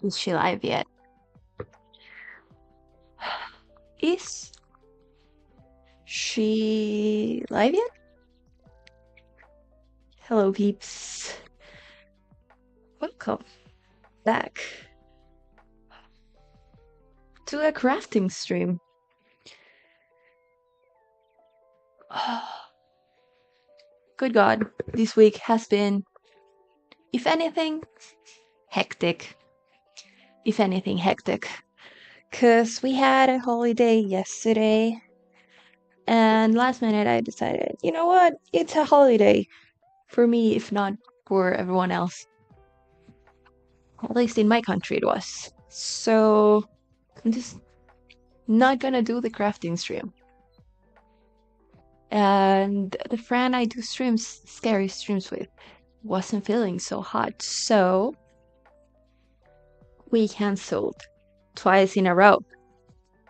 Is she live yet? Is she live yet? Hello, peeps. Welcome back to a crafting stream. Good God, this week has been, if anything, hectic. If anything, hectic. Because we had a holiday yesterday, and last minute I decided, you know what? It's a holiday for me, if not for everyone else. At least in my country it was. So I'm just not gonna do the crafting stream. And the friend I do scary streams with, wasn't feeling so hot, so we canceled twice in a row.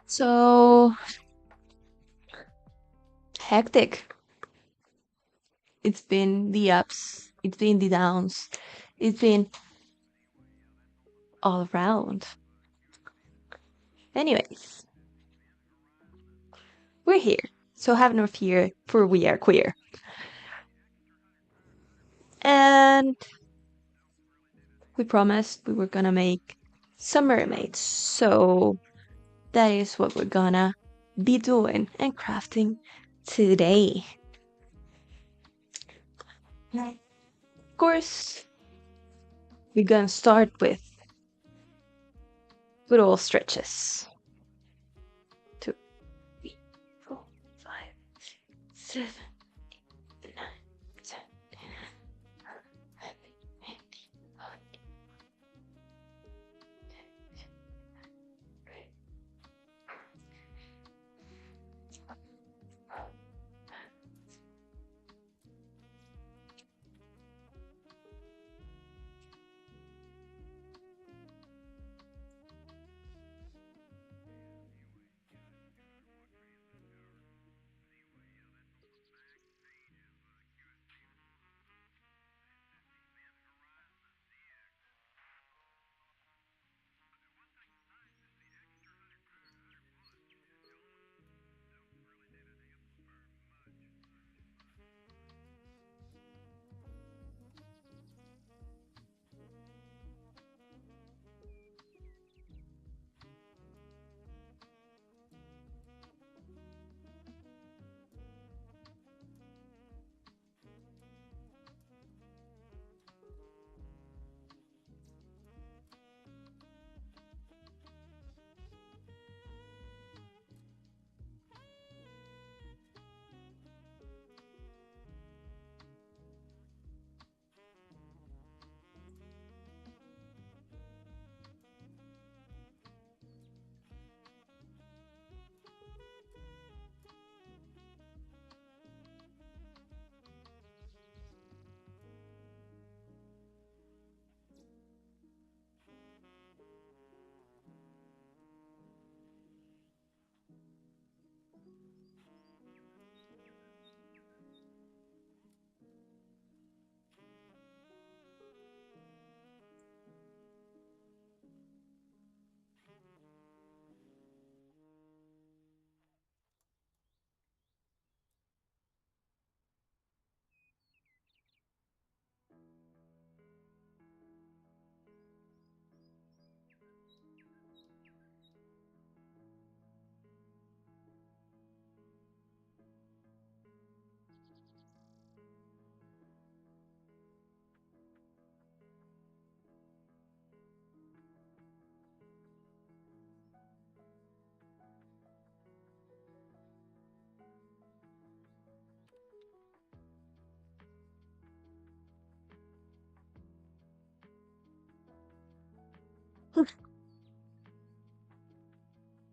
So hectic. It's been the ups, it's been the downs, it's been all around. Anyways, we're here, so have no fear, for we are queer. And we promised we were gonna make some mermaids, so that is what we're gonna be doing and crafting today. Of course, we're gonna start with Good old stretches. 2, 3, 4, 5, 7, 8, 9, 10.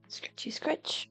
Scratchy scratch.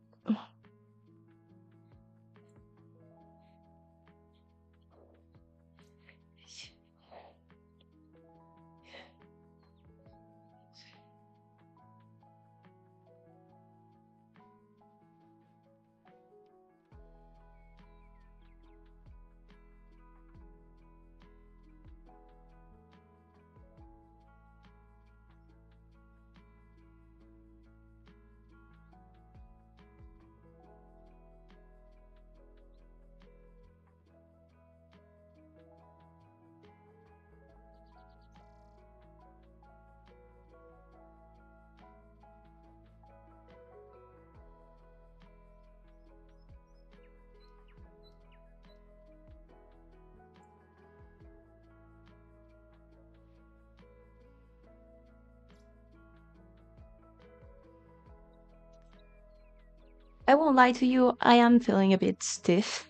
I won't lie to you, I am feeling a bit stiff.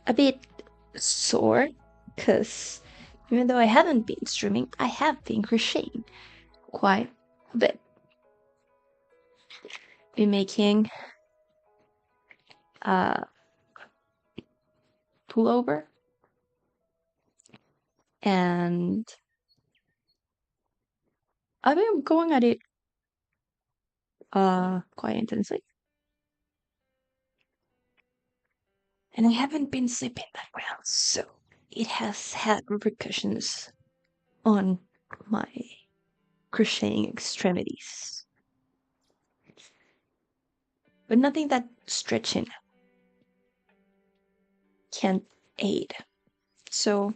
A bit sore, because even though I haven't been streaming, I have been crocheting quite a bit. Been making pullover, and I've been going at it quite intensely. And I haven't been sleeping that well, so it has had repercussions on my crocheting extremities. But nothing that stretching can't aid. So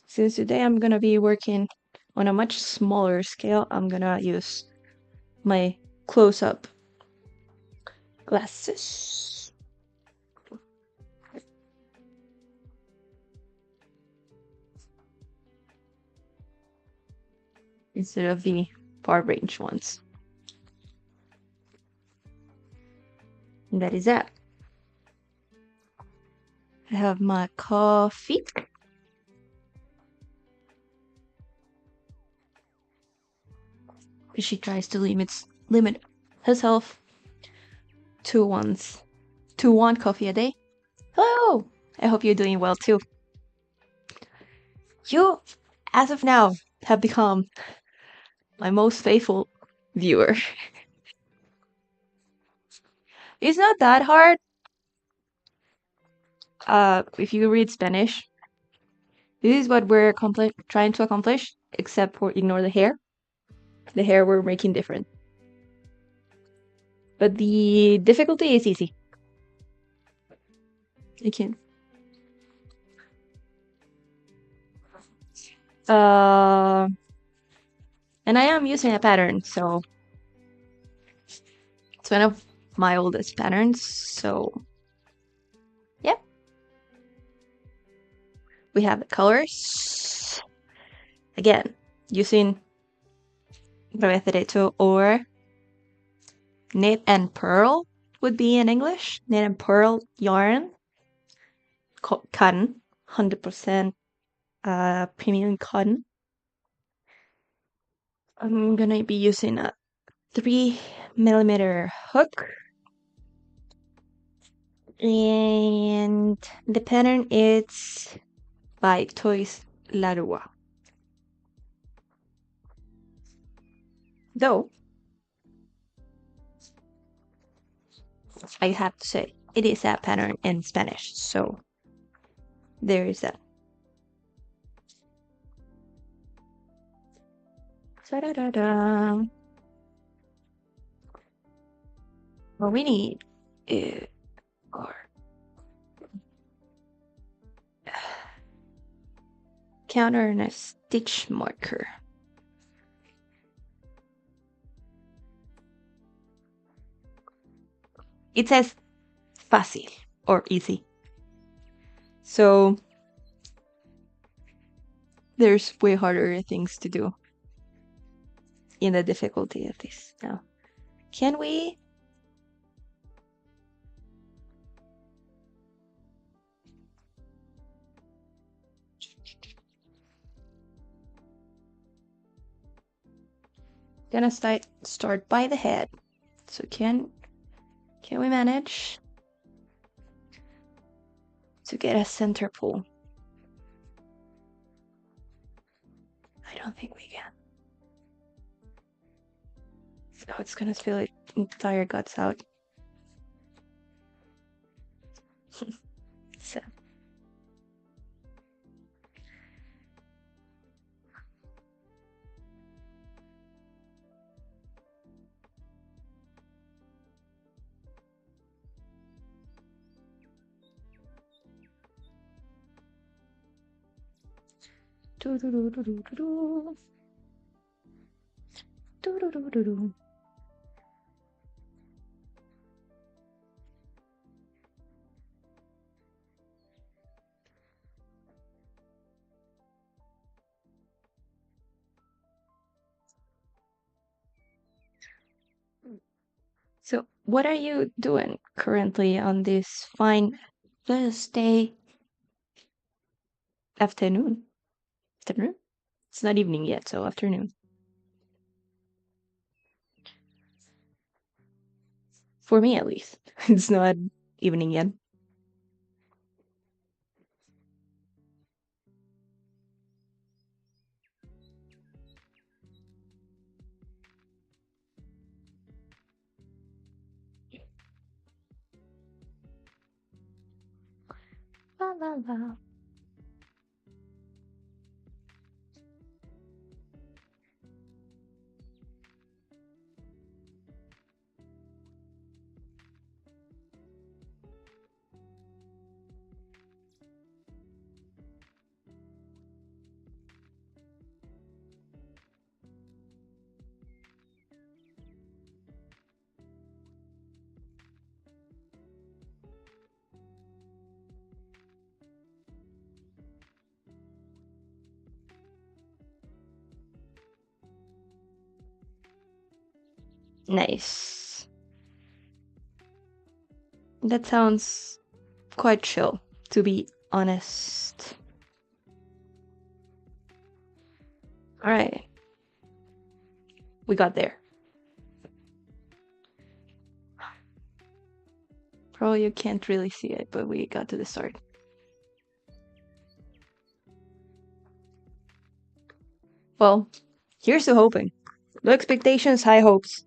since today I'm gonna be working on a much smaller scale, I'm gonna use my close-up glasses. instead of the far range ones. And that is that. I have my coffee. She tries to limit herself to one coffee a day. Hello! I hope you're doing well too. You, as of now, have become my most faithful viewer. It's not that hard. If you read Spanish, this is what we're trying to accomplish, except for ignore the hair. The hair we're making different. But the difficulty is easy. I can. And I am using a pattern, so it's one of my oldest patterns, so yep. We have the colors. Again, using Breve Derecho or knit and purl would be in English. Knit and purl yarn. Cotton, 100% premium cotton. I'm gonna be using a 3mm hook. And the pattern is by Toys Larua. Though, I have to say, it is a pattern in Spanish, so there is that. Da-da-da-da. What we need is our counter and a stitch marker. It says fácil or easy. So there's way harder things to do in the difficulty of this. Now, can we? Gonna start by the head. So can we manage to get a center pull? I don't think we can. So it's gonna spill it entire guts out. So. So, what are you doing currently on this fine Thursday afternoon? Afternoon? It's not evening yet, so afternoon. For me, at least. It's not evening yet. La la la. Nice. That sounds quite chill, to be honest. Alright. We got there. Probably you can't really see it, but we got to the start. Well, here's to hoping. Low expectations, high hopes.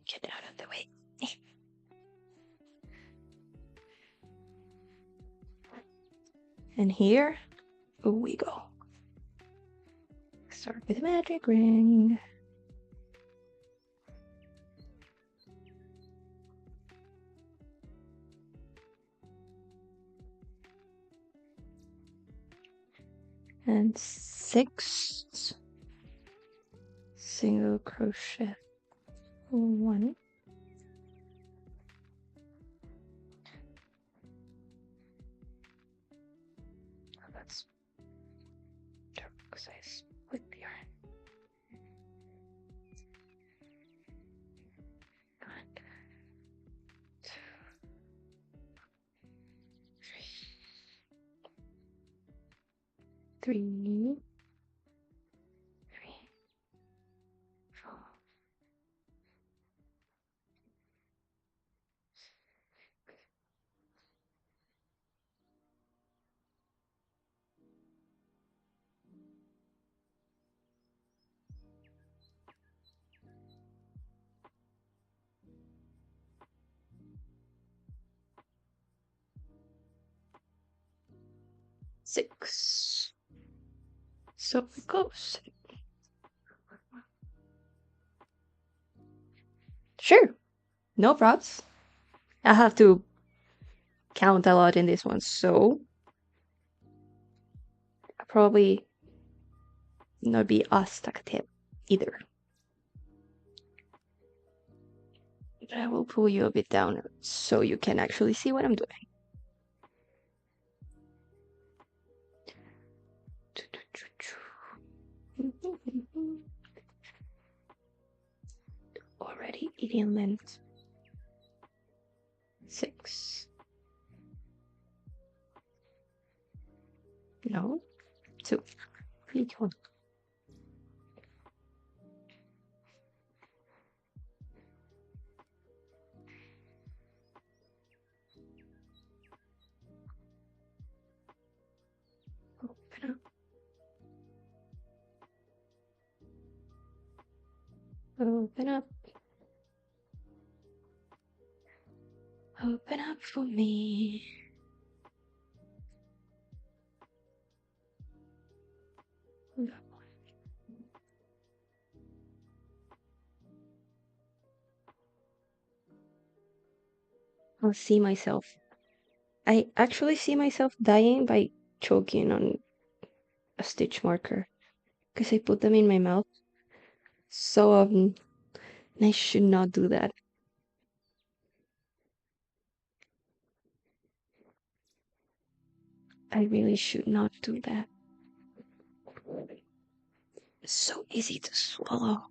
Get out of the way. And here we go. Start with a magic ring. And 6 single crochet, 1. That's because I split the yarn. 2, 3, 4. 6. So it goes. Sure, no props. I have to count a lot in this one, so I'll probably not be as tactile either. But I will pull you a bit down so you can actually see what I'm doing. Already eating length. 6. No. 2. 3, 1. Open up. Open up. Open up for me. I'll see myself. I actually see myself dying by choking on a stitch marker because I put them in my mouth so often, and I should not do that. I really should not do that. It's so easy to swallow.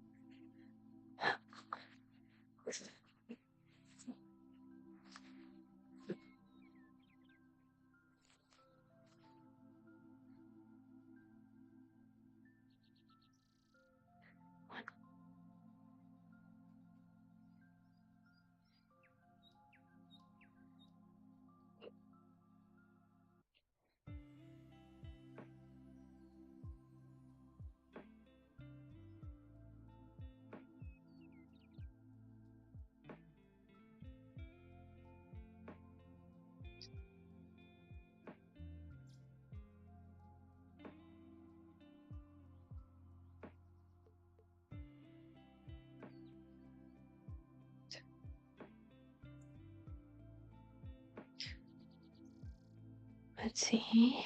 Let's see.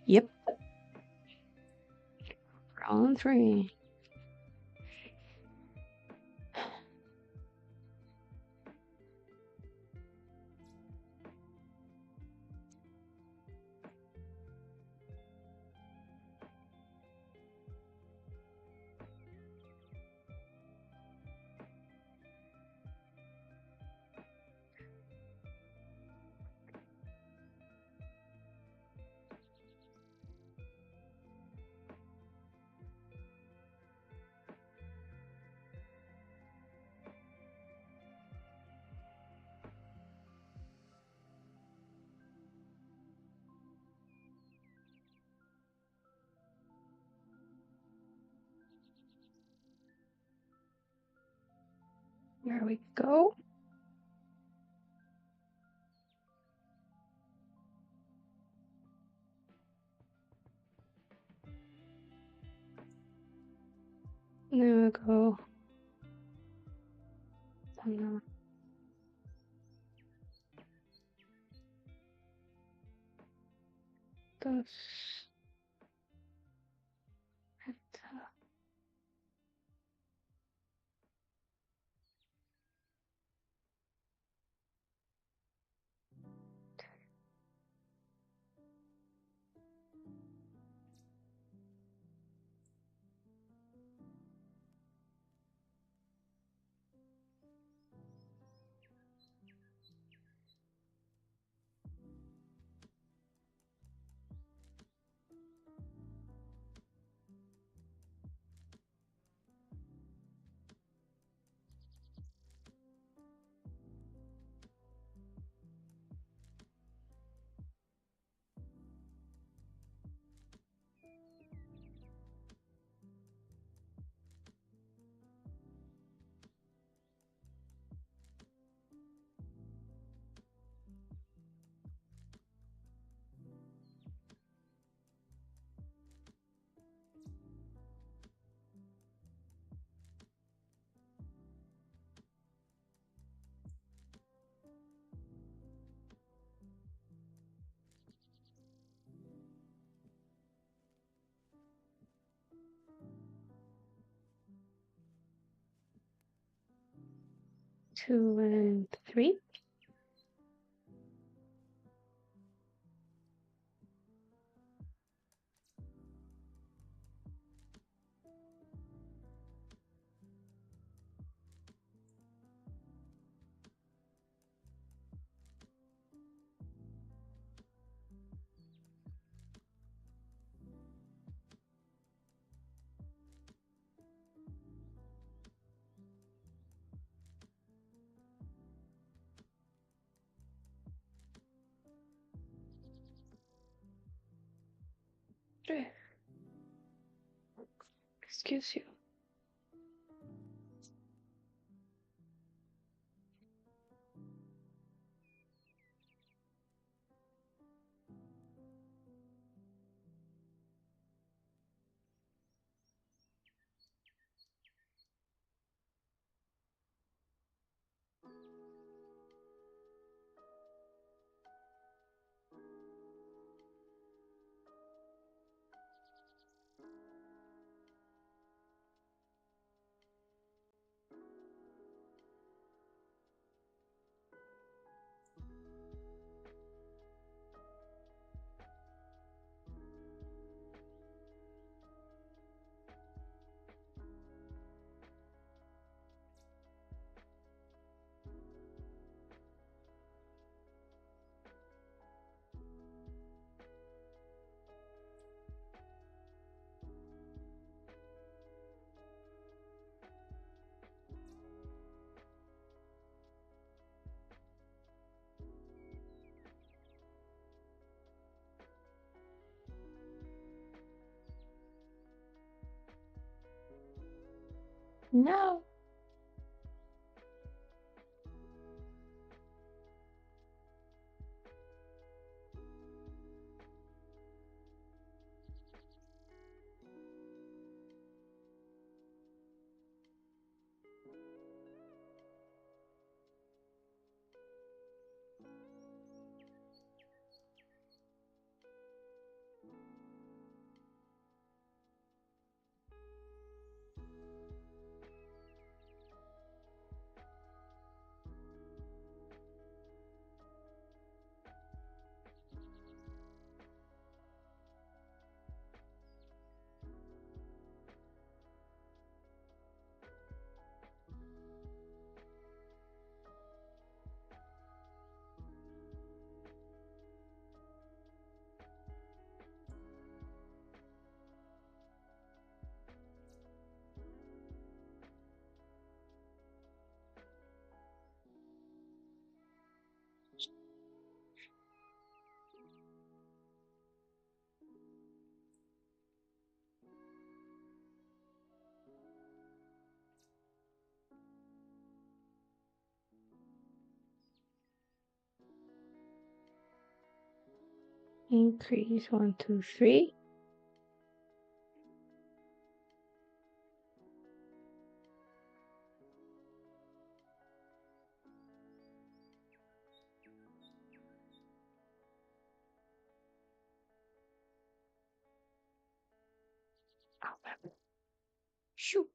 Yep. Round 3. There we go. There we go. Dos. 2 and 3. Excuse you. No. Increase 1, 2, 3. Shoo.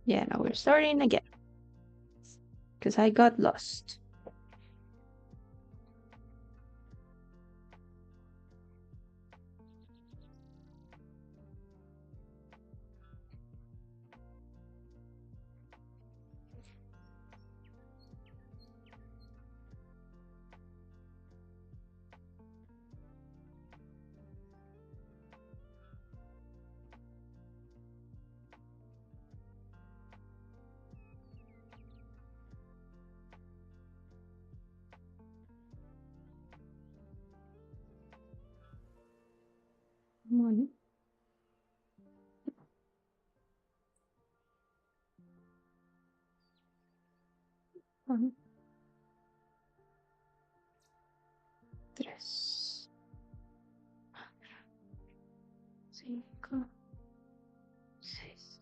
Yeah, now we're starting again. Because I got lost. One. One. Tres. 5. 6.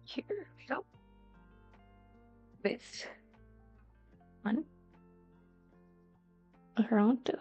Here we go. With 1 around 2.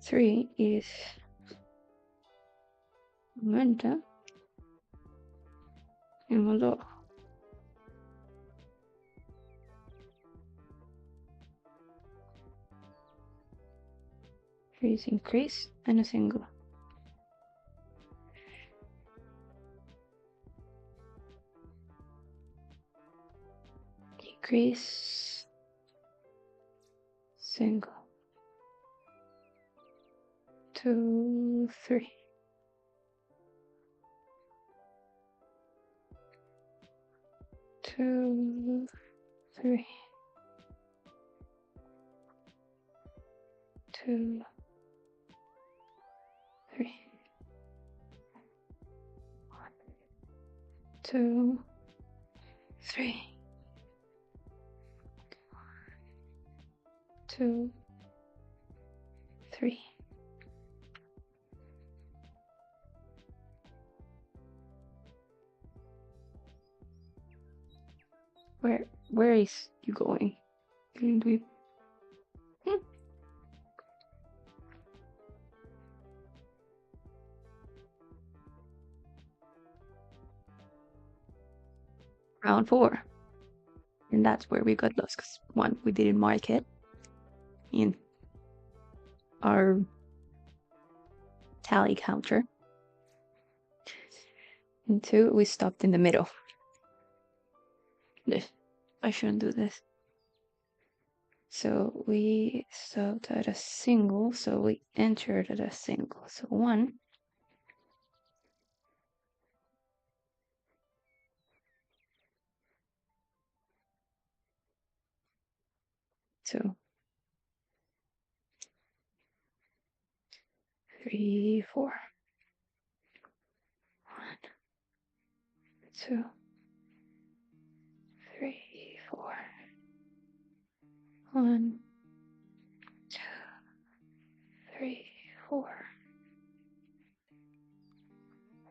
Three is momentum. And we'll do three is increase and a single. Decrease, single. 2, 3. 2, 3. 2, 3. 2, 3. 2, 3. Where is you going? Can we? Round 4. And that's where we got lost, because one, we didn't mark it in our tally counter, and two, we stopped in the middle. I shouldn't do this. So we stopped at a single, so we entered at a single. So 1, 2, 3, 4. 1, 2, 3, 4. 1, 2, 3, 4.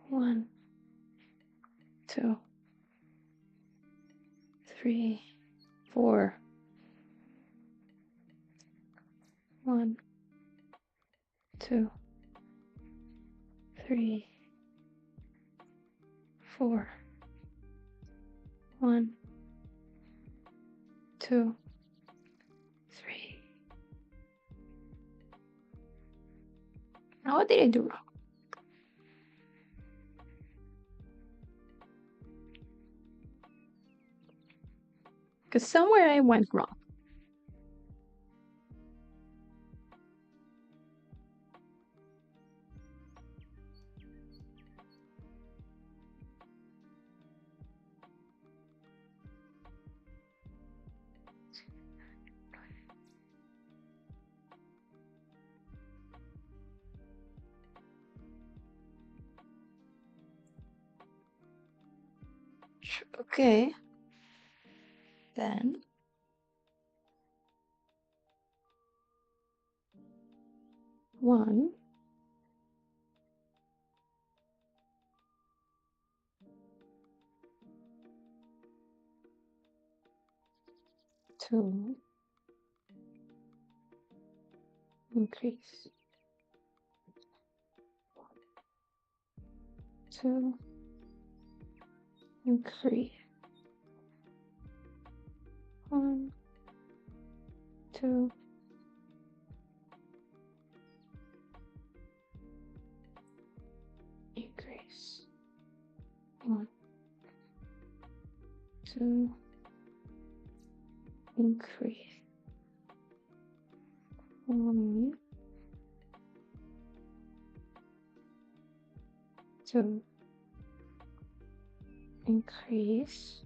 1, 2, 3, 4. 1, 2, 3, 4. 1, 2, 3. Now what did I do wrong? Because somewhere I went wrong. Okay. Then 1, 2, increase. 2, increase. 1, 2, increase. 1, 2, increase. 1, 2, increase.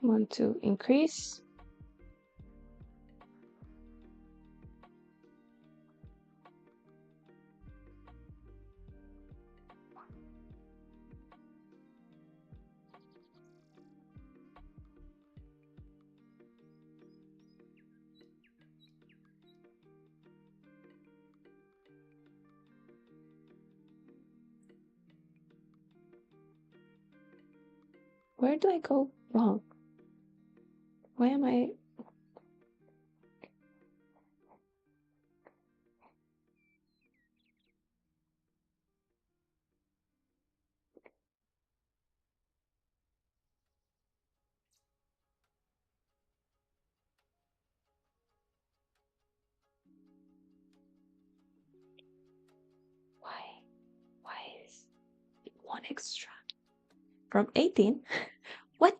1, 2, increase. Where do I go wrong? Why am I? Why is it 1 extra from 18? What?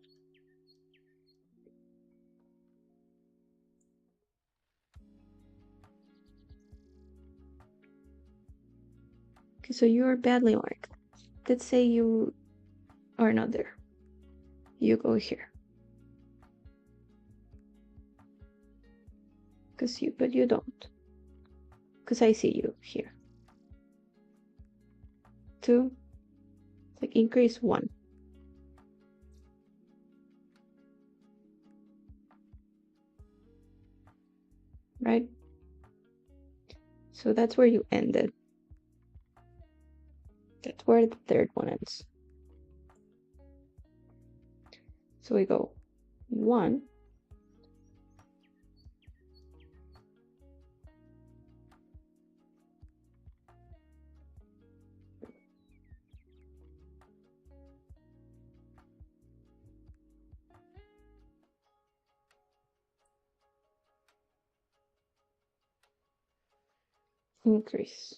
Okay, so you're badly marked. Let's say you are not there. You go here. But you don't. Because I see you here. 2, like increase 1. Right? So that's where you ended. That's where the third one ends. So we go 1, increase.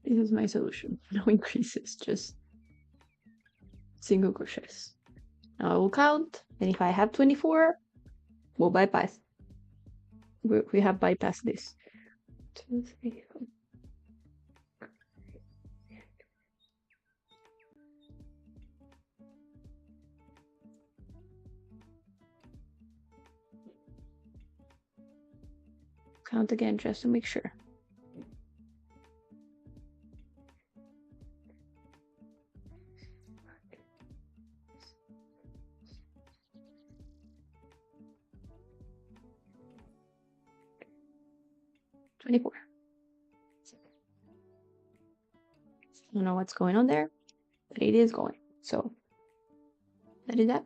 This is my solution. No increases, just single crochets. Now I will count, and if I have 24, we'll bypass. We have bypassed this. 2, 3, 4. Count again just to make sure. I don't know what's going on there, but it is going. So that is that.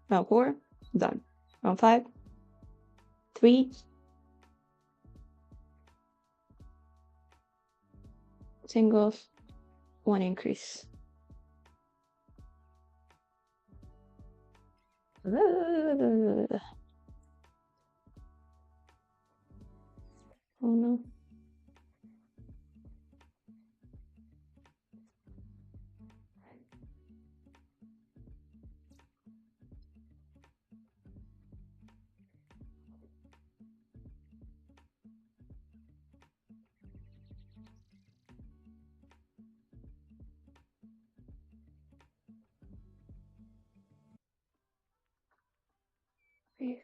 Round 4, done. Round 5, 3, singles, 1 increase. Oh no. Yes.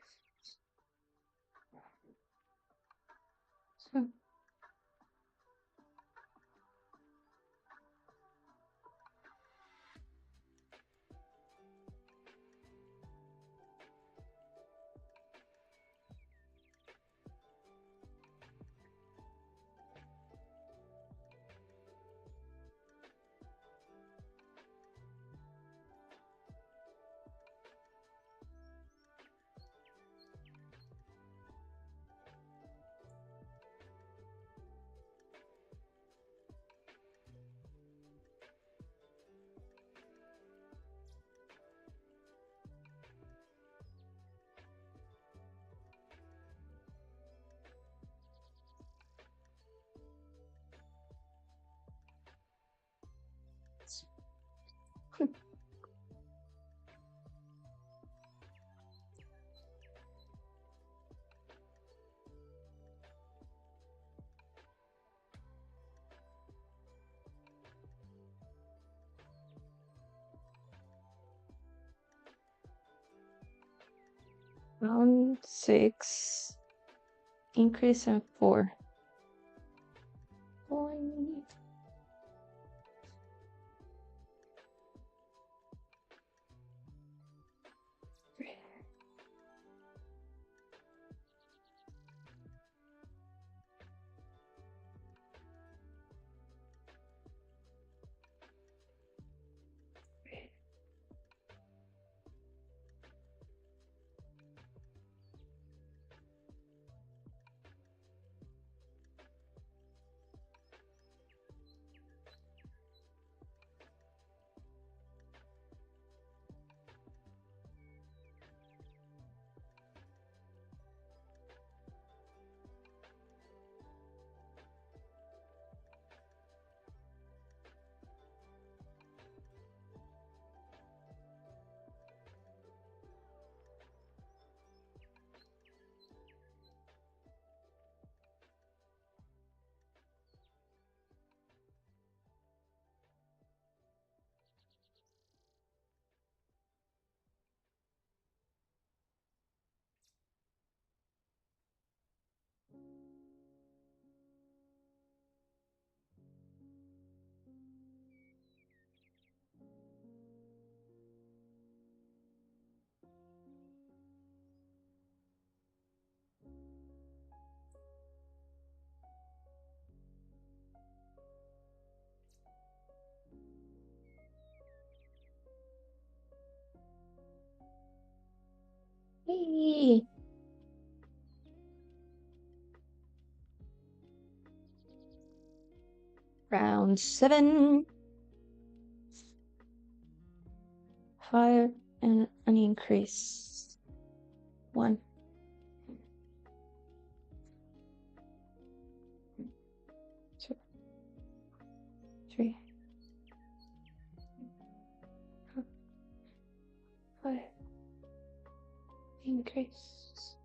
So round 6, increase and 4. 1. Hey. Round 7. 5 and an increase. 1. 2. 3. 4, 5. Increase.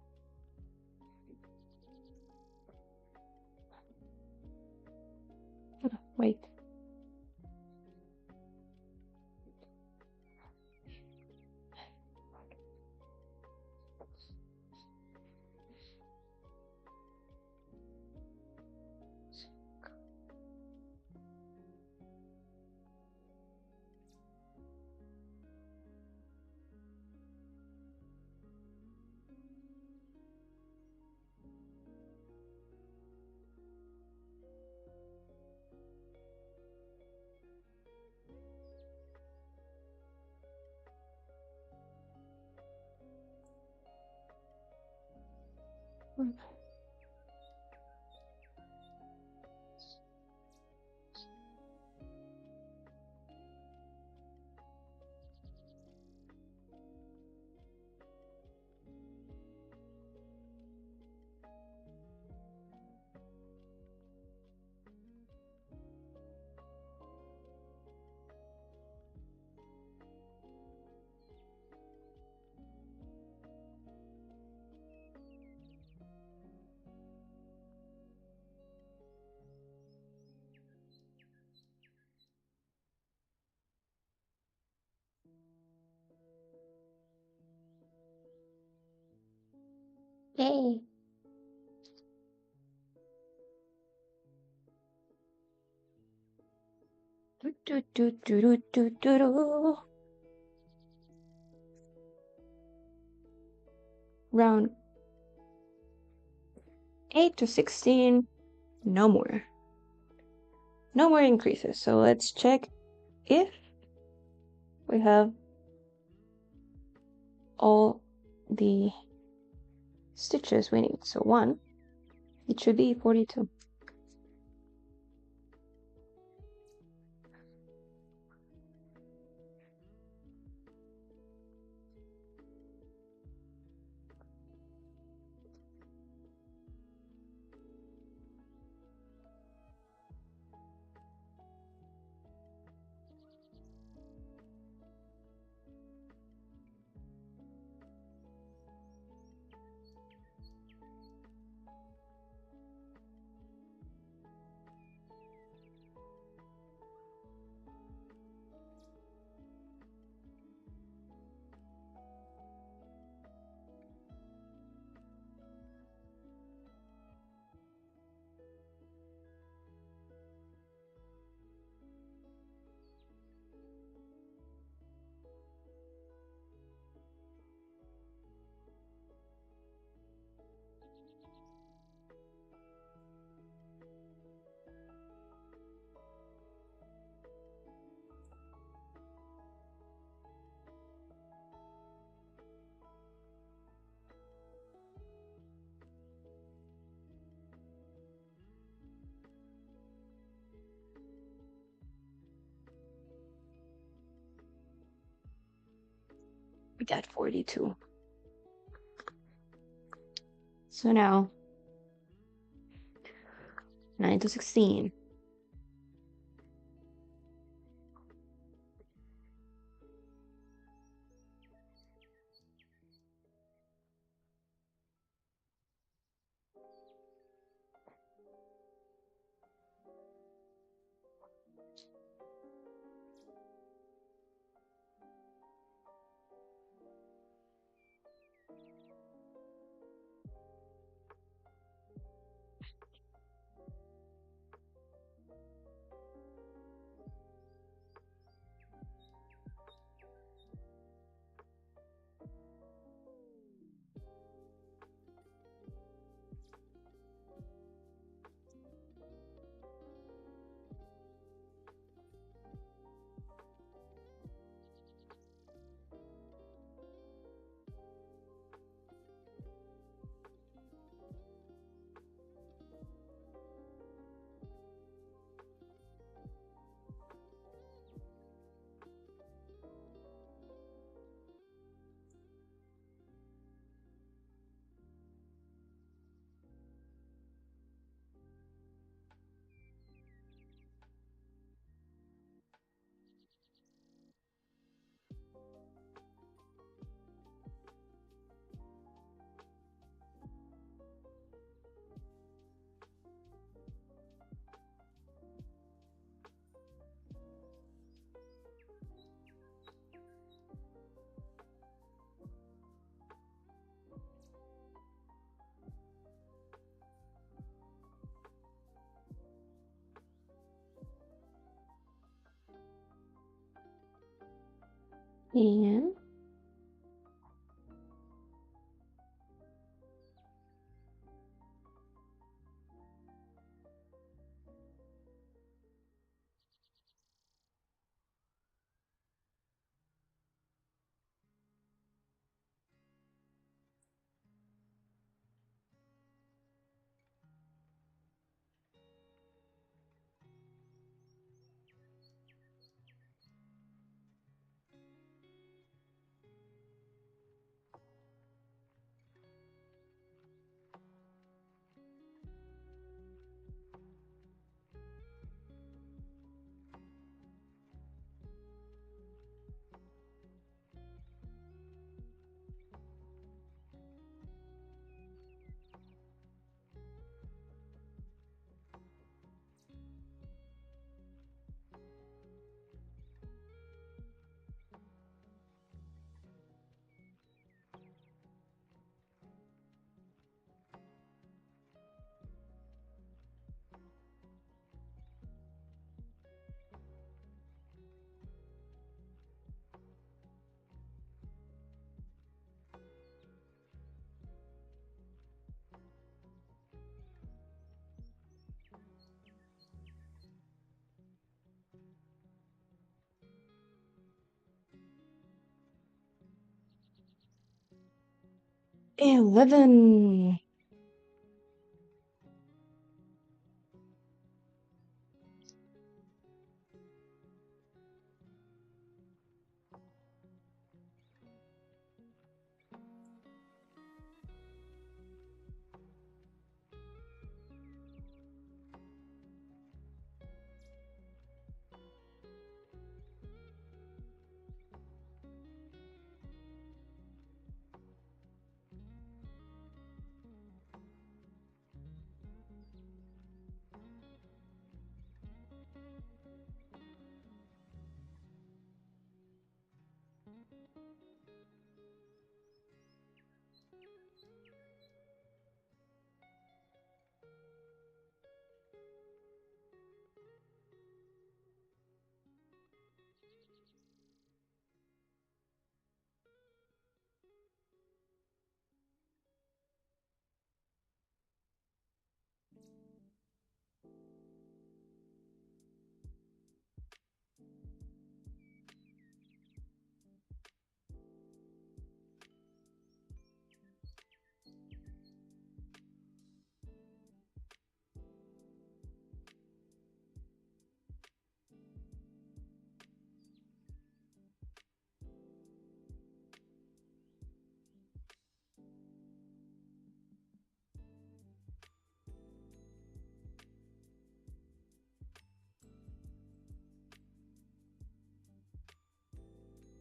Oh, wait. Yay. Do, do, do, do, do, do, do. Round 8 to 16. No more. No more increases. So let's check if we have all the stitches we need. So 1, it should be 42. We got 42. So now 9 to 16. And 11.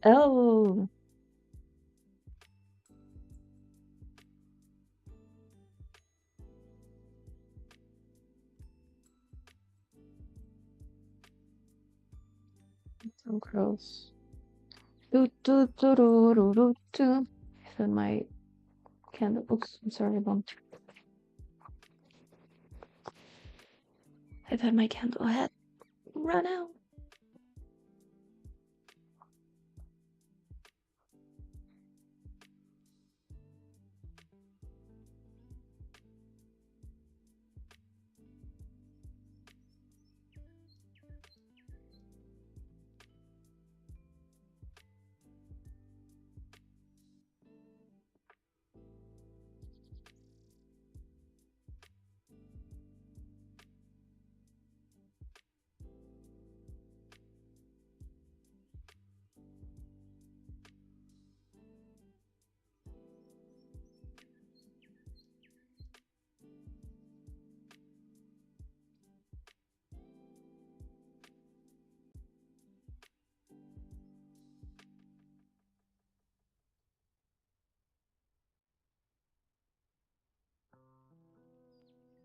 Oh, so gross. Do, do, do, do, do, do, do. I found my candle. Oops, I'm sorry, I've had my candle. I had run out.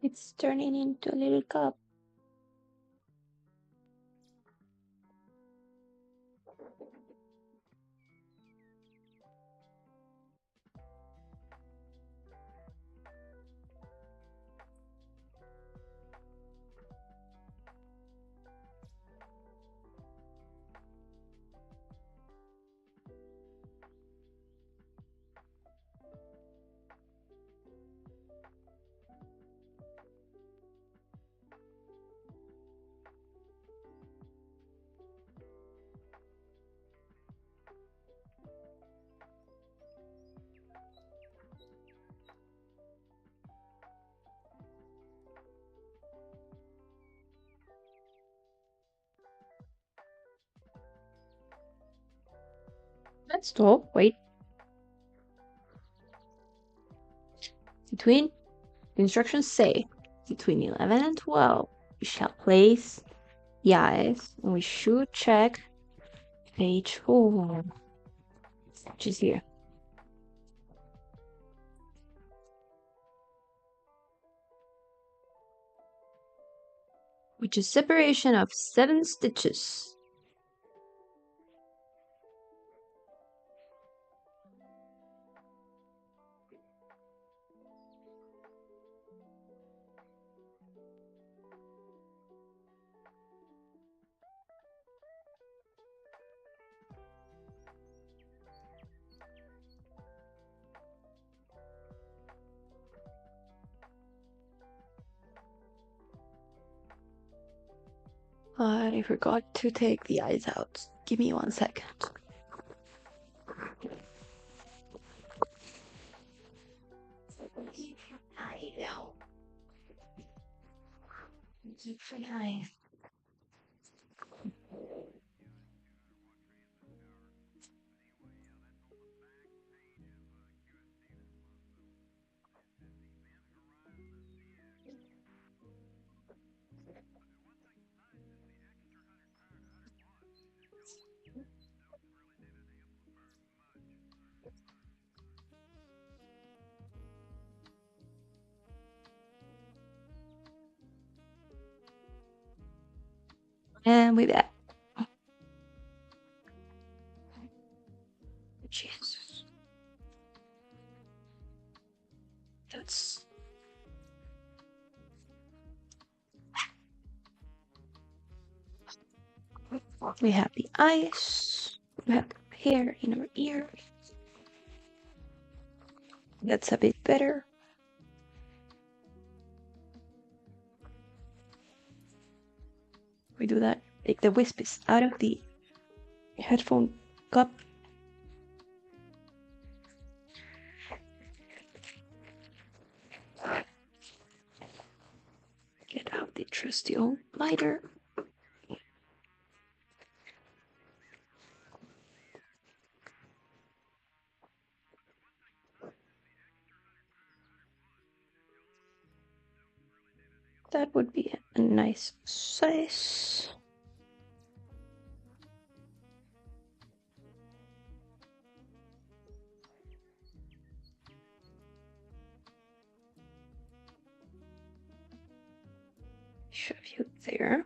It's turning into a little cup. Stop, wait. Between, the instructions say, between 11 and 12, we shall place the eyes, and we should check page 4, which is here. Which is separation of 7 stitches. But I forgot to take the eyes out. Give me 1 second. I know. Nice. And we're back. Jesus. That's... We have the eyes. We have hair in our ear. That's a bit better. We do that. Take the wispies out of the headphone cup. Get out the trusty old lighter. That would be a nice size. Shove you there.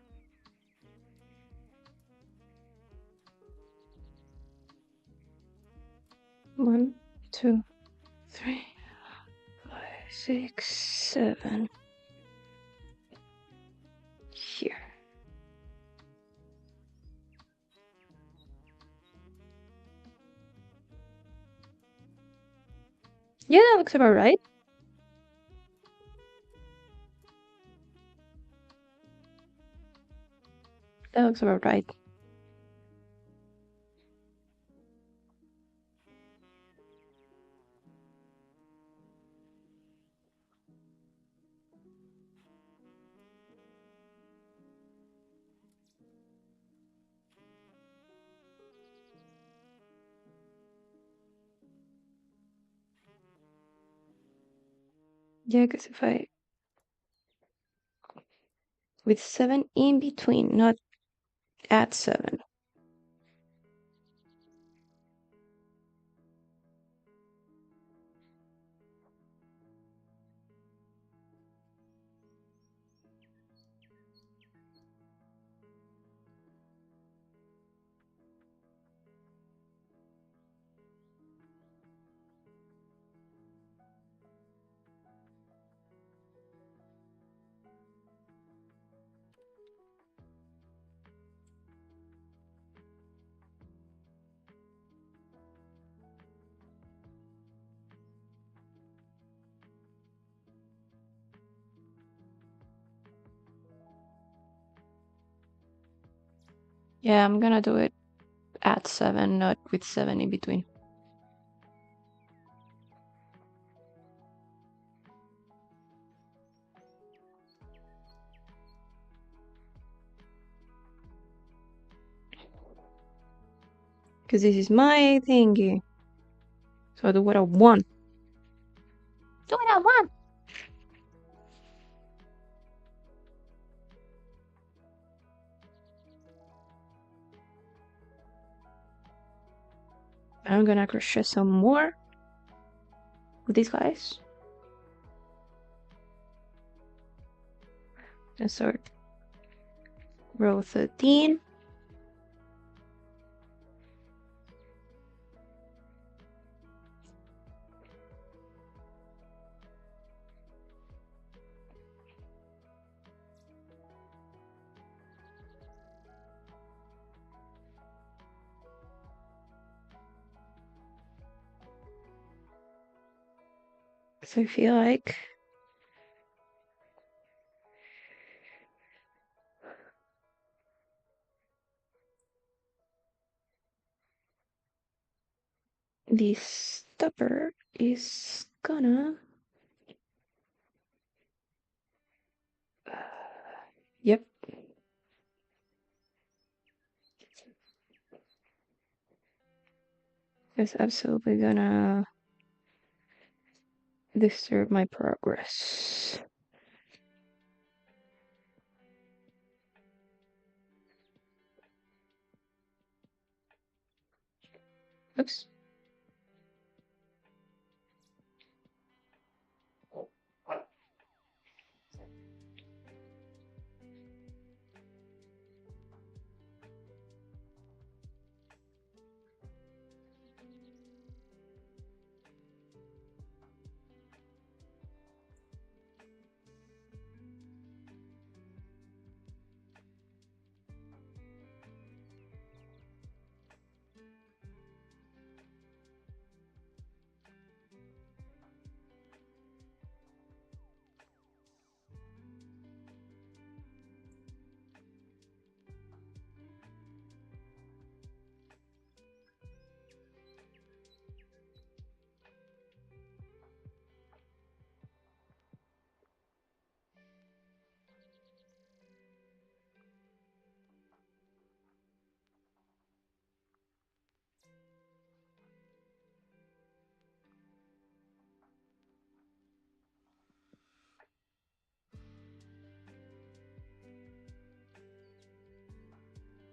One, 2, 3, 5, 6, 7. Here. Yeah, that looks about right. That looks about right. Yeah, because if I... with 7 in between, not at 7. Yeah, I'm gonna do it at 7, not with 7 in between. Because this is my thingy. So I do what I want. Do what I want. I'm gonna crochet some more with these guys. And start row 13. So I feel like this stopper is gonna yep. It's absolutely gonna disturb my progress. Oops.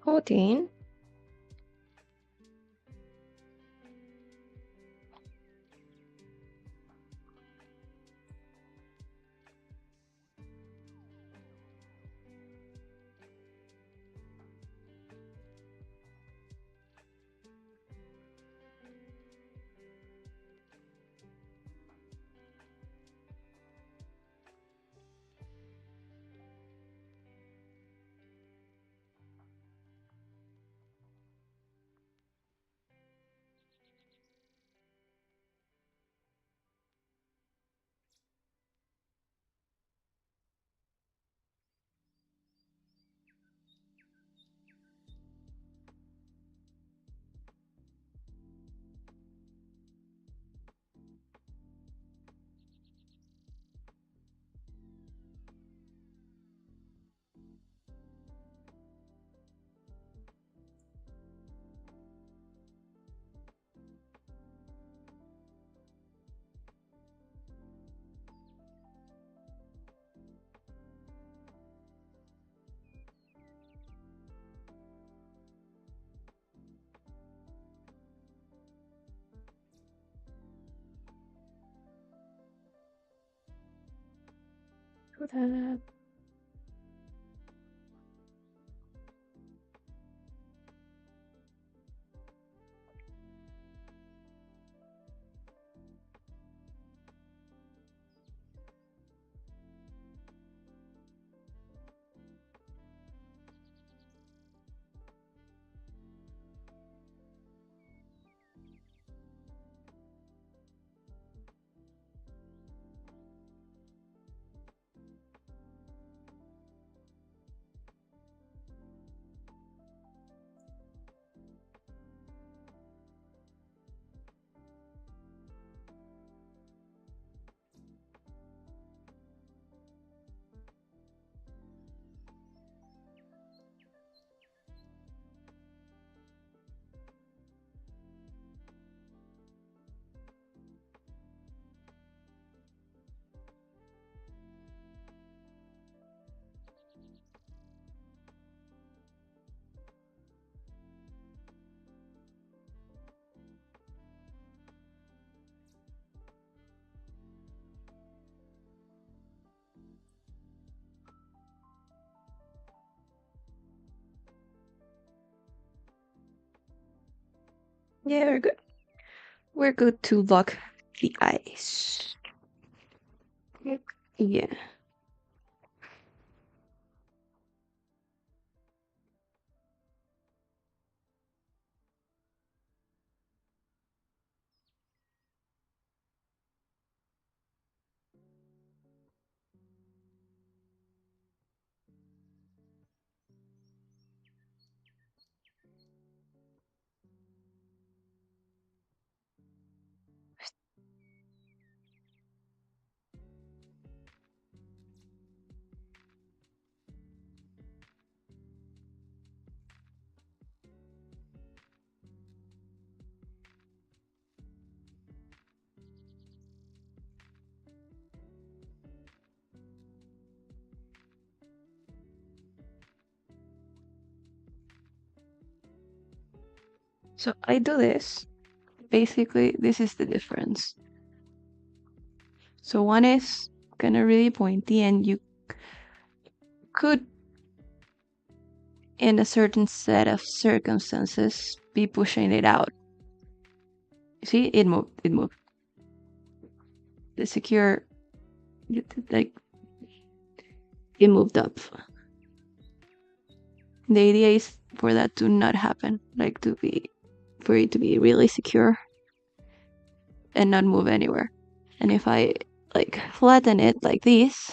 Fourteen. Do that. Yeah, we're good. We're good to lock the eyes. Yeah. So I do this. Basically, this is the difference. So one is kind of really pointy, and you could, in a certain set of circumstances, be pushing it out. You see, it moved. It moved. The secure, like, it moved up. The idea is for that to not happen, like for it to be really secure and not move anywhere. And if I like flatten it like this,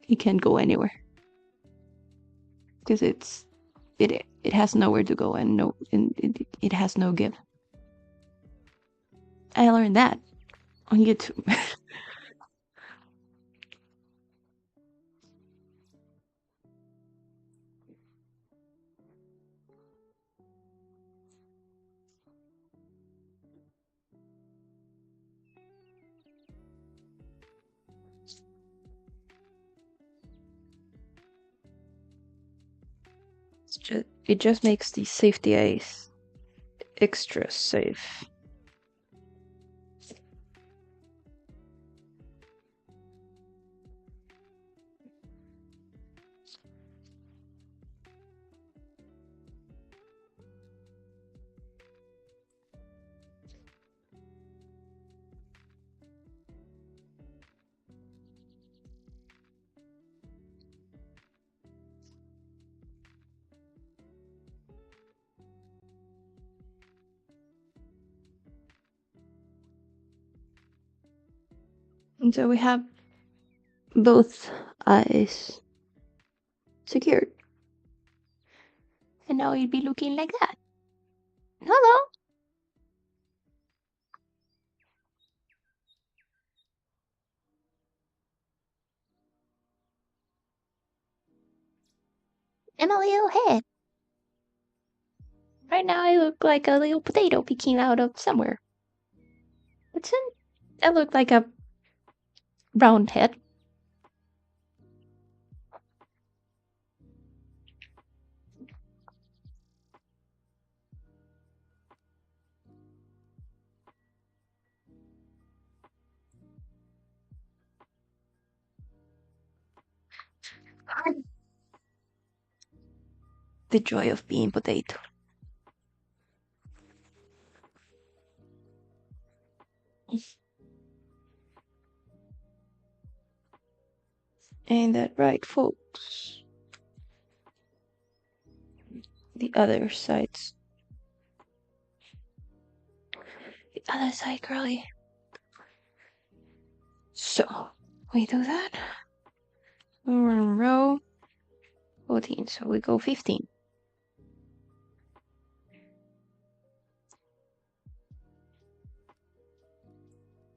it can't go anywhere because it has nowhere to go and it has no give. I learned that on YouTube. It just makes the safety eyes extra safe. And so we have both eyes secured. And now you'd be looking like that. Hello. And a little head. Right now I look like a little potato peeking out of somewhere. But soon I look like a round head. The joy of being potato. Ain't that right, folks? The other sides. The other side, girly. So, we do that. We're in row 14, so we go 15.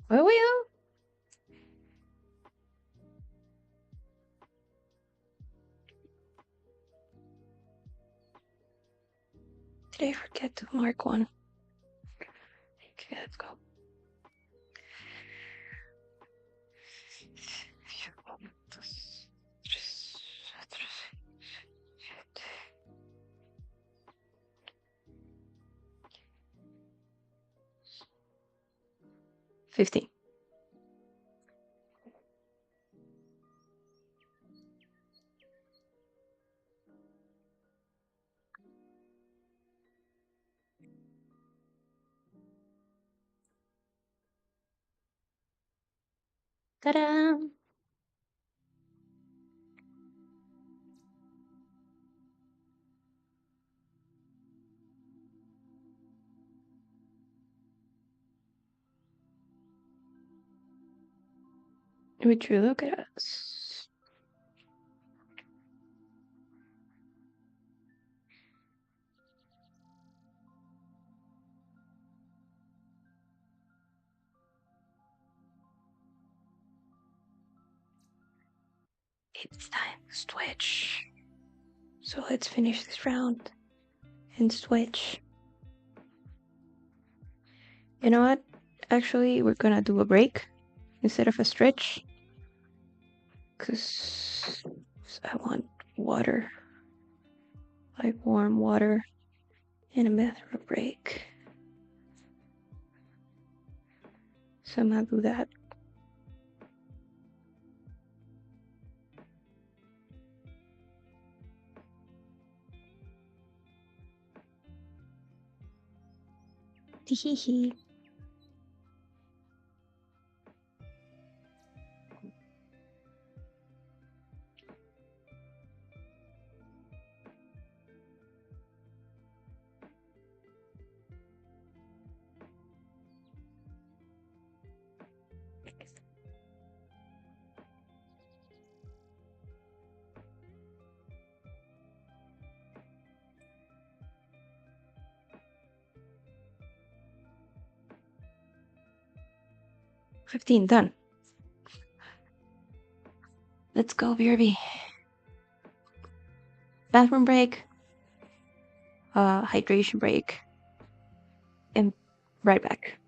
Where we go? Did I forget to mark one? Okay, let's go. $15. Ta-da! Would you look at us? It's time to switch. So let's finish this round and switch. You know what? Actually, we're gonna do a break instead of a stretch. Because I want water. Like warm water and a bathroom break. So I'm gonna do that. Teehee. 15 done. Let's go, BRB. Bathroom break. Hydration break. And right back.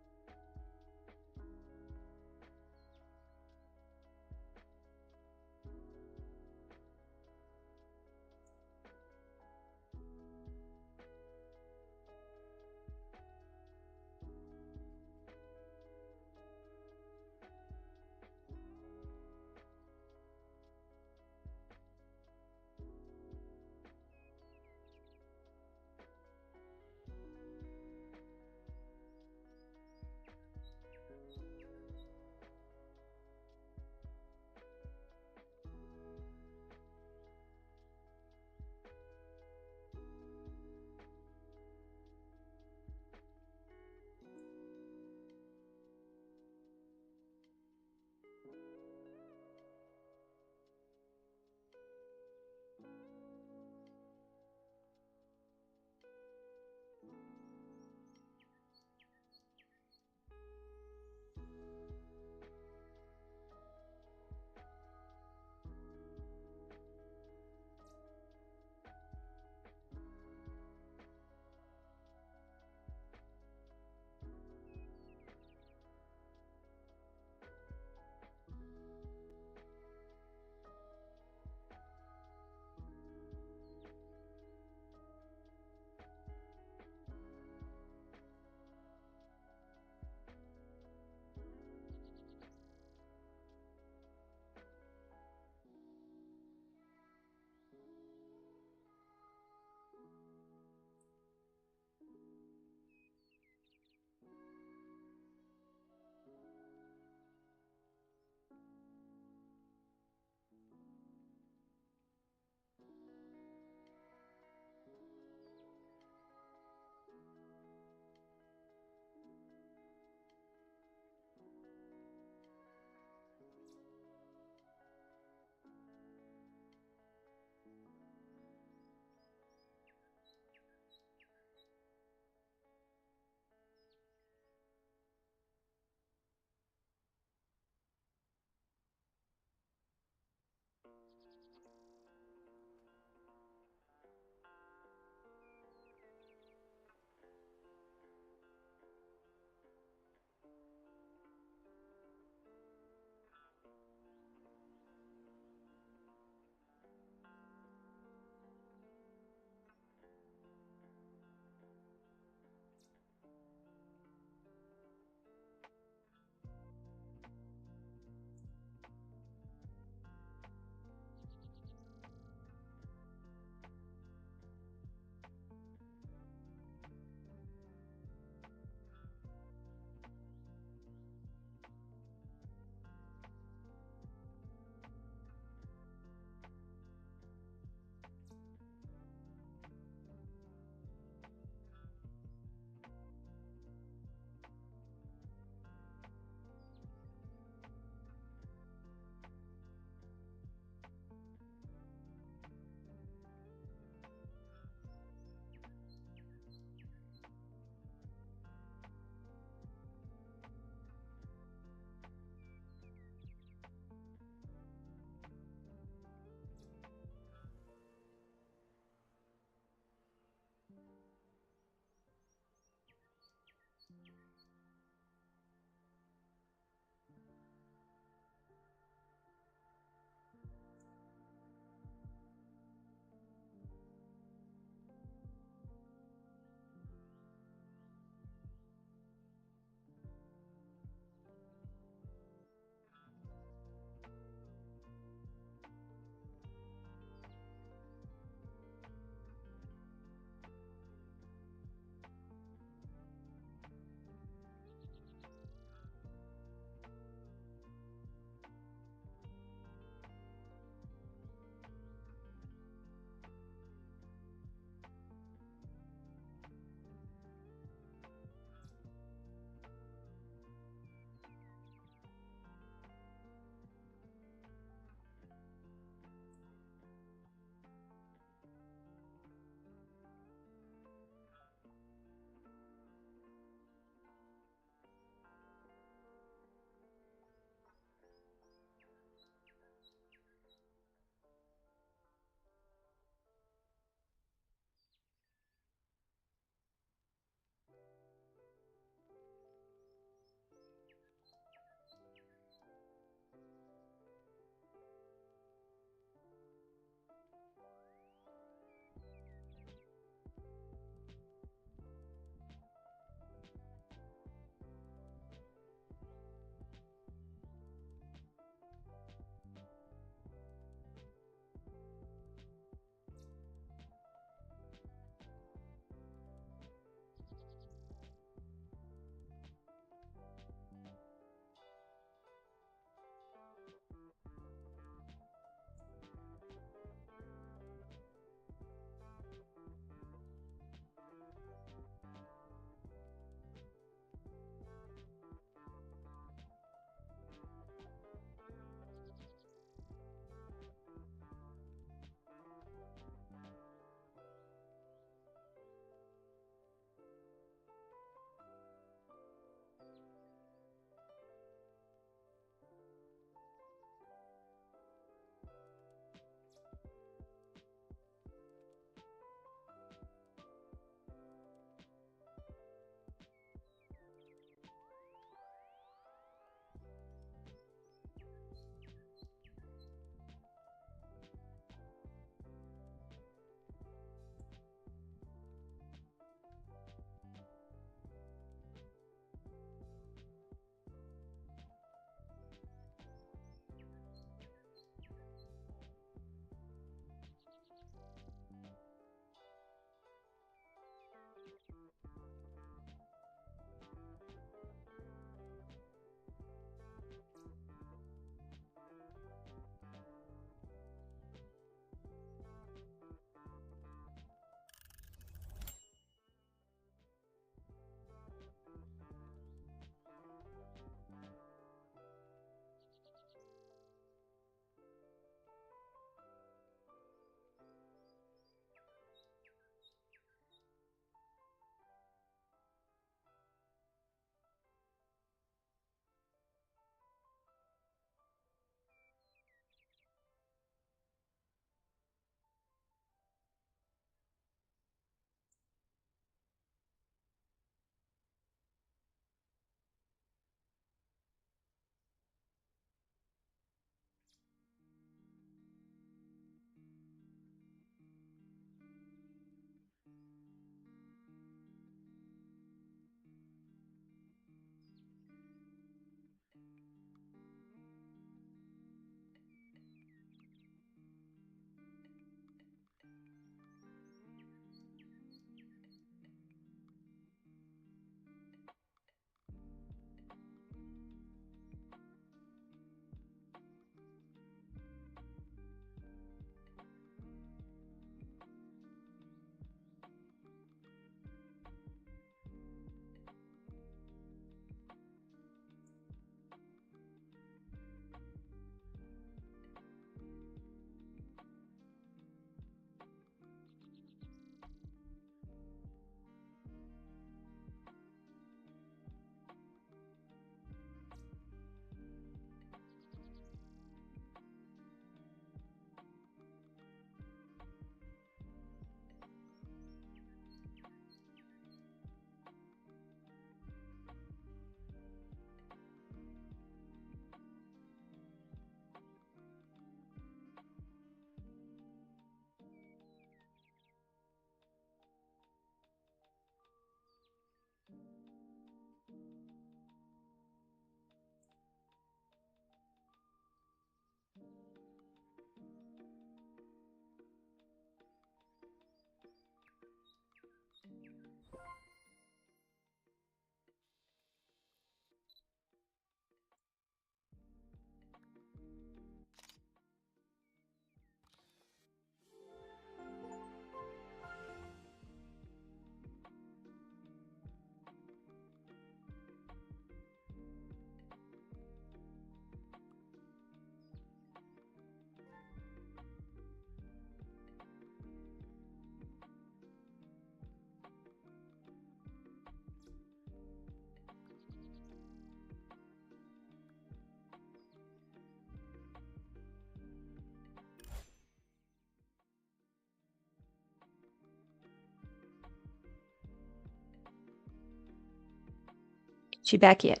she back yet?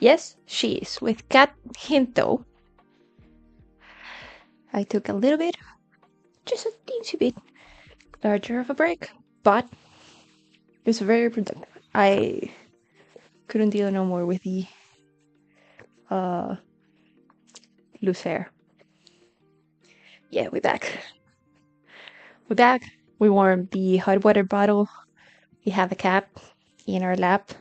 Yes, she is. With cat hint though. I took a little bit, just a teensy bit larger of a break, but it's very productive. I couldn't deal no more with the loose hair. Yeah, we're back. We're back. We warmed the hot water bottle. We have a cap in our lap.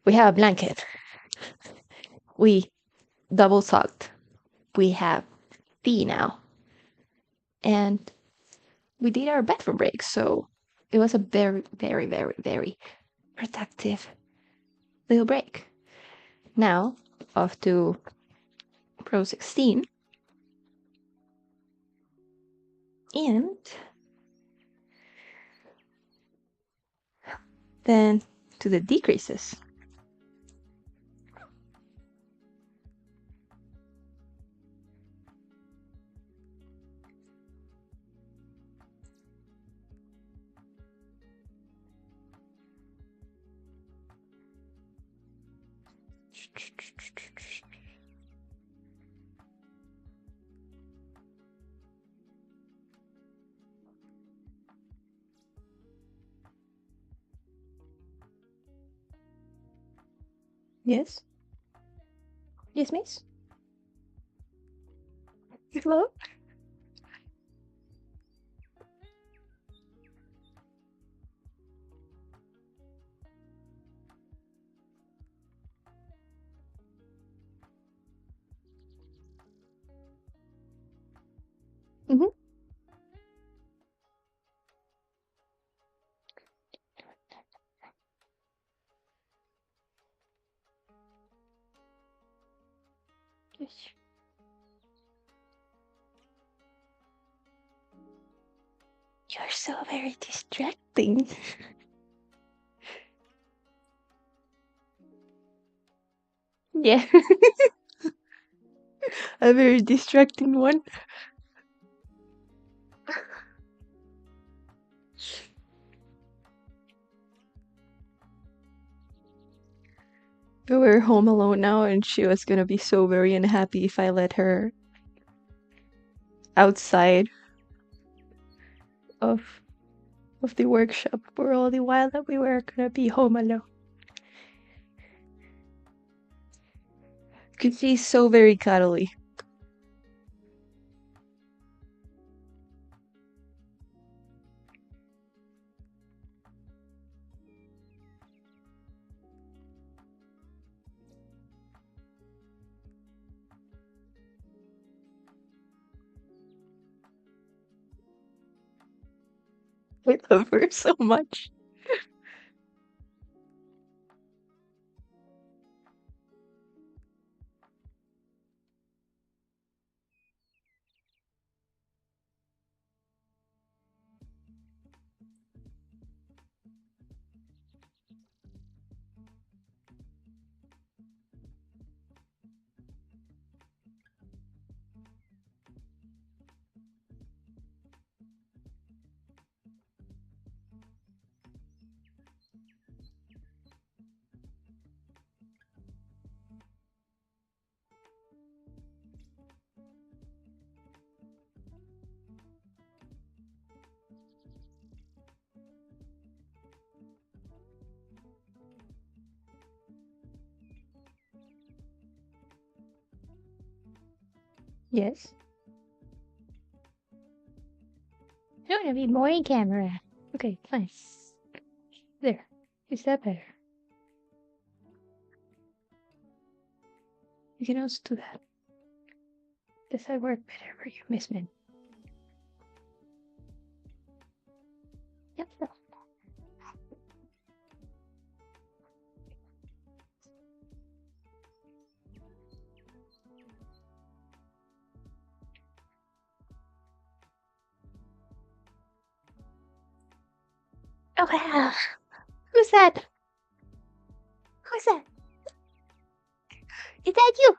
We have a blanket. We double socked. We have tea now. And we did our bathroom break, so it was a very, very, very, very productive little break. Now, off to Pro 16. And then to the decreases. Yes? Yes, miss? Hello? Mm-hmm. Yes. You're so very distracting. Yeah, a very distracting one. We're home alone now, and she was gonna be so very unhappy if I let her outside of the workshop for all the while that we were gonna be home alone. Cause she's so very cuddly. I love her so much. Yes. I want to be more in camera. Okay, fine. There. Is that better? You can also do that. Does that work better for you, Miss Min? Yep. Oh wow. Who's that? Who's that? Is that you?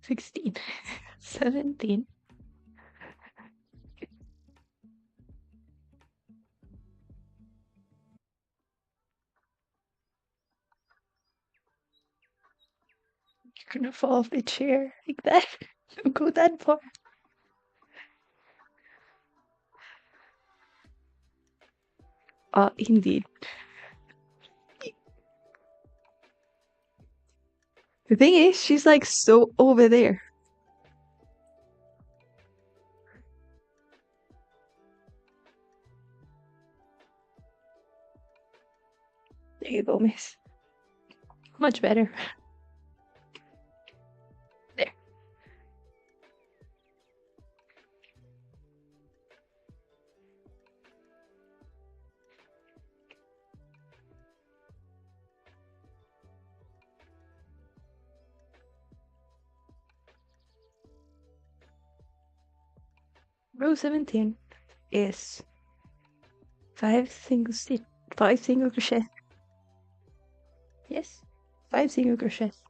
16, 17. You're gonna fall off the chair like that. Don't go that far. Indeed. The thing is, she's like so over there. There you go, miss. Much better. There. Row 17 is 5 single crochet. Yes, 5 single crochets.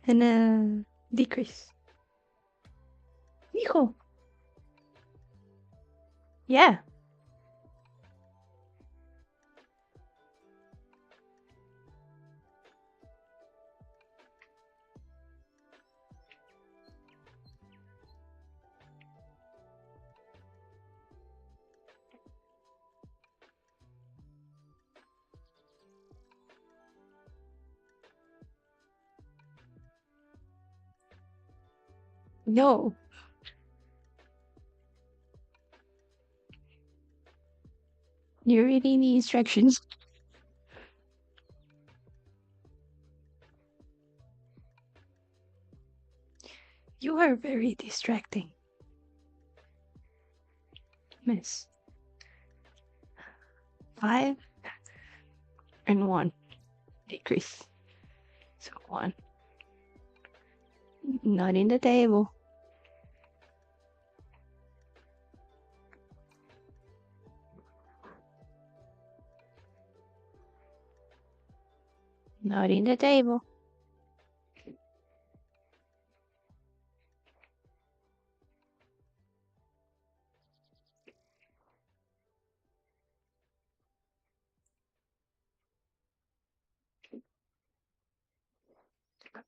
And a decrease. Hijo. Yeah. No. You're reading the instructions. You are very distracting, miss. 5 and 1 decrease. So 1. Not in the table. Not in the table.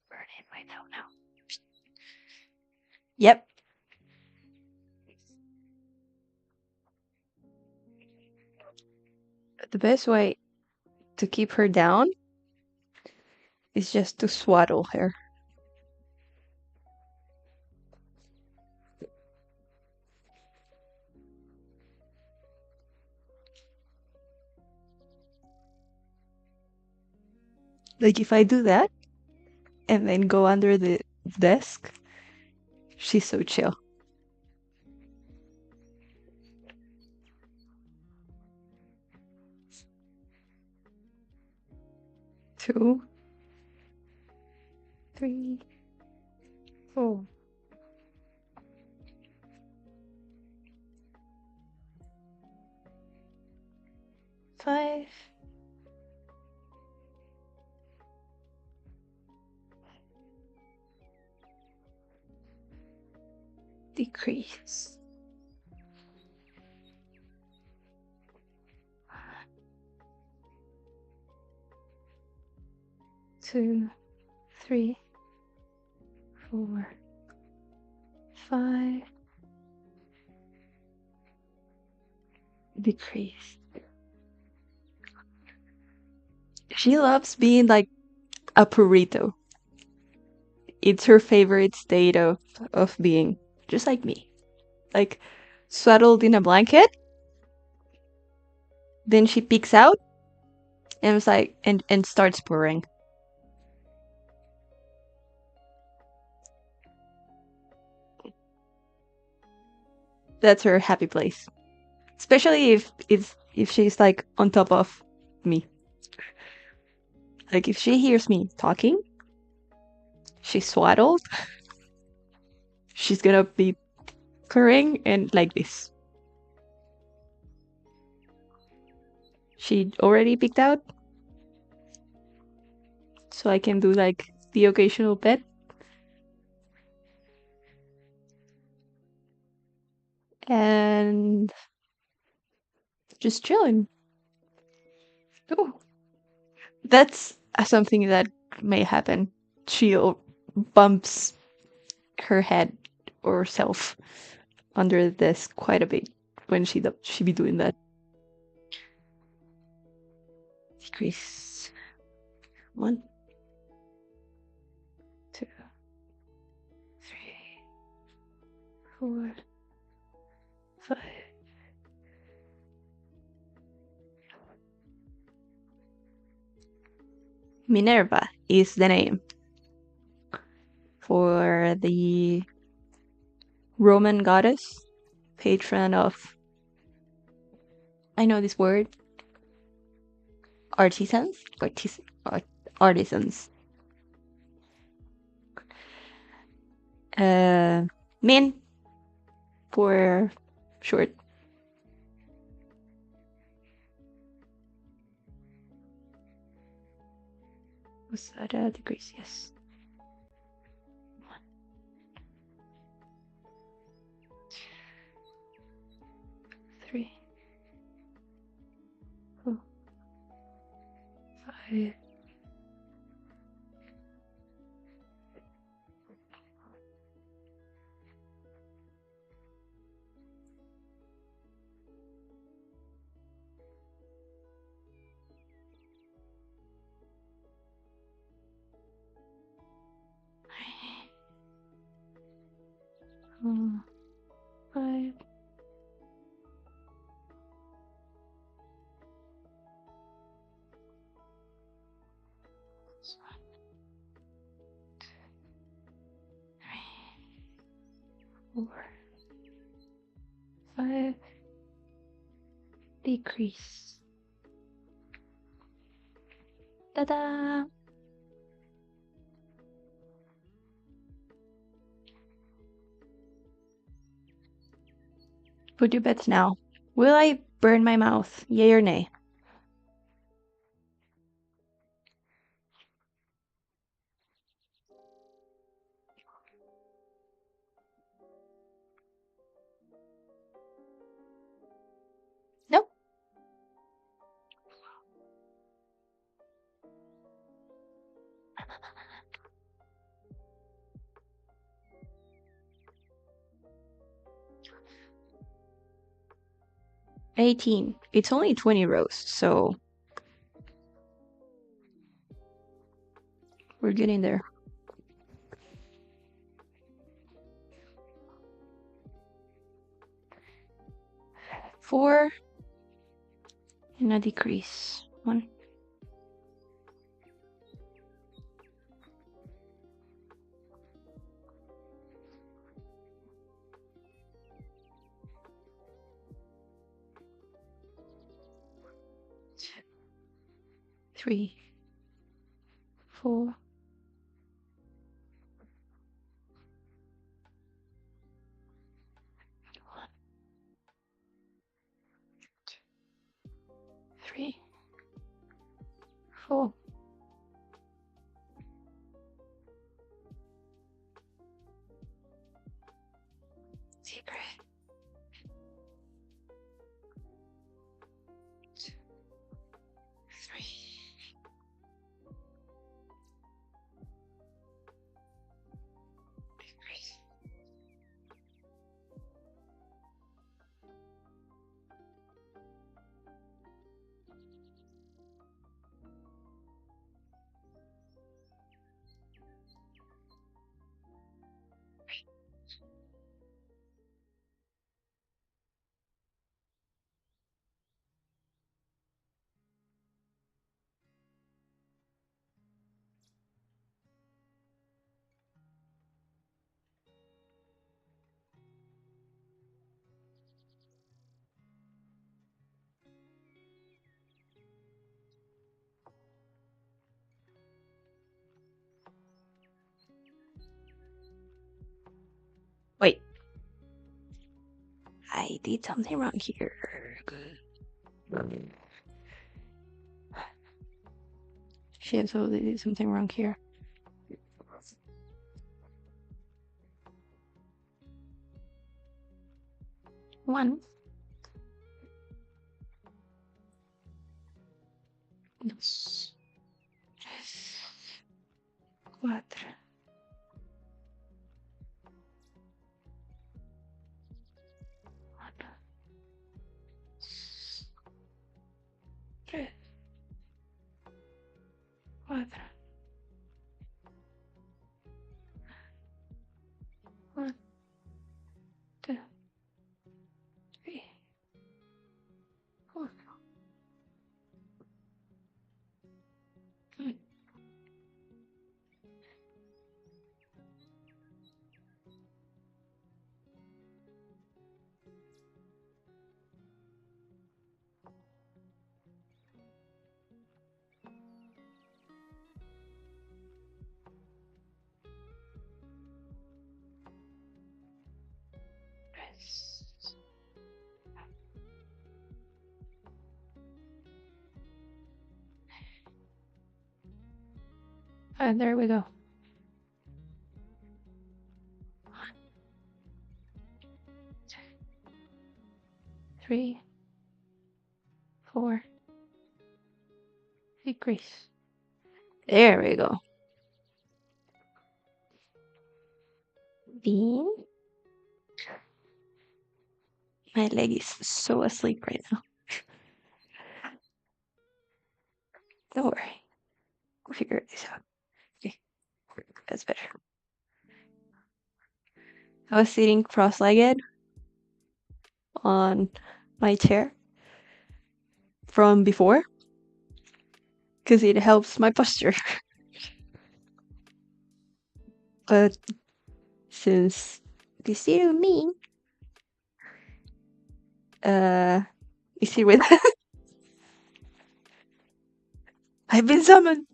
Burn in my toe now. Yep. The best way to keep her down is just to swaddle her. Like if I do that and then go under the desk, she's so chill. Two, 3, 4. 5. Decrease. 2, 3, 4, 5. Decrease. She loves being like a burrito. It's her favorite state of being, just like me. Like swaddled in a blanket. Then she peeks out and was like and starts purring. That's her happy place. Especially if she's like on top of me. Like if she hears me talking, she's swaddled. She's gonna be purring and like this. She already picked out, so I can do like the occasional pet. just chilling. Oh, that's something that may happen. She bumps her head or self under this quite a bit when she be doing that. Decrease. 1, 2, 3, 4, 5. Minerva is the name for the Roman goddess, patron of, I know this word, artisans. Min for short. Was that a decrease? Yes. 1, 3, 4, 5. Five. Four, 5. Decrease. Ta-da! Put your bets now. Will I burn my mouth? Yay or nay? Nope. $18. It's only 20 rows, so we're getting there. 4 and a decrease. 1. 2, 3, 4. 3, 4. Secret. 2, 3. Decrease. Wait. I did something wrong here. She absolutely did something wrong here. 1. 2, 3, 4. 3, 4. 1, 2, 3, 4. 5. And there we go. 1, 2, 3, 4. Decrease. There we go. Bean. My leg is so asleep right now. Don't worry. We'll figure this out. Okay. That's better. I was sitting cross-legged on my chair from before because it helps my posture. But since this little me is here with I've been summoned.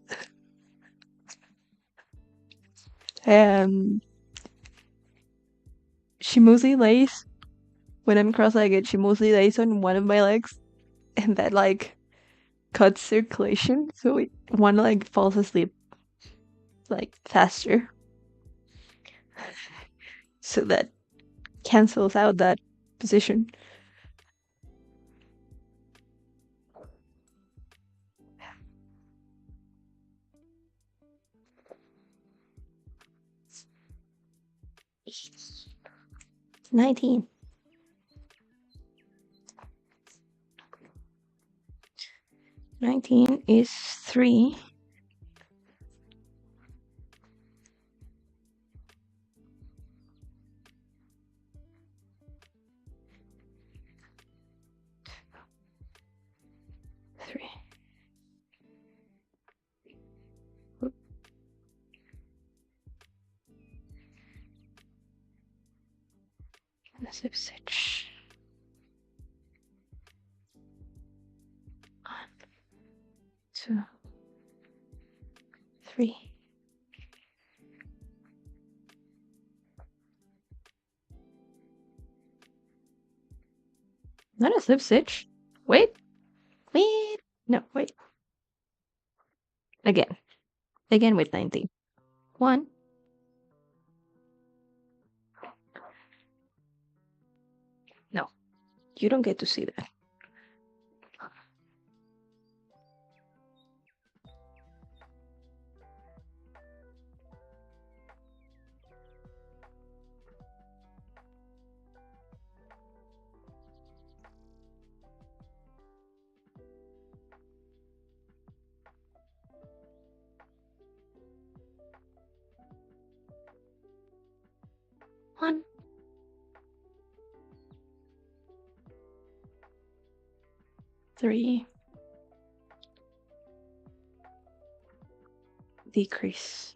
She mostly lays when I'm cross-legged. She mostly lays on one of my legs, and that like cuts circulation, so one leg falls asleep like faster. So that cancels out that position. It's 19. 19 is 3. 3. And a zip stitch. 1, 2, 3. Not a slip stitch. Wait. No, wait. Again with 19. 1. No, you don't get to see that. 1. 3. Decrease.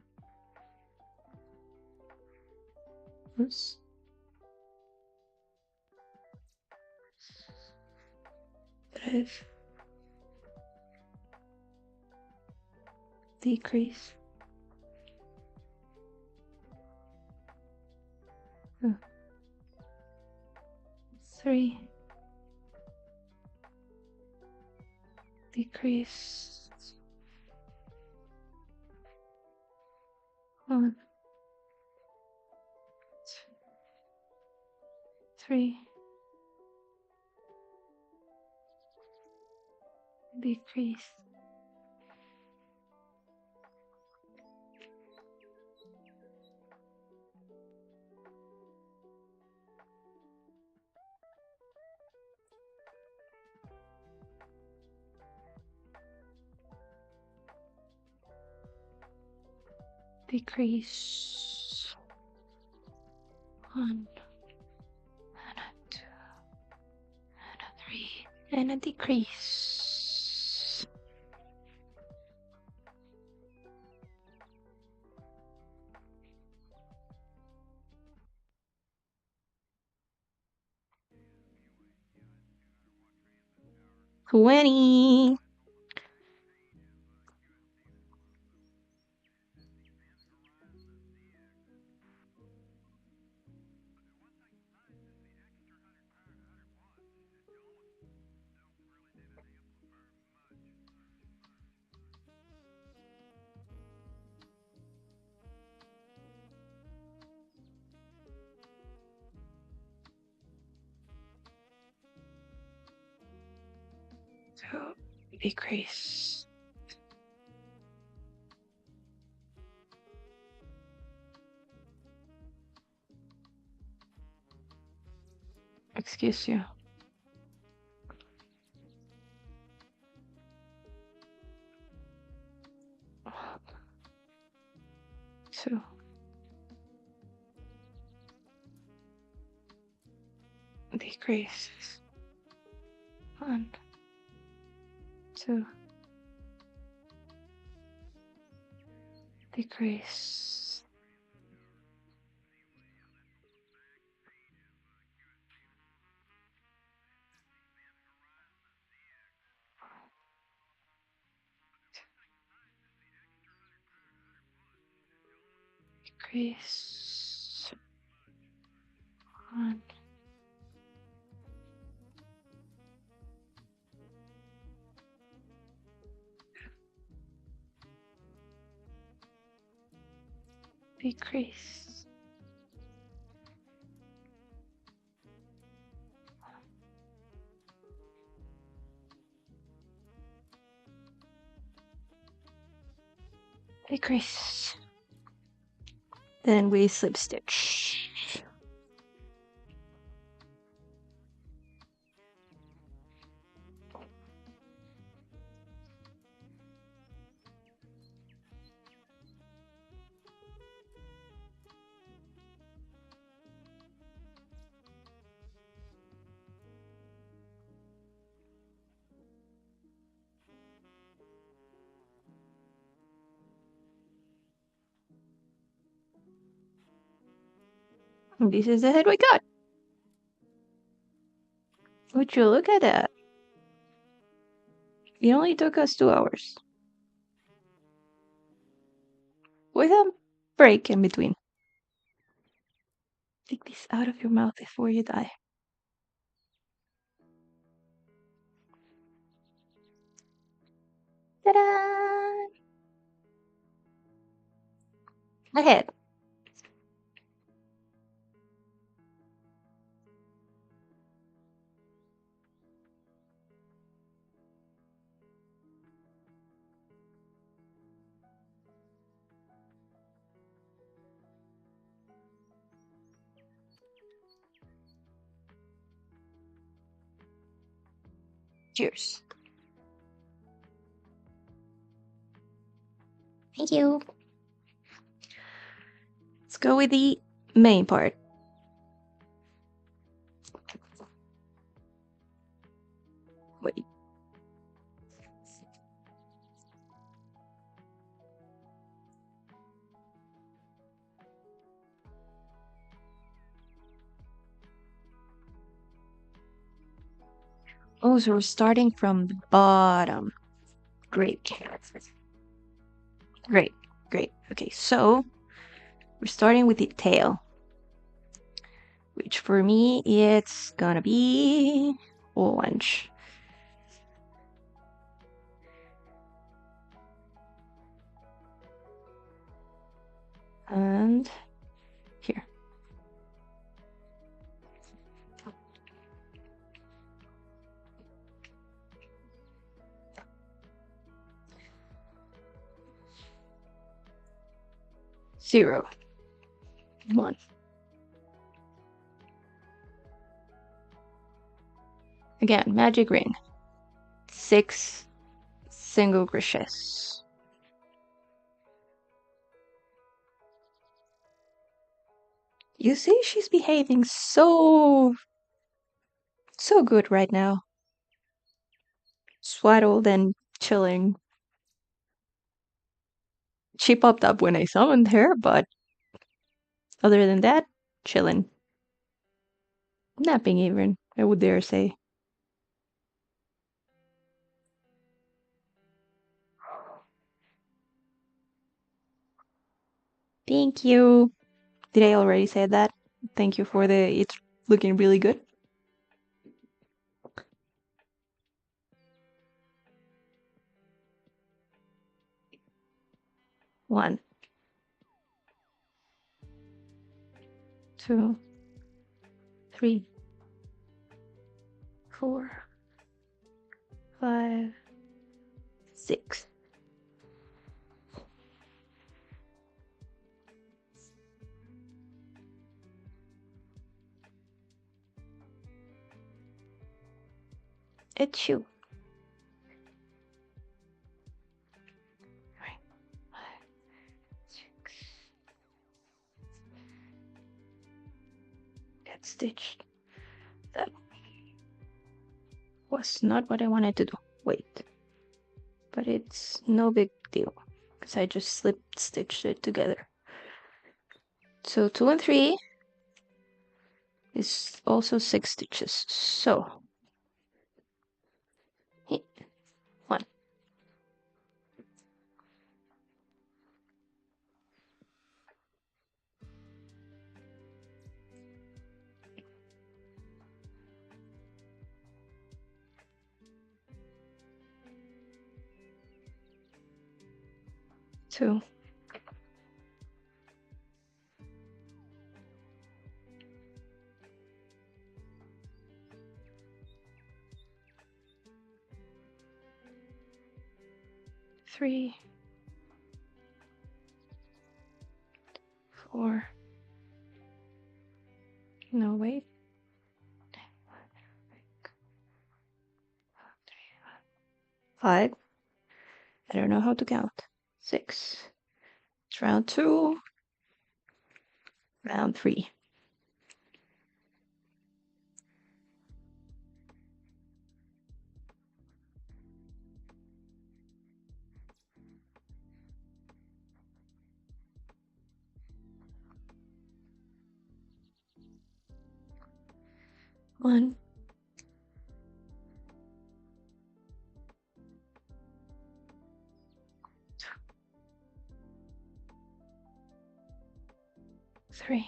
Oops. 3. Decrease. 3. Decrease. 1. 3. Decrease. decrease, 1 and a 2 and a 3 and a decrease. $20. So decrease. Excuse you. Two. Decrease. 1, 2. Decrease. Decrease. 1. Decrease. Decrease. Then we slip stitch. And this is the head we got. Would you look at that? It only took us 2 hours. With a break in between. Take this out of your mouth before you die. Ta-da! Ahead. Cheers. Thank you. Let's go with the main part. Wait. Oh, so we're starting from the bottom. Great. Great, great. Okay, so we're starting with the tail, which for me it's gonna be orange. And here. Zero. 1. Again, magic ring. 6 single crochets. You see, she's behaving so good right now. Swaddled and chilling. She popped up when I summoned her, but other than that, chilling. Napping even, I would dare say. Thank you. Did I already say that? Thank you for the it's looking really good. One, two, three, 4, 5, 6. It's you. 3, 5, 6. Get stitched. That was not what I wanted to do. Wait. But it's no big deal, because I just slip stitched it together. So 2 and 3 is also 6 stitches. So 1, 2, 3, 4. No, wait. 5. I don't know how to count. 6. It's round 2. Round 3. One, 3.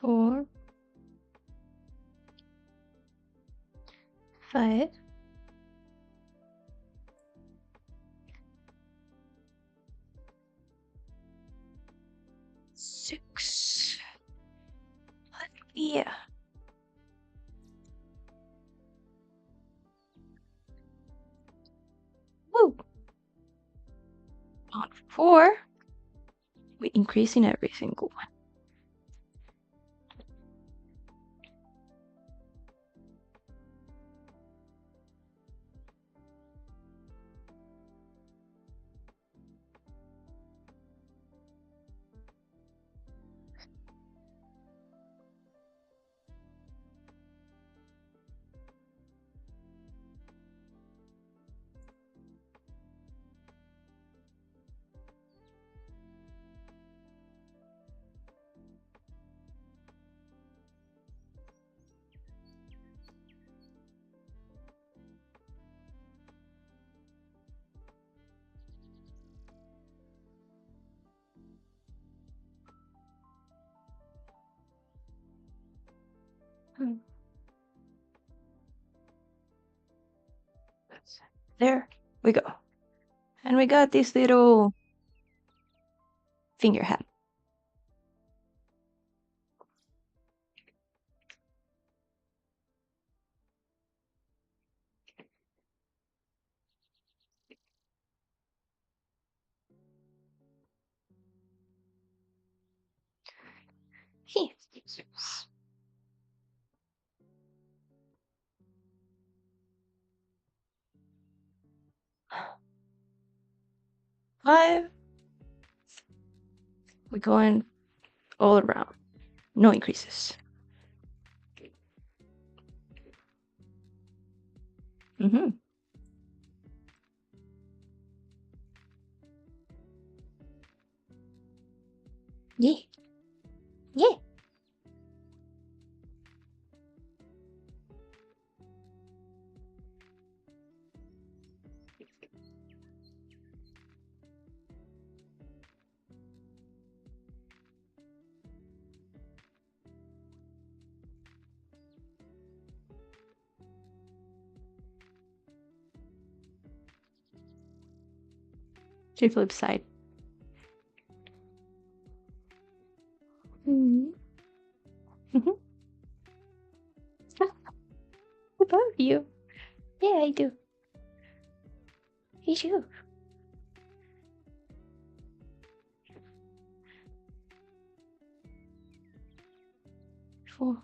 4, 5. 6. Yeah. Woo. On 4, we increasing every single one. There we go. And we got this little finger hat. 5. We're going all around. No increases. Mm-hmm. Yeah. Yeah. To flip side. Mm-hmm. Mm-hmm. Above you. Yeah, I do. You do. 4,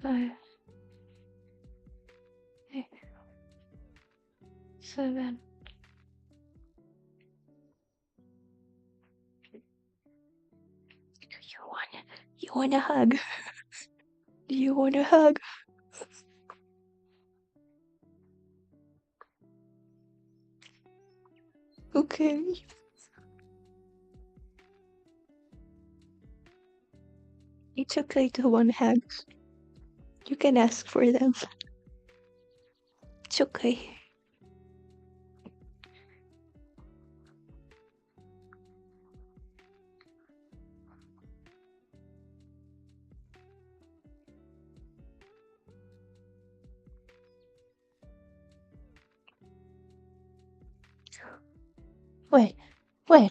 5, 6, 7. You want a hug? Do you want a hug? Okay. It's okay to want hugs. You can ask for them. It's okay. Wait. Wait.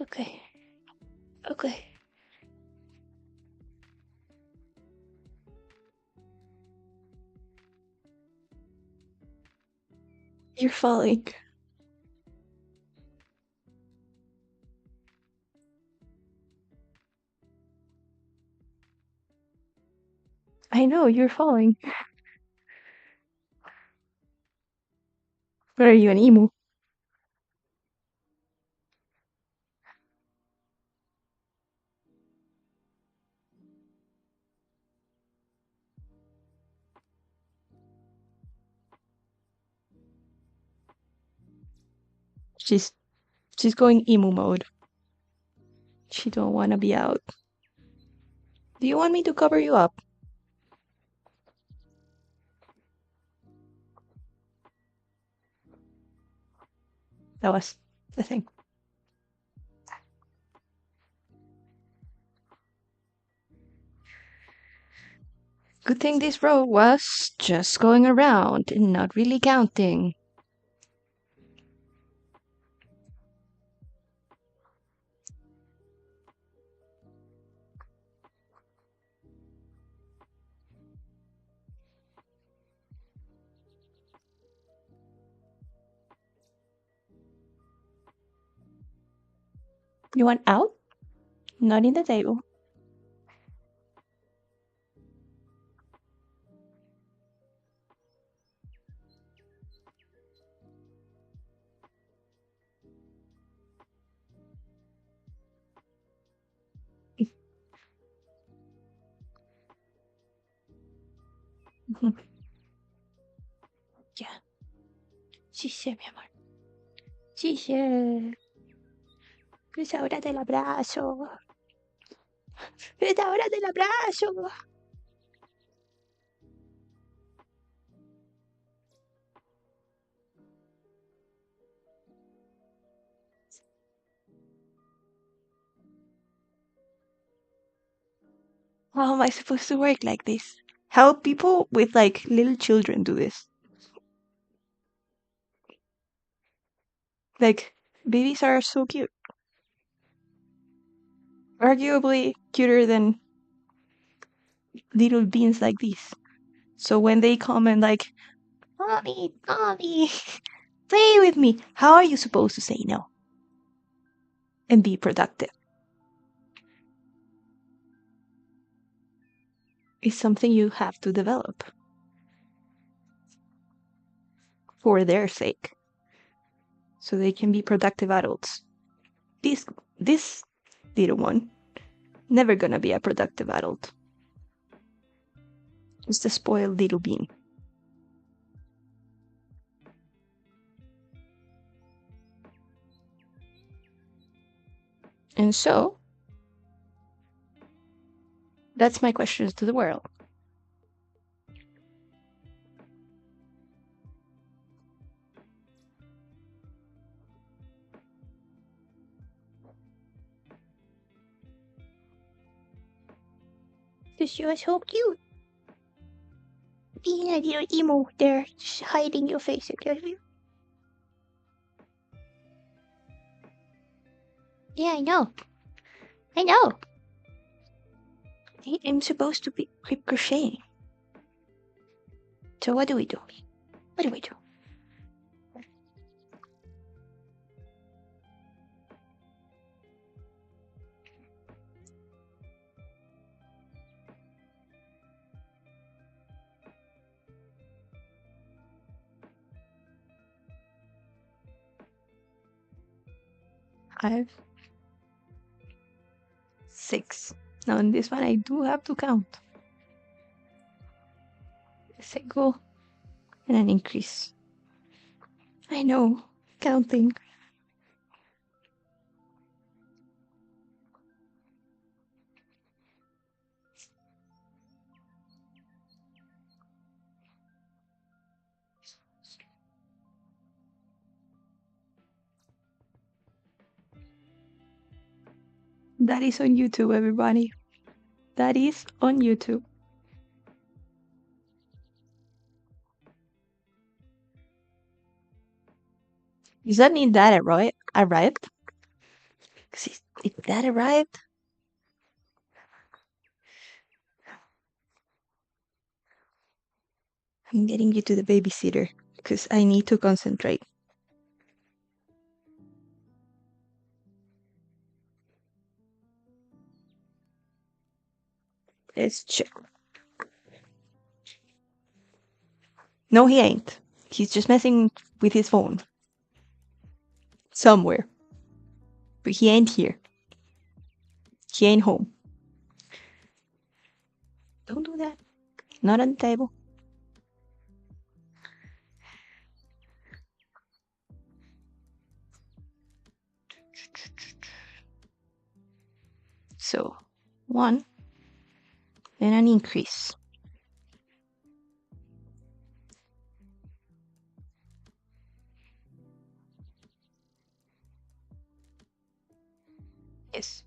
Okay. Okay. You're falling. I know, you're falling. What are you, an emu? She's she's going emu mode. She don't want to be out. Do you want me to cover you up? That was the thing. Good thing this row was just going around and not really counting. You want out? Not in the table. Ya. Sí, mi amor. Sí. Es hora del abrazo. Es hora del abrazo. How am I supposed to work like this? How people with like little children do this? Like, babies are so cute. Arguably cuter than little beings like these. So when they come and like, mommy, mommy, play with me, how are you supposed to say no and be productive? It's something you have to develop for their sake. so they can be productive adults. This little one, never gonna be a productive adult. Just a spoiled little bean. And so, that's my questions to the world. This you are so cute. Being a little emo there, just hiding your face. Yeah, I know. I know. I'm supposed to be crocheting. So what do we do? What do we do? Five, 6. Now in this one I do have to count. A single and an increase. I know, counting. That is on YouTube, everybody. That is on YouTube. Does that mean that arrived? Because if that arrived, I'm getting you to the babysitter because I need to concentrate. Let's check. No, he ain't. He's just messing with his phone. Somewhere. But he ain't here. He ain't home. Don't do that. Not on the table. So, 1 and an increase. Yes.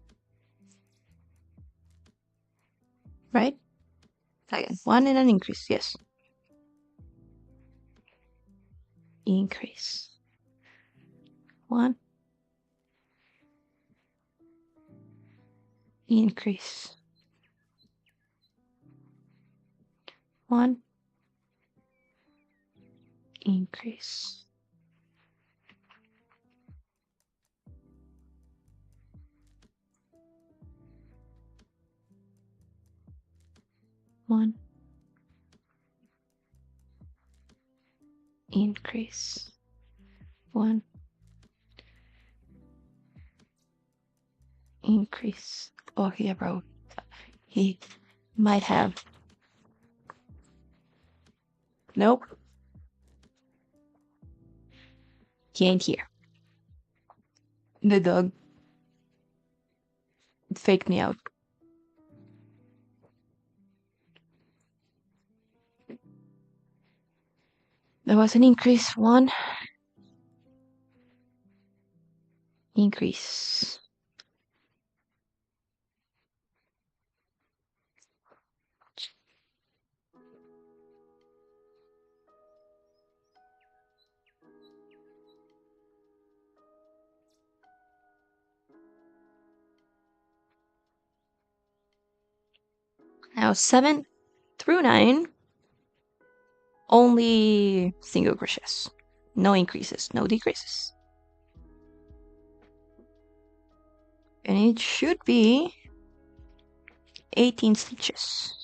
Right? Again, 1 and an increase. Yes. Increase. 1. Increase. 1. Increase. One. Increase. 1. Increase. Oh, he wrote. He might have. Nope. He ain't here. The dog faked me out. There was an increase. 1. Increase. Now 7 through 9. Only single crochets. No increases, no decreases. And it should be 18 stitches.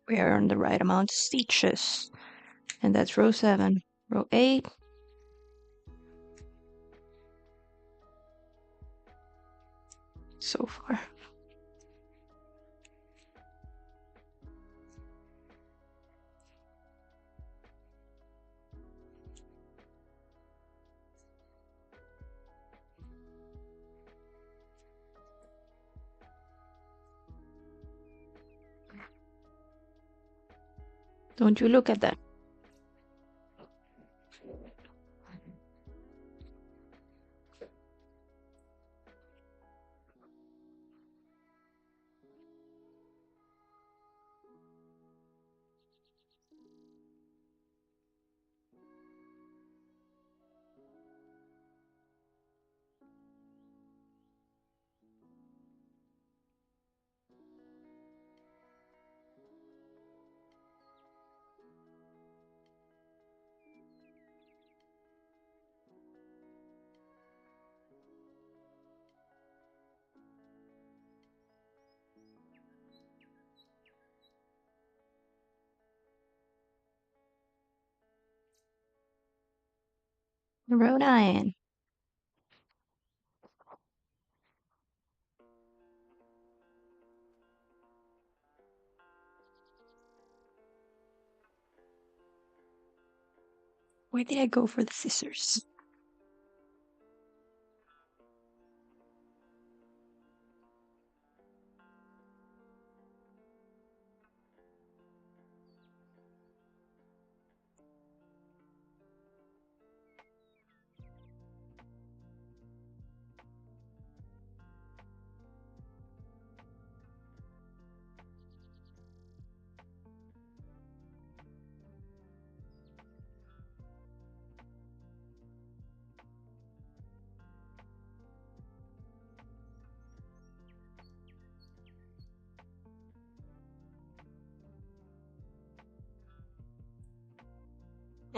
We are on the right amount of stitches, and that's row 7. Row 8. So far. Don't you look at that. Row 9. Where did I go for the scissors?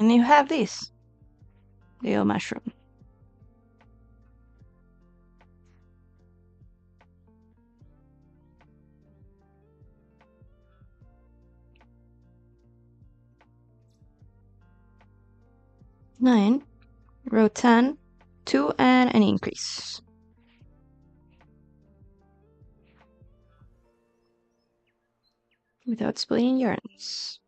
And you have this, the old mushroom. Nine, row 10, 2 and an increase. Without splitting yarns.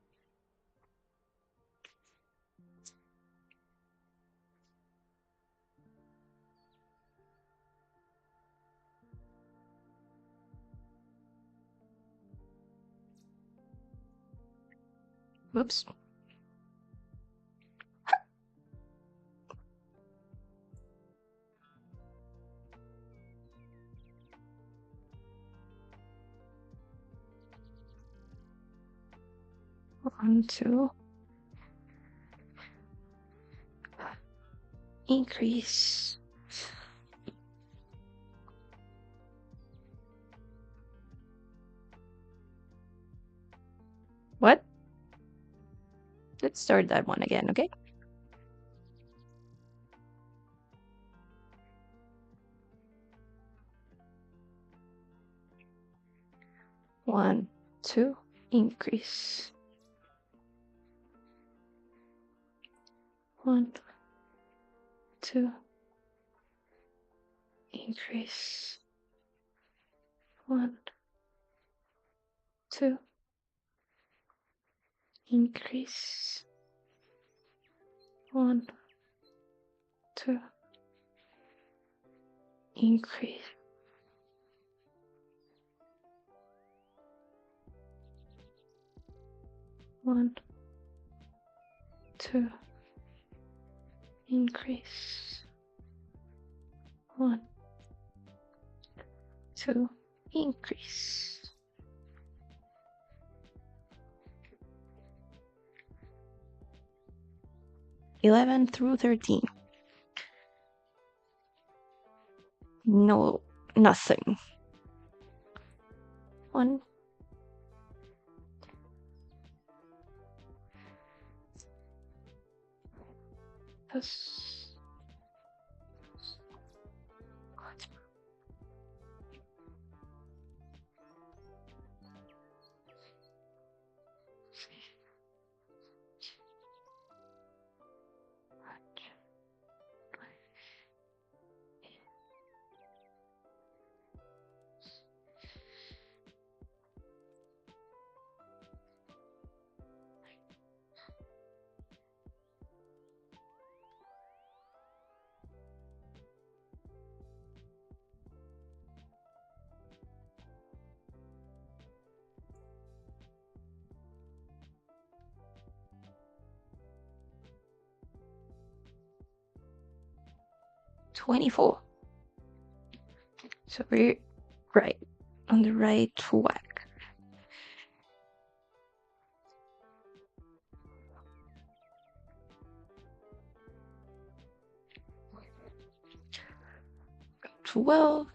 Whoops. One, two. Increase. What? Let's start that one again, okay? One, two, increase. One, two, increase. One, two, increase. One, two, increase. One, two, increase. One, two, increase. Eleven through 13. No, nothing. 1. This. 24. So we're right on the right track. Go 12.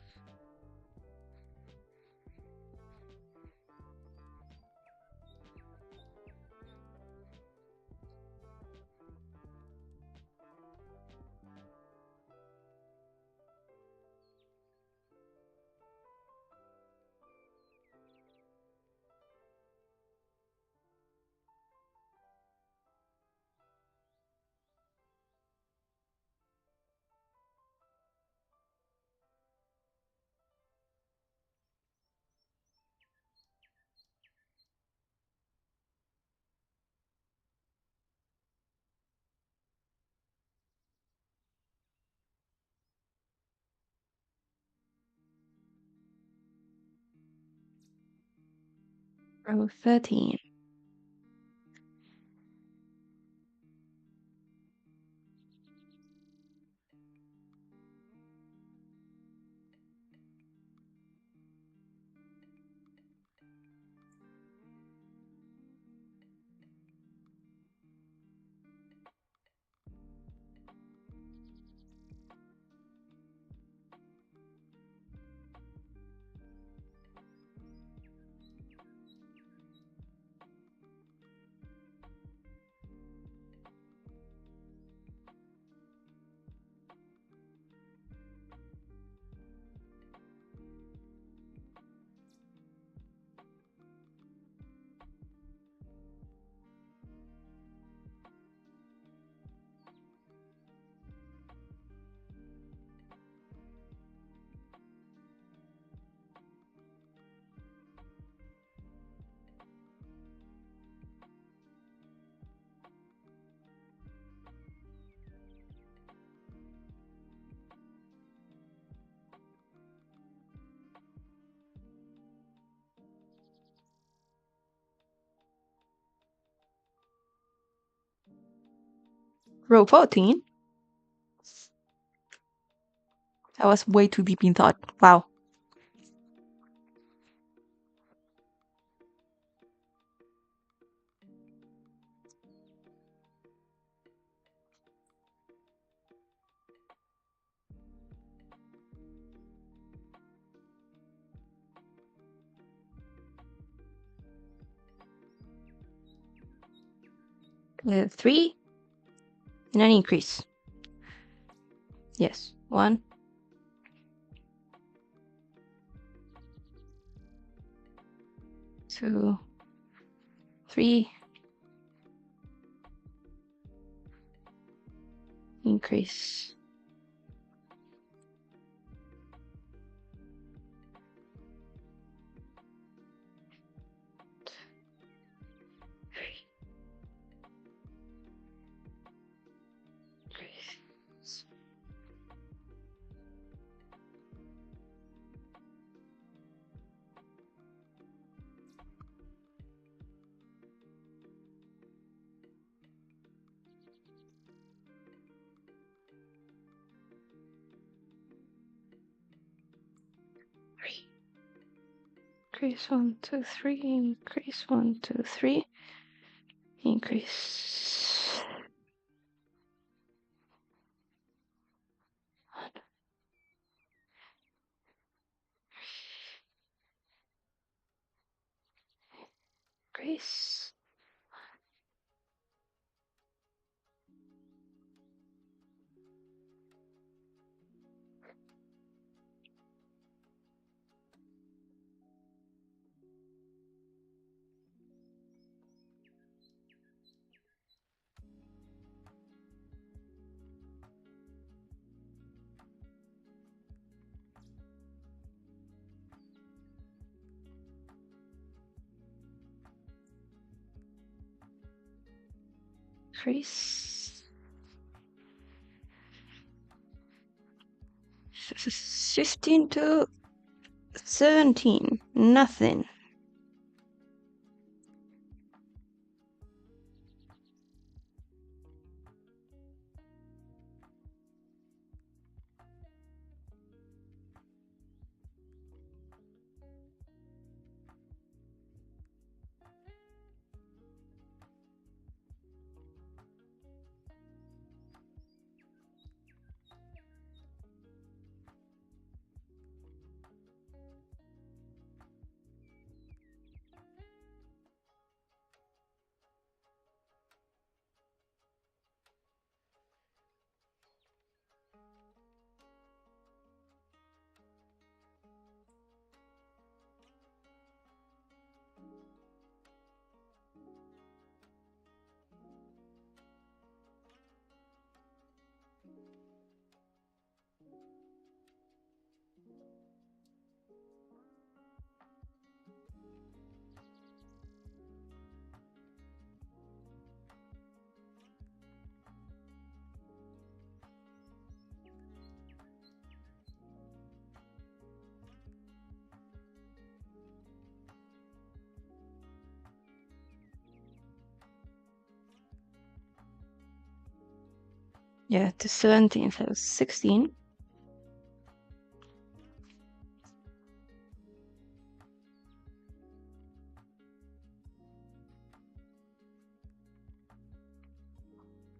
Row 13. Row 14. That was way too deep in thought. Wow. Three and an increase. Yes. 1, 2, 3. Increase. Increase. Increase 1, 2, 3. Increase 1, 2, 3. Increase. 1, increase. 15 to 17. Nothing. Yeah, to 17, so 16.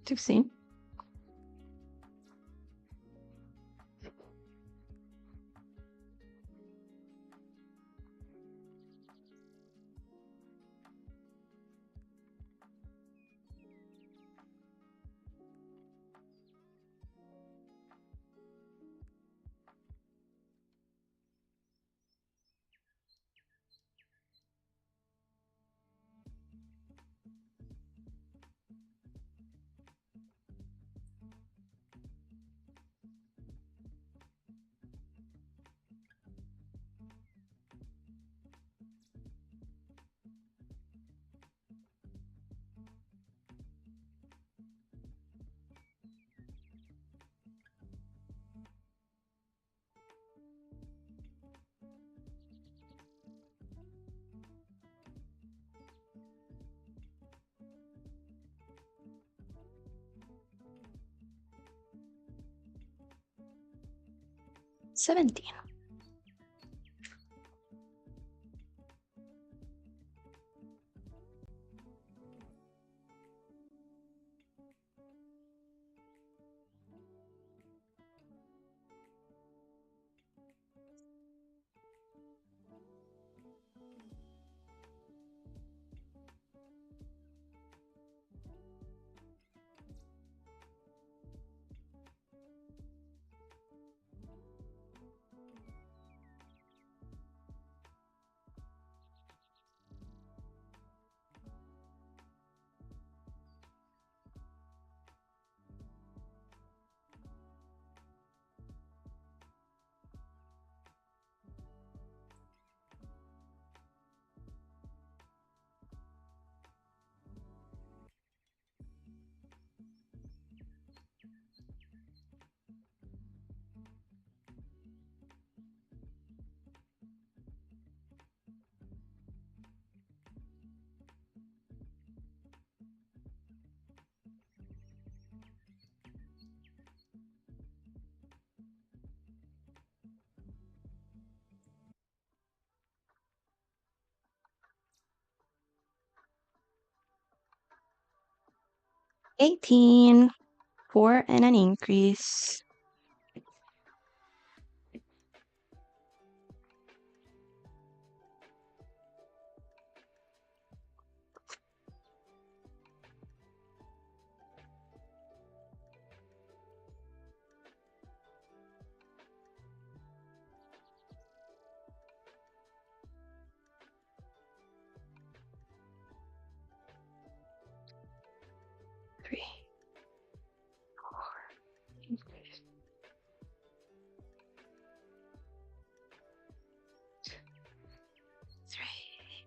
Sixteen. Seventeen. $18 for an increase. Three, increase. Three.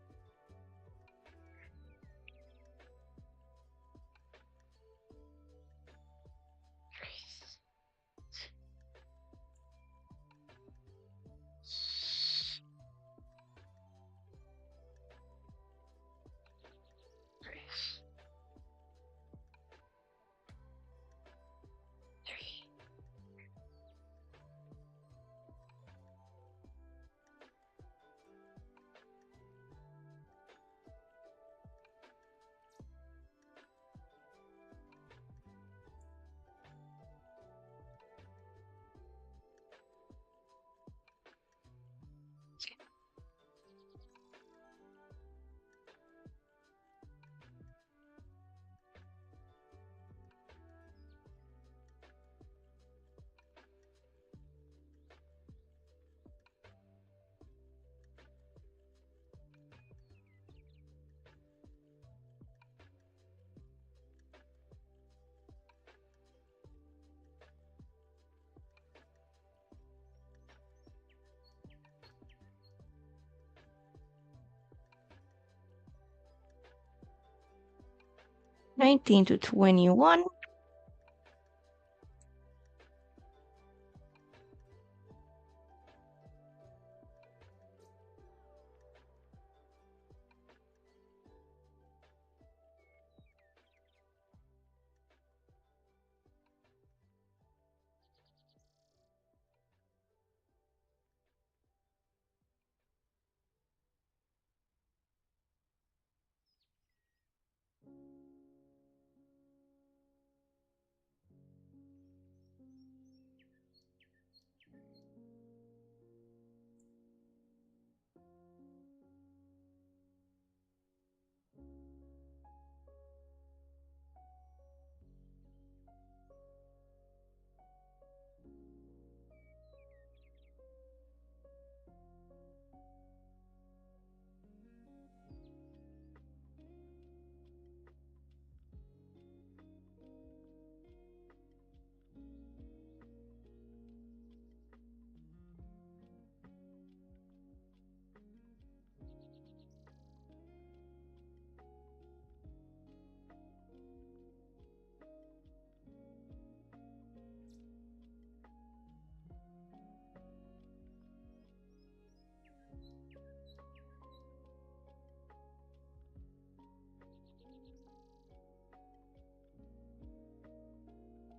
19 to 21.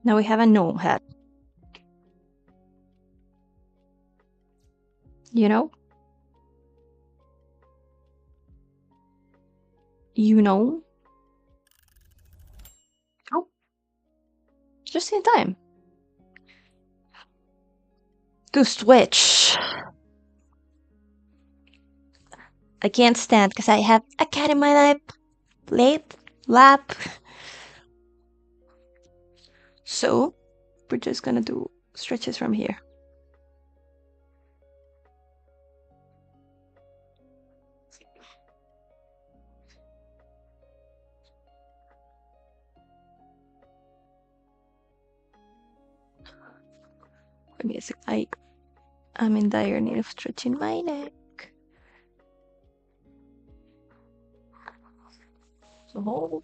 Now we have a gnome hat. You know? You know? Oh. Just in time. To switch. I can't stand because I have a cat in my lap. So we're just gonna do stretches from here. I'm in dire need of stretching my neck. So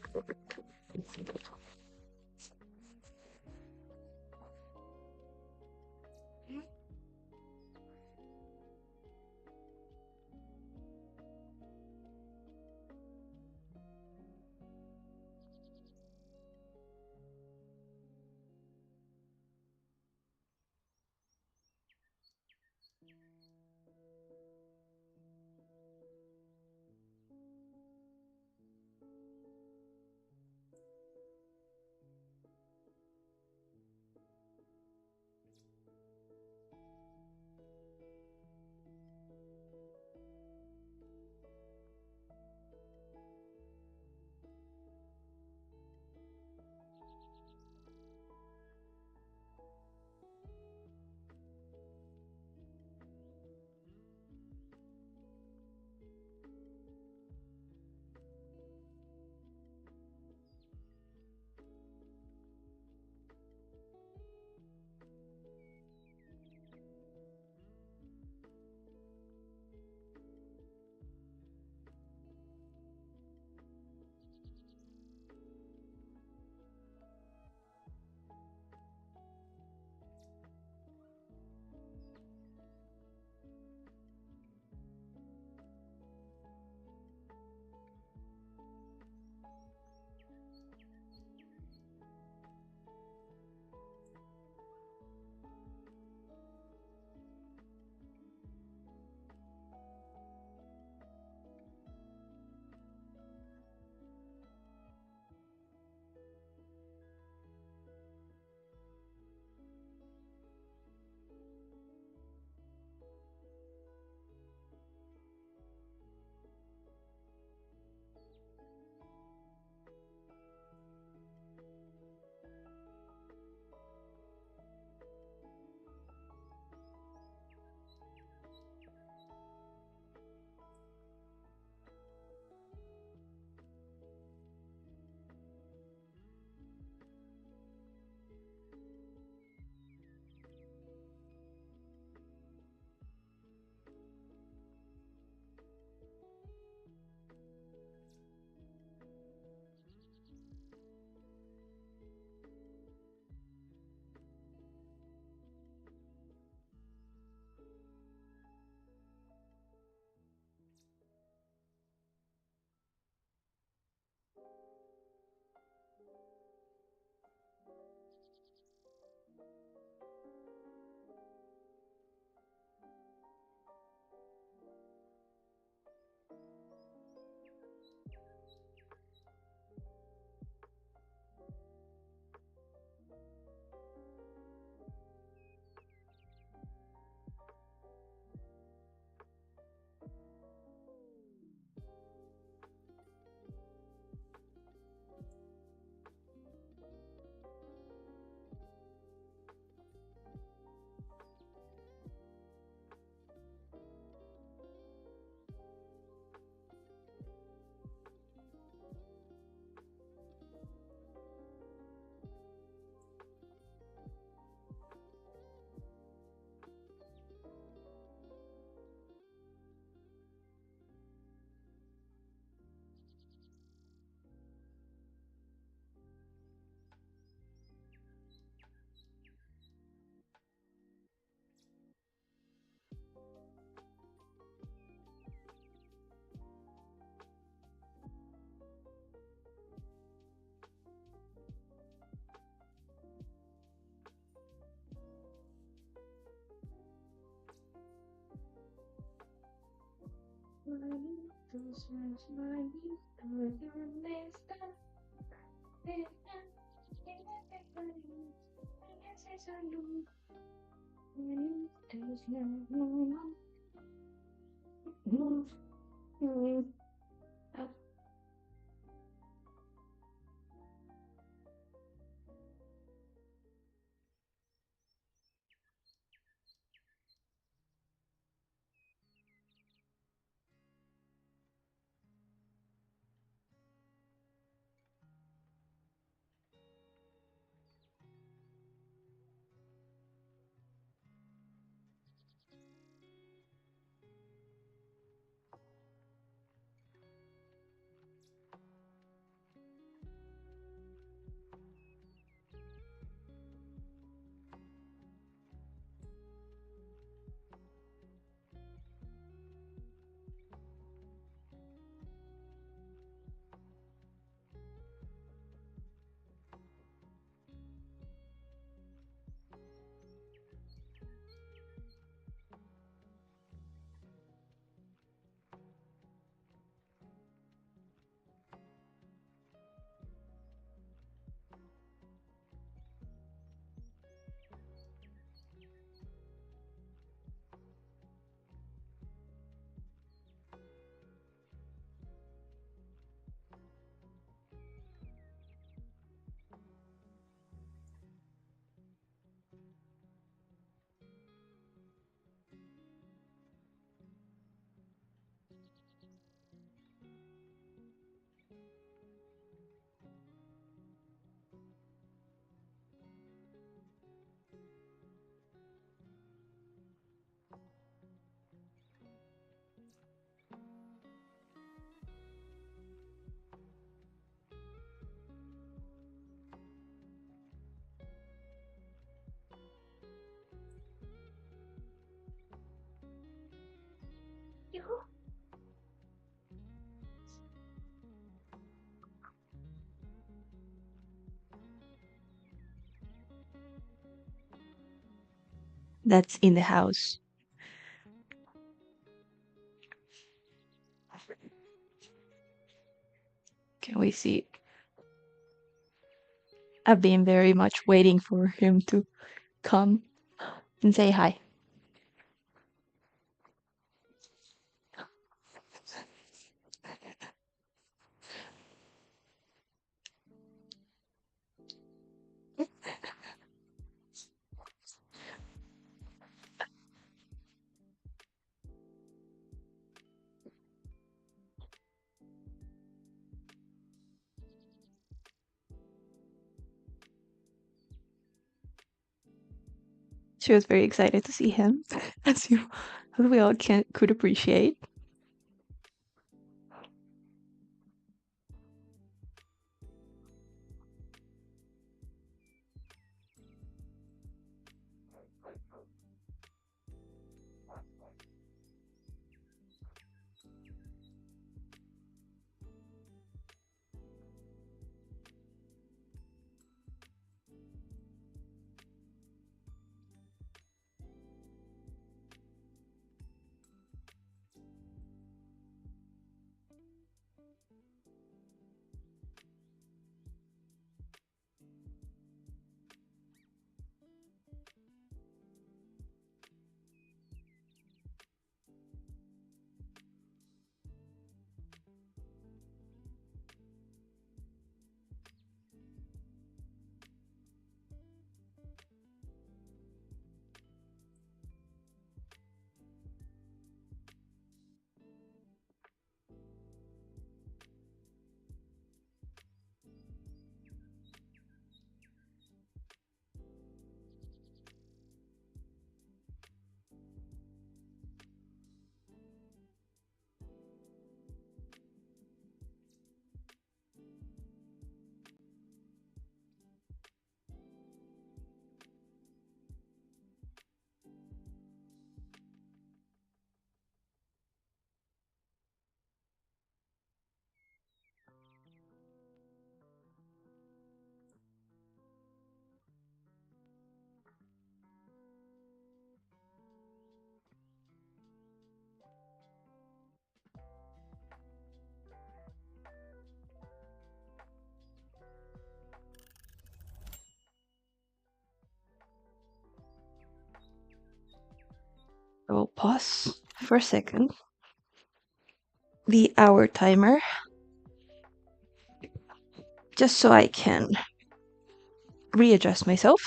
That's in the house. Can we see? I've been very much waiting for him to come and say hi. She was very excited to see him, as we all could appreciate. pause for a second the hour timer just so I can readjust myself.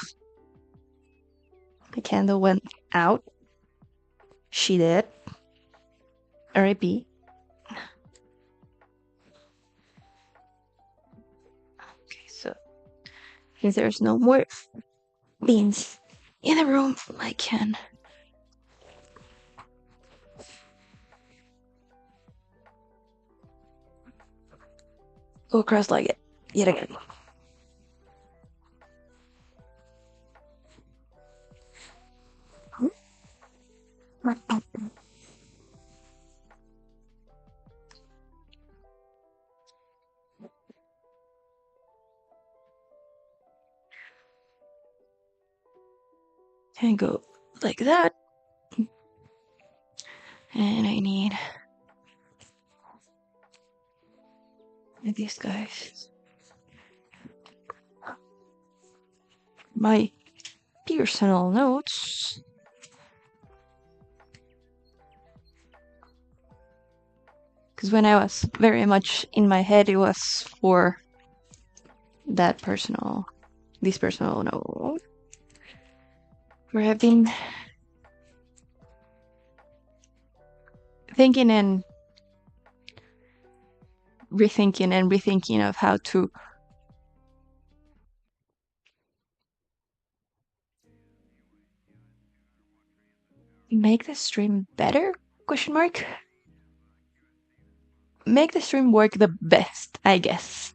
The candle went out. She did. R.I.P. Okay, so since there's no more beans in the room, I can go cross-legged yet again. And go like that. And I need these guys. My personal notes. Because when I was very much in my head, it was for this personal note. Where I've been thinking and rethinking of how to make the stream better? Question mark. Make the stream work the best, I guess,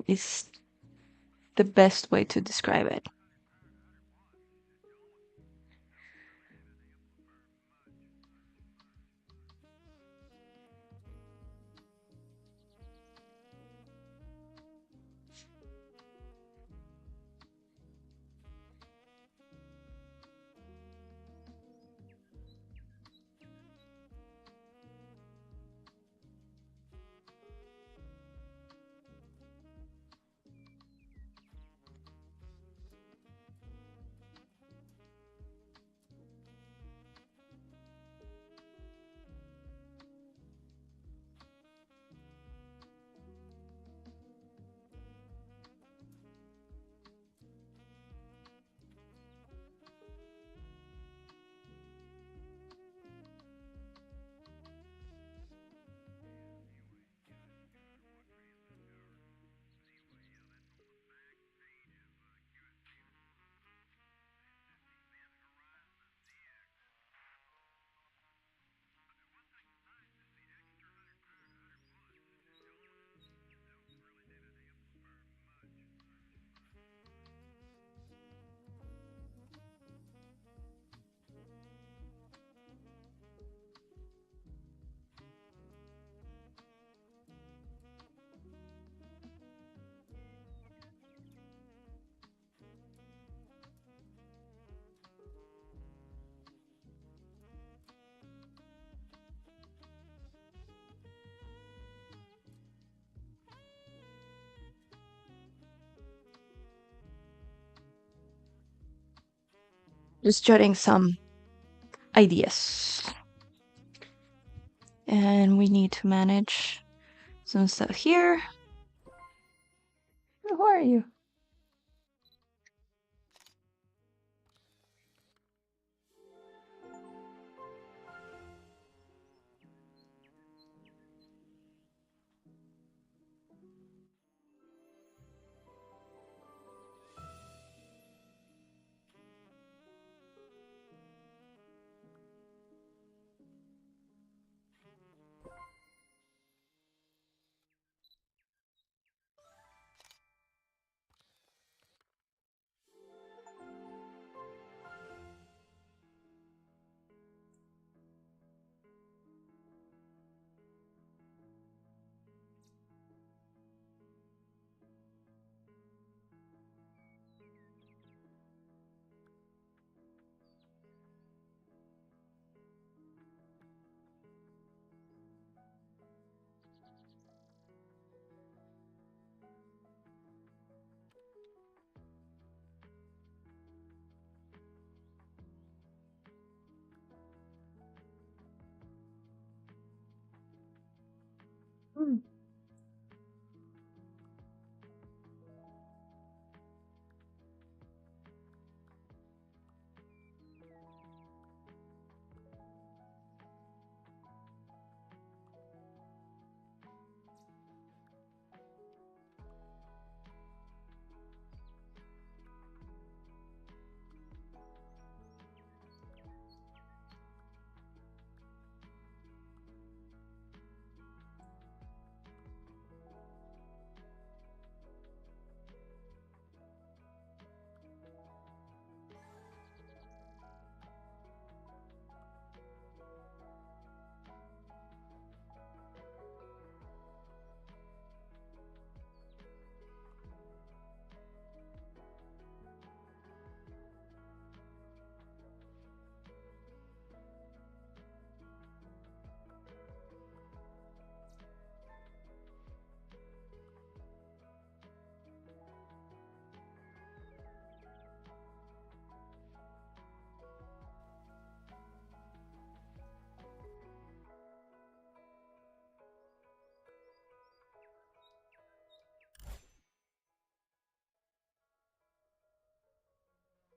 is the best way to describe it. Just jotting some ideas. And we need to manage some stuff here. Who are you?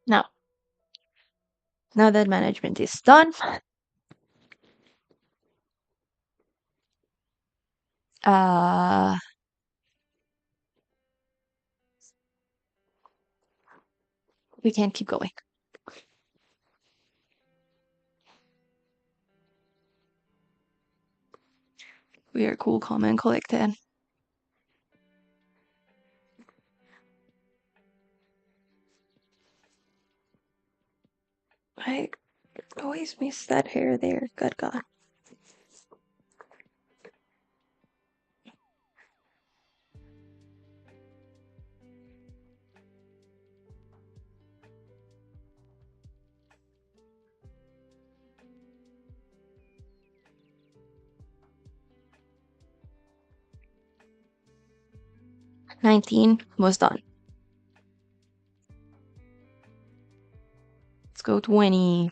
Now that management is done, we can keep going. We are cool, calm, and collected. I always miss that hair there. Good God. $19 was done. Let's go 20.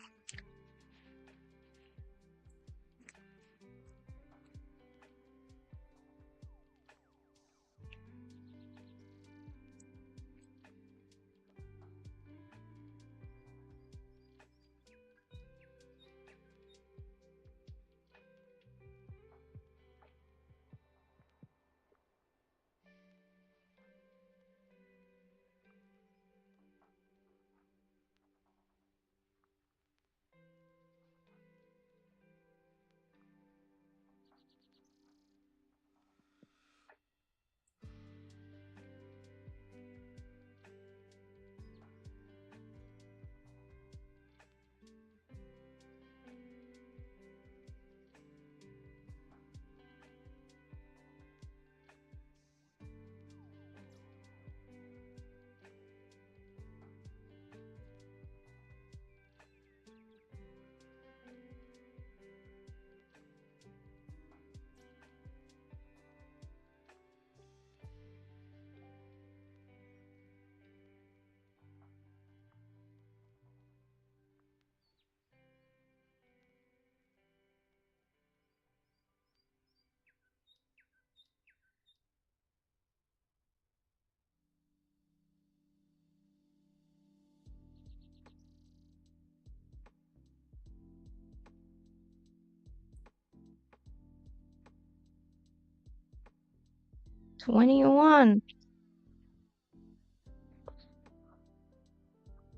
$21.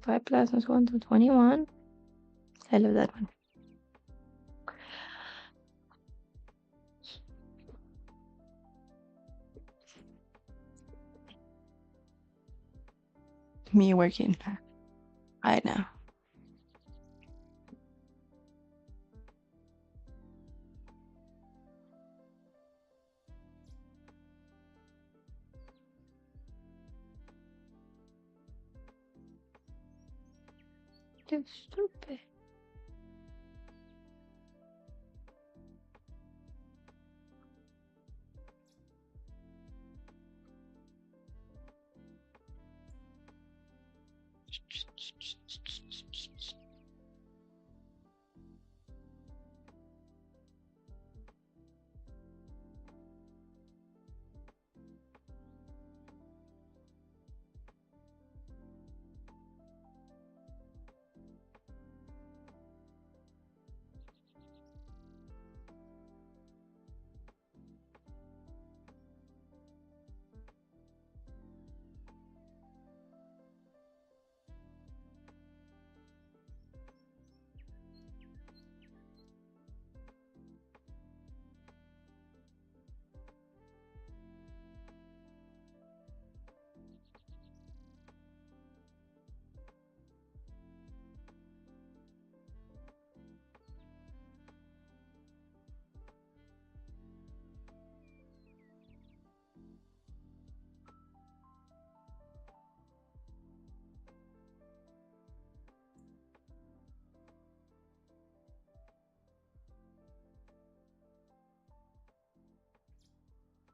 5 plus 1 to 21. I love that one. Me working. I know. You're stupid.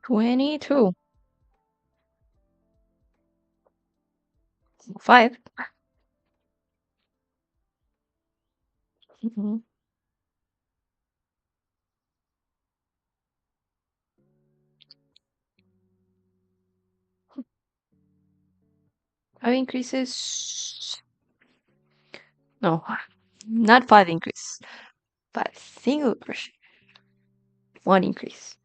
$22. 5. Mhm. Five increases. No, not 5 increase, but single crochet. 1 increase.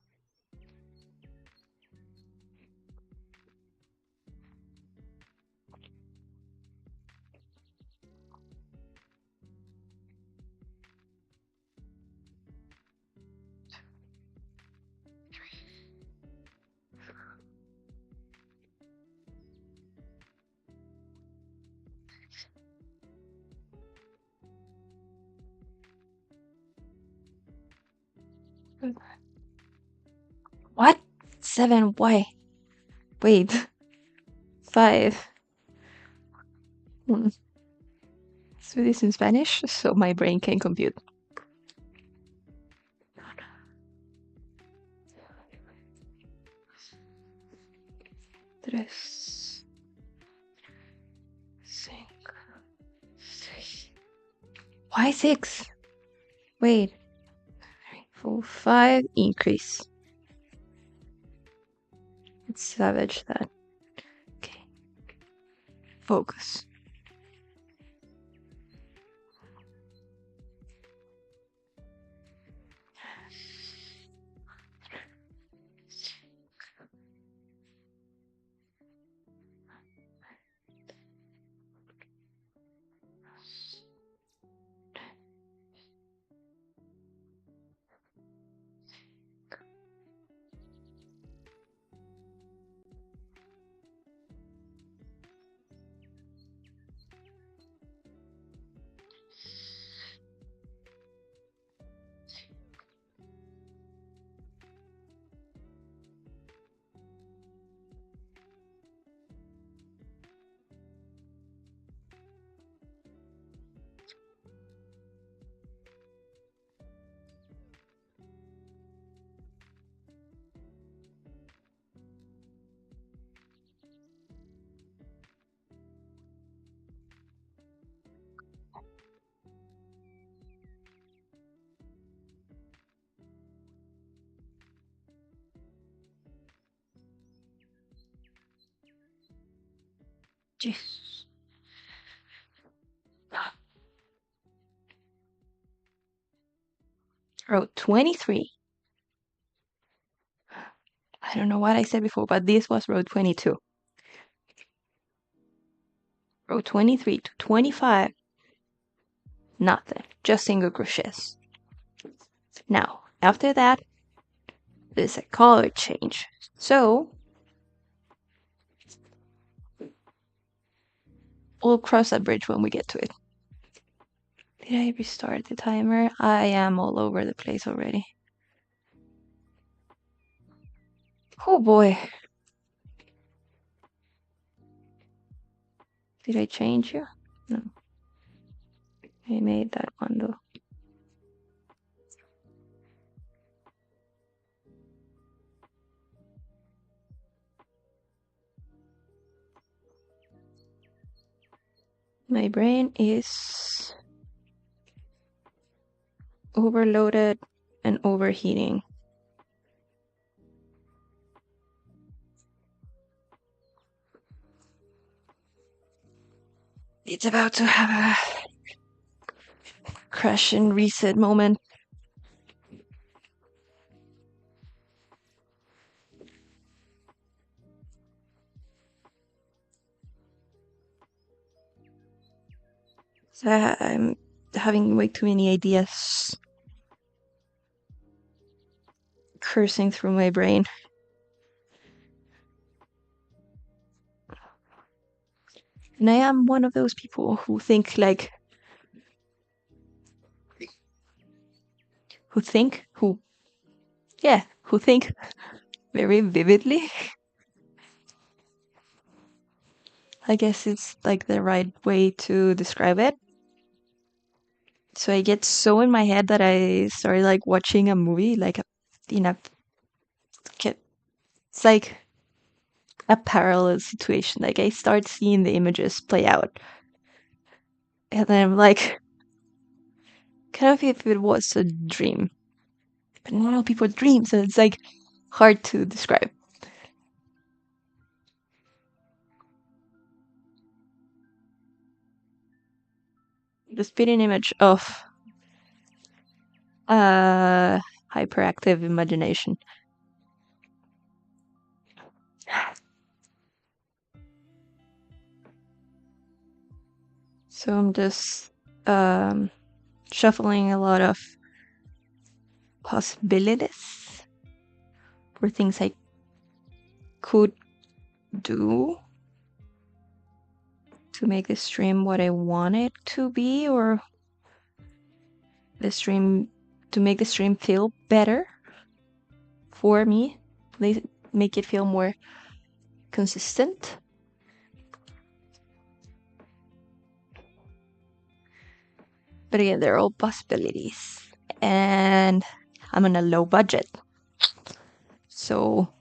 What? 7? Why? Wait. 5. So this in Spanish, so my brain can compute. Tres. 5. 6. Why 6? Wait. 3, 4, 5 increase. Let's savage that. Okay. Focus. Jeez. Row 23. I don't know what I said before, but this was row 22. Row 23 to 25. Nothing. Just single crochets. Now, after that, there's a color change. So, we'll cross that bridge when we get to it. Did I restart the timer? I am all over the place already. Oh boy. Did I change you? No. I made that one though. My brain is overloaded and overheating. It's about to have a crash and reset moment. So I'm having way too many ideas cursing through my brain. And I am one of those people who think like who think very vividly. I guess it's like the right way to describe it. So I get so in my head that I started like watching a movie, like it's like a parallel situation. Like I start seeing the images play out, and then I'm like, kind of if it was a dream, but not all people dream, so it's like hard to describe. the spitting image of hyperactive imagination. So I'm just shuffling a lot of possibilities for things I could do to make the stream what I want it to be, or to make the stream feel better for me. They make it feel more consistent. But again, they're all possibilities. And I'm on a low budget. So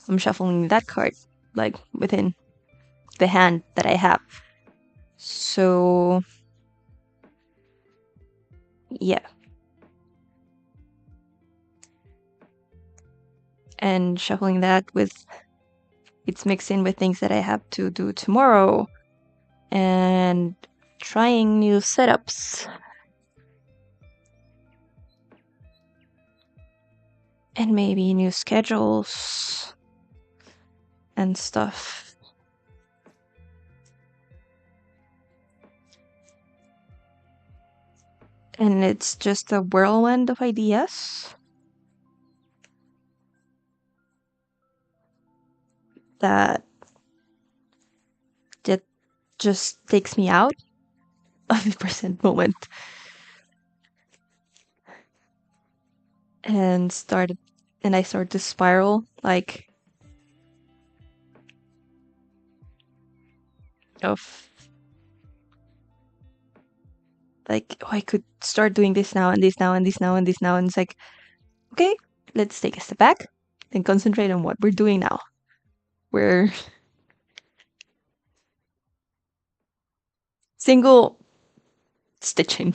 I'm shuffling that card, like, within the hand that I have. So, yeah. And shuffling that it's mixed in with things that I have to do tomorrow. And trying new setups. And maybe new schedules and stuff. And it's just a whirlwind of ideas that just takes me out of the present moment. And I start to spiral, like, of like, oh, I could start doing this now and this now and this now and this now, and it's like, okay, let's take a step back and concentrate on what we're doing now. We're single stitching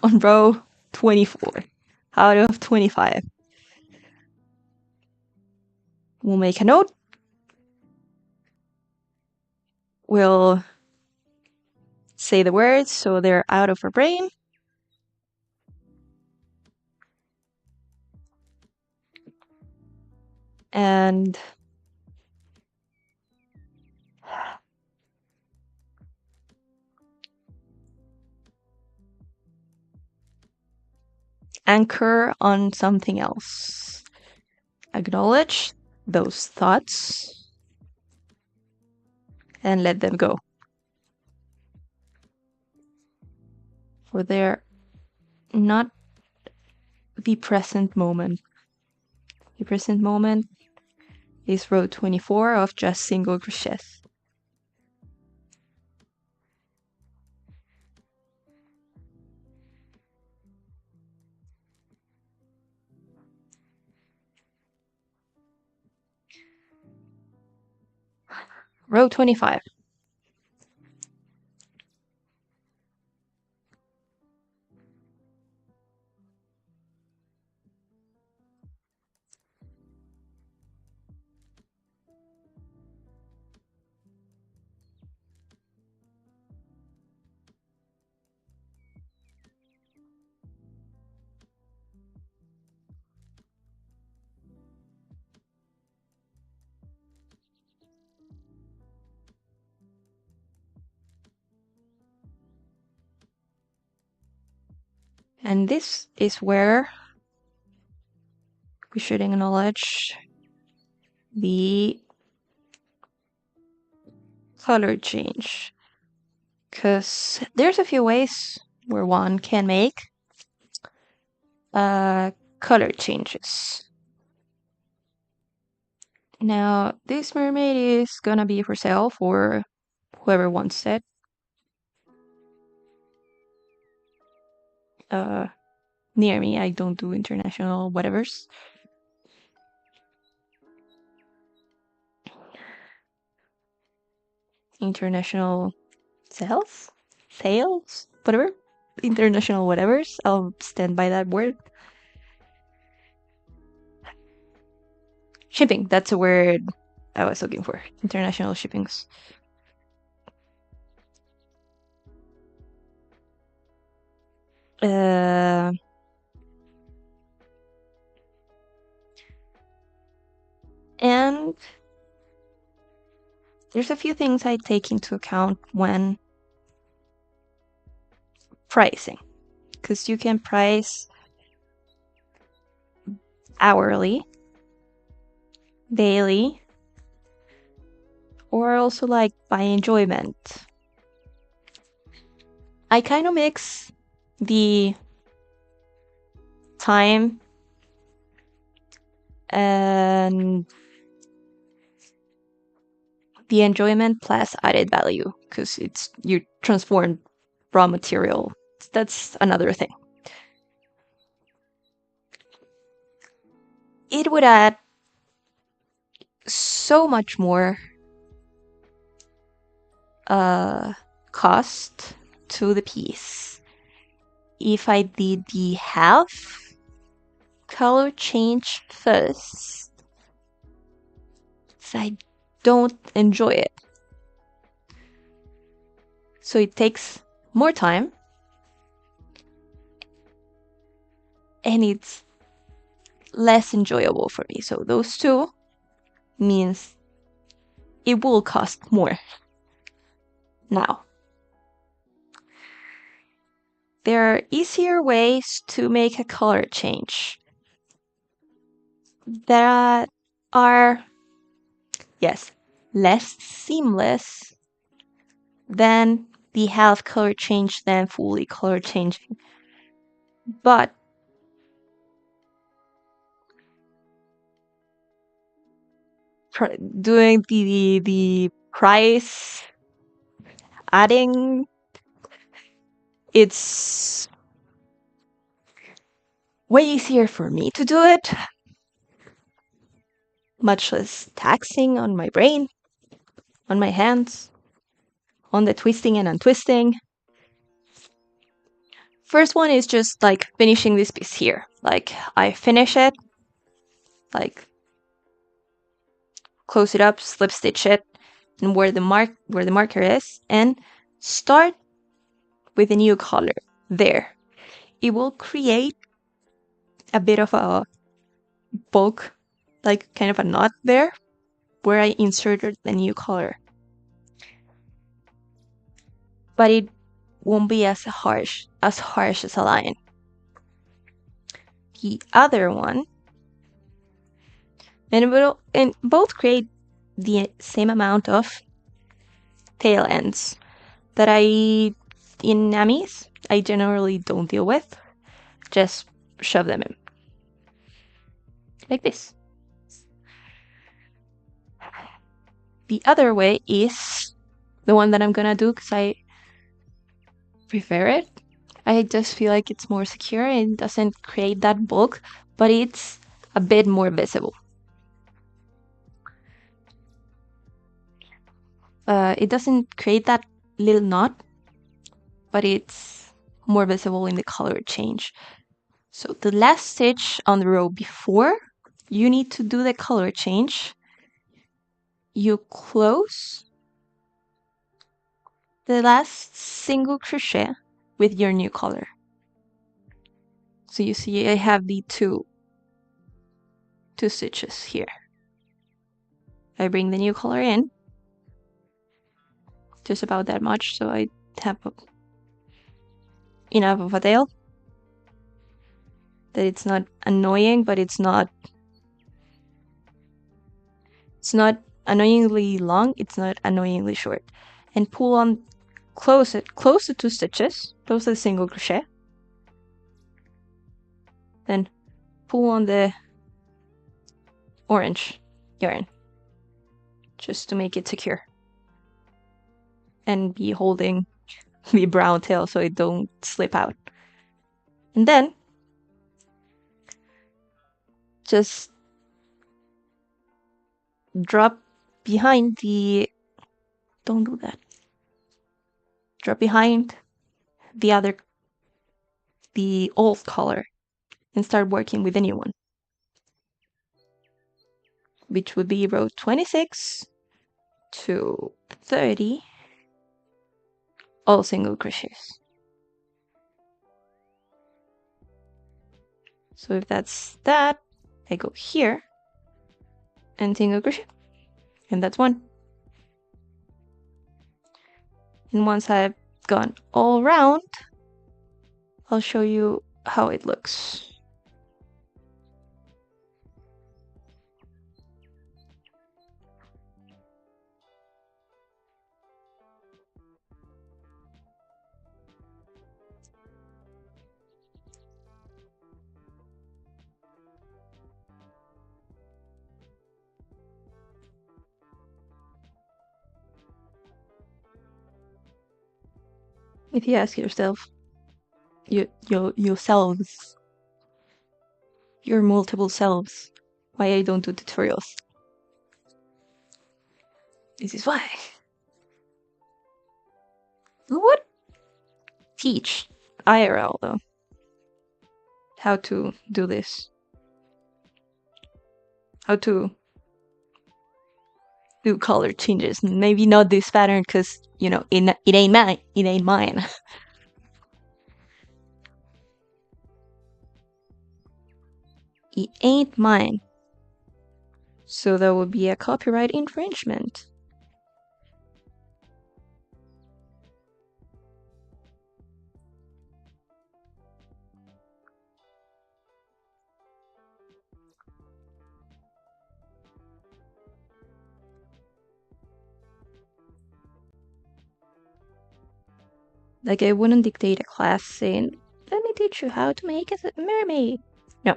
on row 24 out of 25. We'll make a note. We'll say the words so they're out of our brain. And anchor on something else. Acknowledge those thoughts and let them go. For they're not the present moment. The present moment is row 24 of just single crochets. Row 25. And this is where we should acknowledge the color change. Because there's a few ways where one can make color changes. Now, this mermaid is gonna be for sale for whoever wants it. Near me, I don't do international whatevers. International sales? Whatever. International whatevers. I'll stand by that word. Shipping, that's a word I was looking for. International shippings. And there's a few things I take into account when pricing, because you can price hourly, daily, or also like by enjoyment. I kind of mix the time and the enjoyment plus added value, because it's you transform raw material. That's another thing. It would add so much more cost to the piece if I did the half color change first. So I don't enjoy it. So it takes more time and it's less enjoyable for me. So those two means it will cost more. Now, there are easier ways to make a color change that are, yes, less seamless than the half color change than fully color changing. But doing the price adding, it's way easier for me to do it, much less taxing on my brain, on my hands, on the twisting and untwisting. First one is just like finishing this piece here. Like I finish it, like close it up, slip stitch it, and where the marker is, and start with a new color there. It will create a bit of a bulk, like kind of a knot there, where I inserted the new color. But it won't be as harsh as a line. The other one, and both create the same amount of tail ends that in Namis I generally don't deal with. Just shove them in. Like this. The other way is the one that I'm gonna do because I prefer it. I just feel like it's more secure and doesn't create that bulk, but it's a bit more visible. It doesn't create that little knot, but it's more visible in the color change. So the last stitch on the row before you need to do the color change, you close the last single crochet with your new color. So you see I have the two stitches here. I bring the new color in, just about that much, so I have enough of a tail that it's not annoying, but it's not annoyingly long, it's not annoyingly short. And pull on, close the 2 stitches, close the single crochet, then pull on the orange yarn just to make it secure, and be holding the brown tail so it don't slip out. And then just drop behind the, don't do that, drop behind the old color and start working with the new one, which would be row 26 to 30, all single crochets. So if that's that, I go here and single crochet, and that's one. And once I've gone all around, I'll show you how it looks. If you ask yourself, yourselves, your multiple selves, why I don't do tutorials, this is why. Who would teach IRL though how to do this? How to do color changes? Maybe not this pattern because you know it ain't mine. It ain't mine. It ain't mine. So that would be a copyright infringement. Like I wouldn't dictate a class saying, let me teach you how to make a mermaid. No.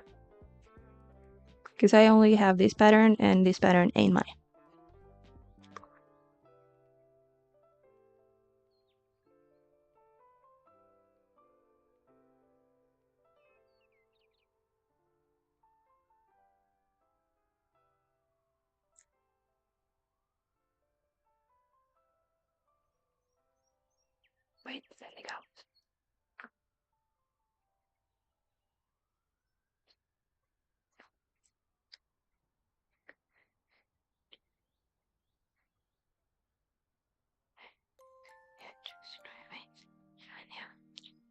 Because I only have this pattern and this pattern ain't mine. Wait, let me go.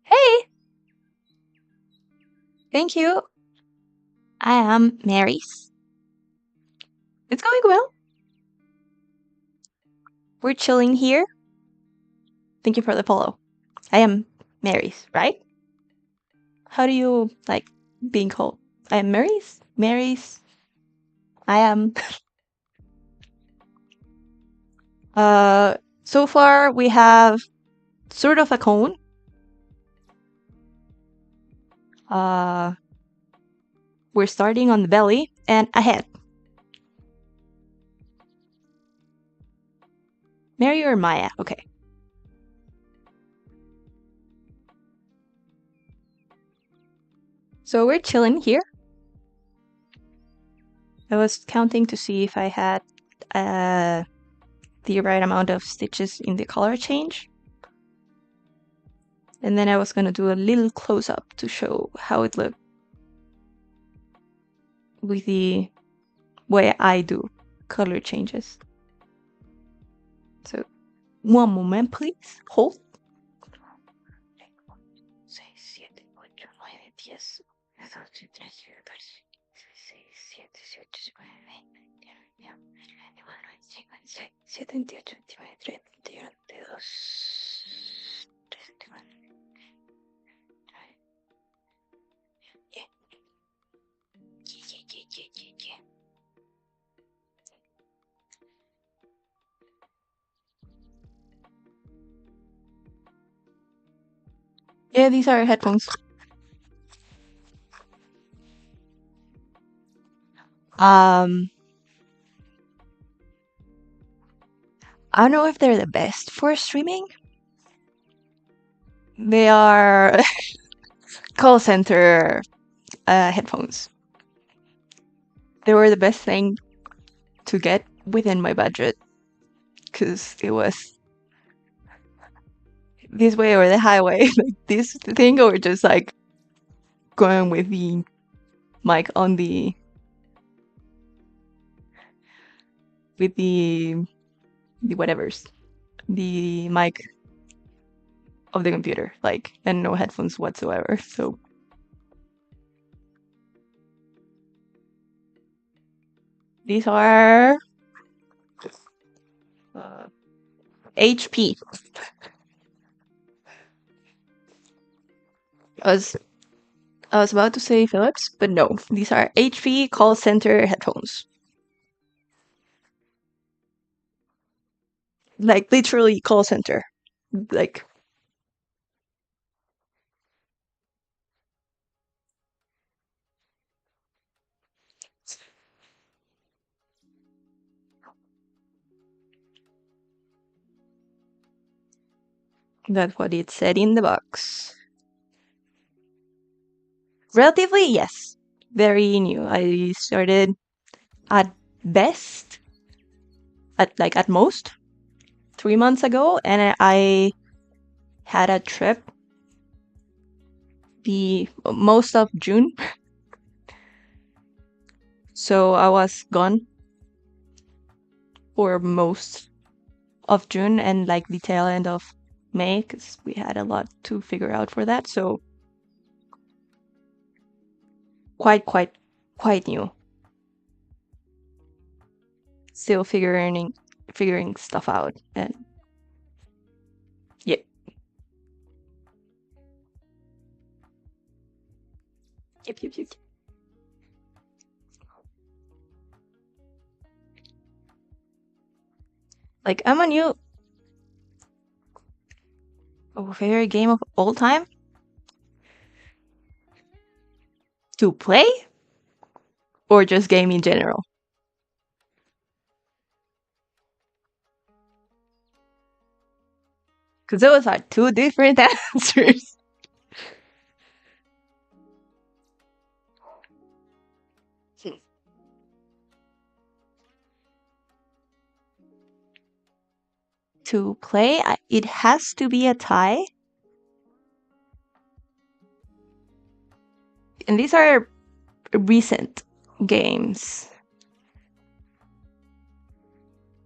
Hey! Thank you. I am Mary's. It's going well. We're chilling here. Thank you for the follow. I am Mary's, right? How do you like being called? I am Mary's? Mary's? I am. So far we have sort of a cone. We're starting on the belly and a head. Mary or Maya? Okay. So we're chilling here. I was counting to see if I had the right amount of stitches in the color change. And then I was gonna do a little close-up to show how it looked with the way I do color changes. So, one moment, please. Hold. Yeah, these are headphones. I don't know if they're the best for streaming. They are call center headphones. They were the best thing to get within my budget because it was this way or the highway, like this thing, or just like going with the mic on the with the whatevers, the mic of the computer, like, and no headphones whatsoever. So These are HP. I was about to say Philips, but no. These are HP call center headphones. Like literally call center. Like that's what it said in the box. Relatively, yes. Very new. I started at best, at most, 3 months ago, and I had a trip the most of June. So I was gone for most of June and like the tail end of May because we had a lot to figure out for that. So quite new. Still figuring stuff out, and yeah. Yep. Like I'm a new favorite game of all time to play or just game in general. Because those are two different answers. To play, it has to be a tie. And these are recent games.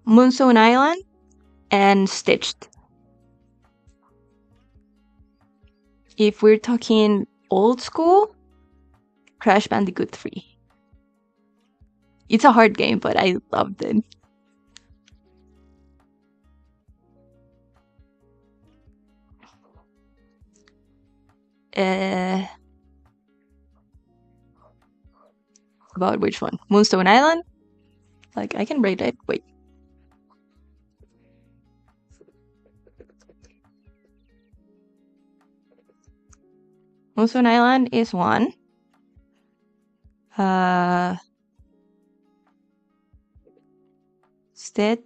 Moonstone Island and Stitched. If we're talking old school, Crash Bandicoot 3. It's a hard game, but I loved it. Uh, about which one? Moonstone Island? Like, I can rate it. Wait. Moonstone Island is one. Stitch.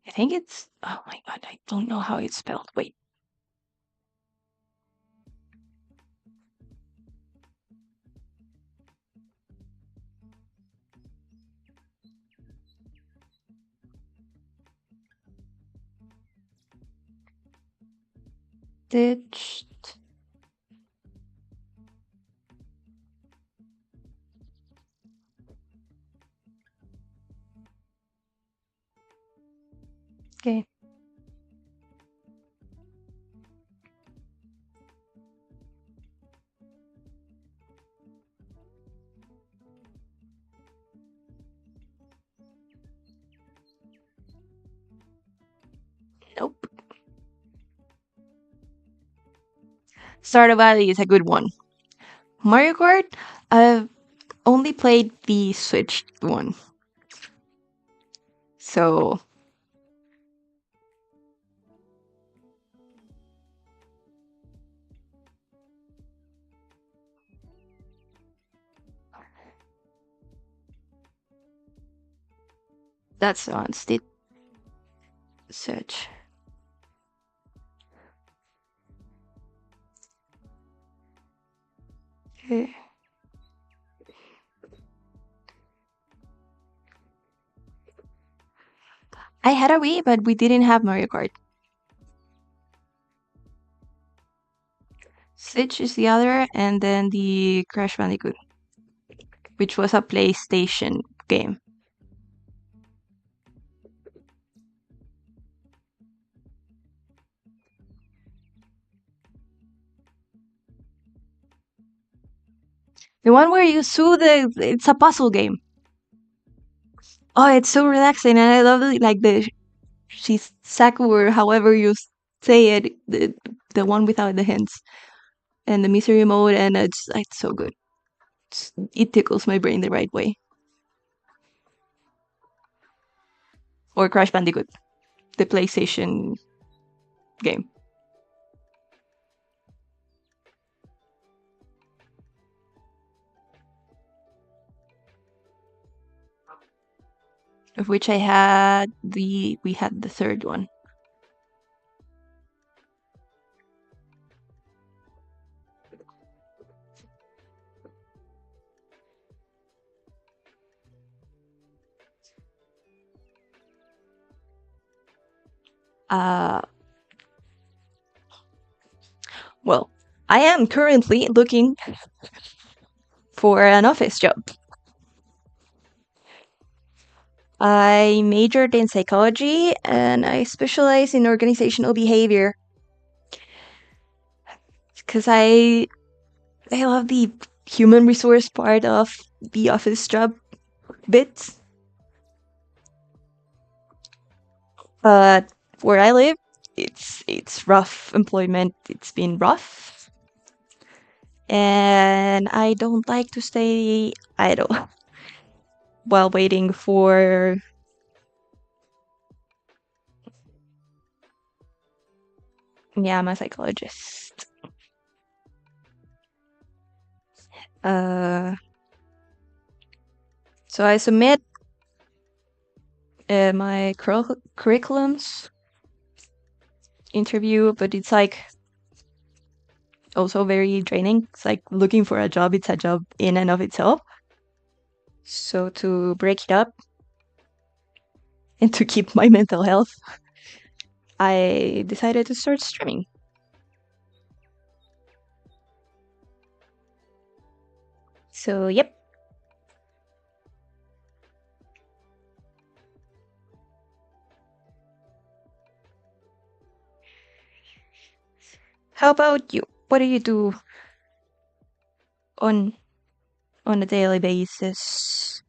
I think it's. Oh my god, I don't know how it's spelled. Wait. Stitched. Okay. Nope. Stardew Valley is a good one. Mario Kart, I've only played the Switch one. So that's on Stitch. Search. Okay. I had a Wii, but we didn't have Mario Kart. Stitch is the other, and then the Crash Bandicoot, which was a PlayStation game. The one where you sew it's a puzzle game. Oh, it's so relaxing, and I love it, like the Shisaku, or however you say it, the one without the hands, and the misery mode, and it's so good. It tickles my brain the right way. Or Crash Bandicoot, the PlayStation game. Of which we had the third one. Well, I am currently looking for an office job. I majored in psychology and I specialize in organizational behavior because I love the human resource part of the office job bits. But where I live, it's rough employment. It's been rough, and I don't like to stay idle while waiting for. Yeah, I'm a psychologist. Uh, so I submit my curriculums interview, but it's like also very draining. It's like looking for a job. It's a job in and of itself. So to break it up and to keep my mental health, I decided to start streaming. So yep. How about you? What do you do on a daily basis?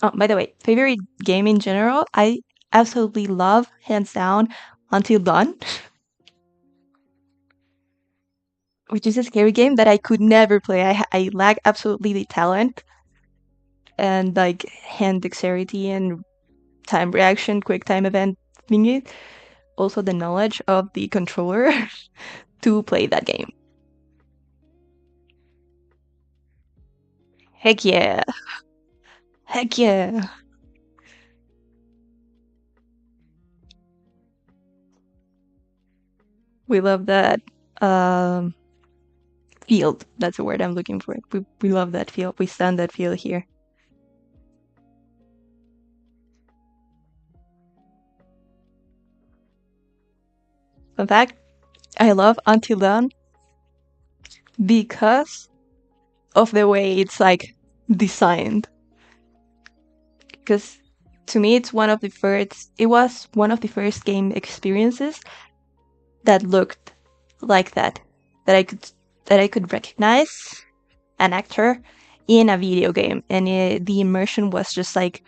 Oh, by the way, favorite game in general, I absolutely love, hands down, Until Dawn, which is a scary game that I could never play. I lack absolutely the talent and like hand dexterity and time reaction, quick time event thingy. Also the knowledge of the controller to play that game. Heck yeah. Heck yeah. We love that field. That's the word I'm looking for. We love that field. We stand that field here. In fact, I love Until Dawn because of the way it's like designed. Because to me, it's one of the first. It was one of the first game experiences that looked like that. That I could recognize an actor in a video game, and the immersion was just like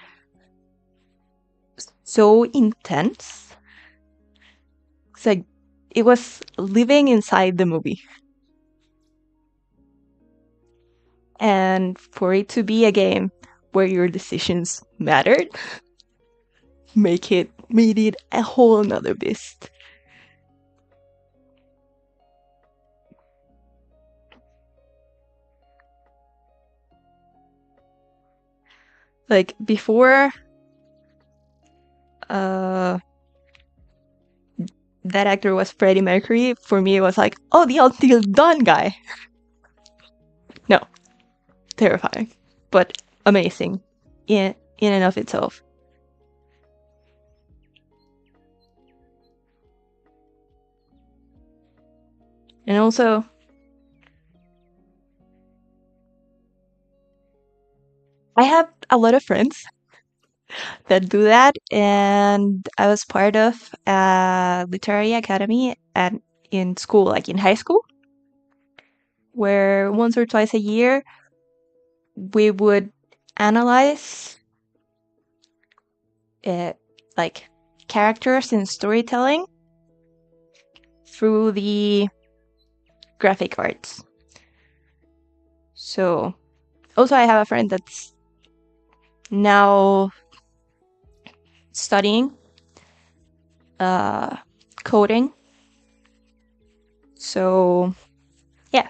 so intense. It's like it was living inside the movie. And for it to be a game where your decisions mattered, made it a whole nother beast. Like before uh that actor was Freddie Mercury, for me it was like, oh, the Until Dawn guy. No, terrifying, but amazing in and of itself. And also, I have a lot of friends that do that, and I was part of a literary academy in school, like in high school, where once or twice a year we would analyze like characters in storytelling through the graphic arts. So also I have a friend that's now studying uh, coding. So yeah,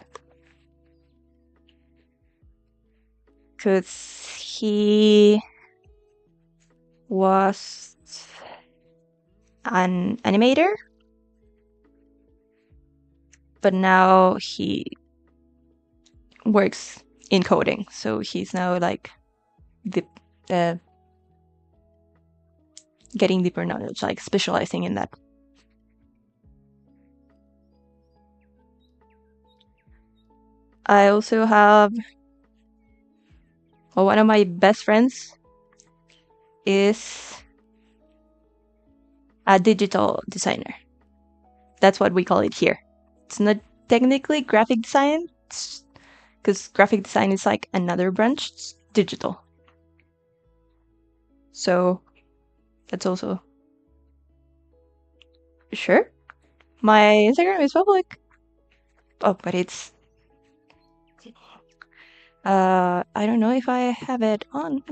because he was an animator, but now he works in coding. So he's now like the uh, getting deeper knowledge, like specializing in that. I also have one of my best friends is a digital designer. That's what we call it here. It's not technically graphic design, because graphic design is like another branch. It's digital. So that's also sure. My Instagram is public. Oh, but it's I don't know if I have it on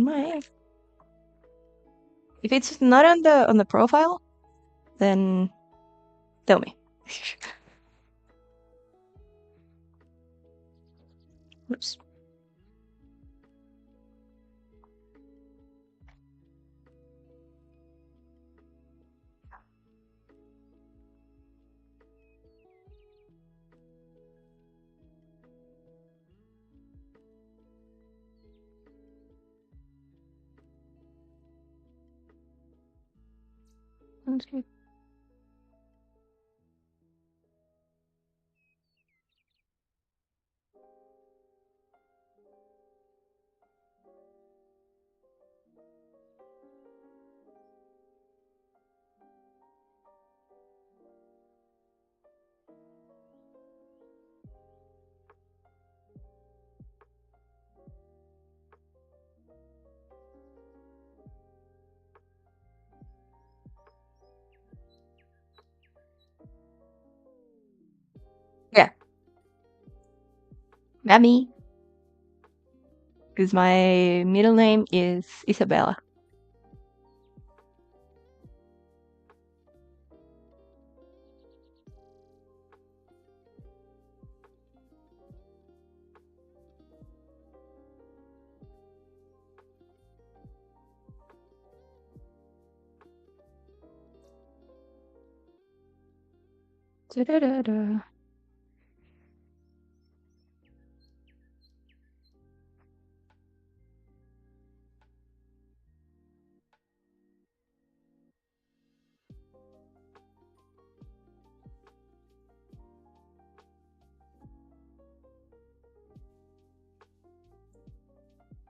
my. If it's not on the profile, then tell me. Oops. Okay. Yeah, not me, because my middle name is Isabella. Da-da-da-da.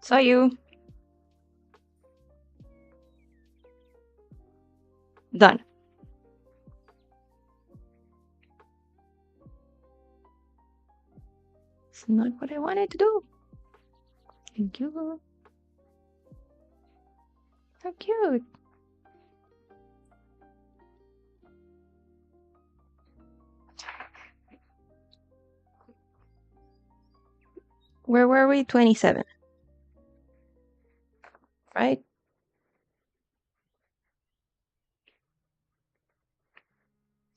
Saw you. Done. It's not what I wanted to do. Thank you. So cute. Where were we? 27, right?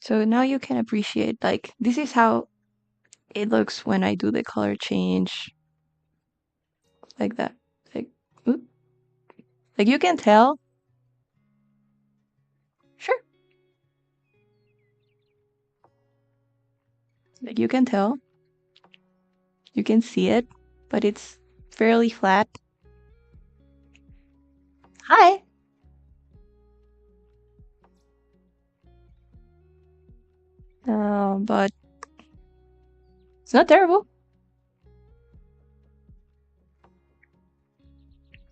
So now you can appreciate, like, this is how it looks when I do the color change like that. Like, oop. Like you can tell. Sure. Like you can tell. You can see it, but it's fairly flat. Hi. But it's not terrible.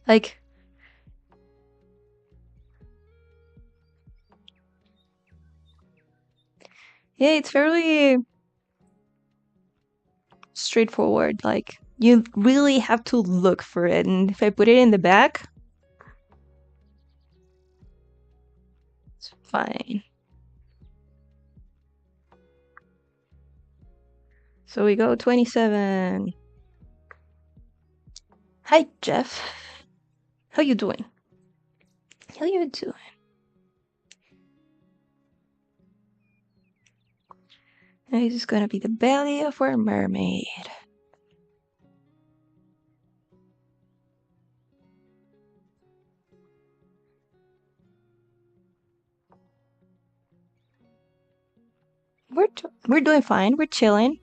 Like, yeah, it's fairly straightforward. Like, you really have to look for it. And if I put it in the back, it's fine. So we go 27. Hi, Jeff. How you doing? How you doing? And this is gonna be the belly of our mermaid. We're doing fine. We're chilling.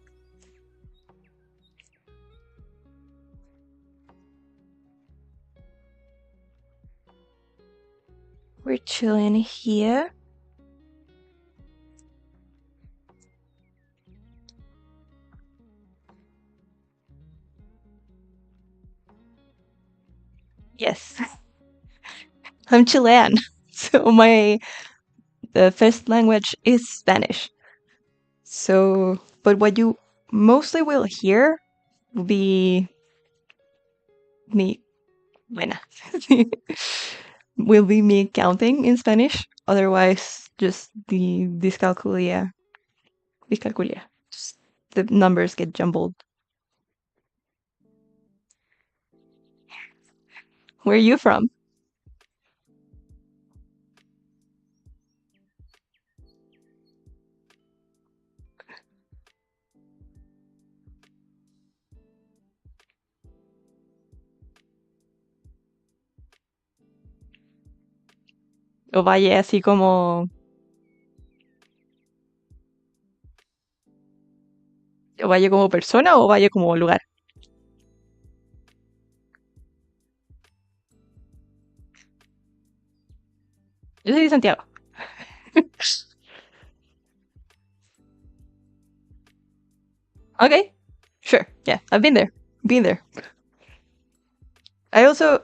We're chilling here. Yes, I'm Chilean, so my the first language is Spanish. So, but what you mostly will hear will be me, buena, will be me counting in Spanish. Otherwise, just the discalculia. Just the numbers get jumbled. Where are you from? Ovalle así como Ovalle como persona o Ovalle como lugar. Yo soy de Santiago. Okay, sure. Yeah, I've been there. Been there. I also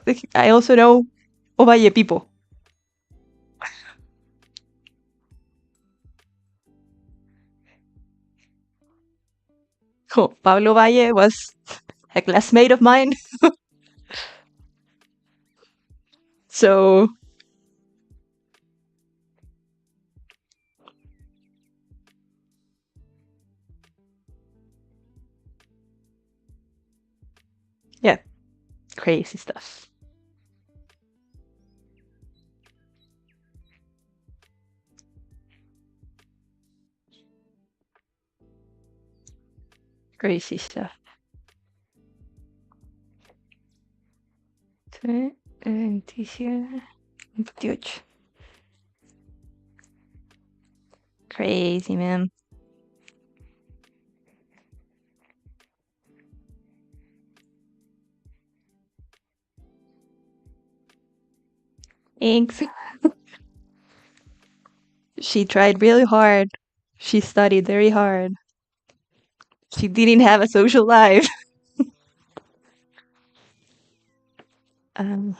know Ovalle people. Oh, Pablo Valle was a classmate of mine. So yeah, crazy stuff. Crazy stuff. 27, 28. Crazy, man. Thanks. She tried really hard. She studied very hard. She didn't have a social life. Um,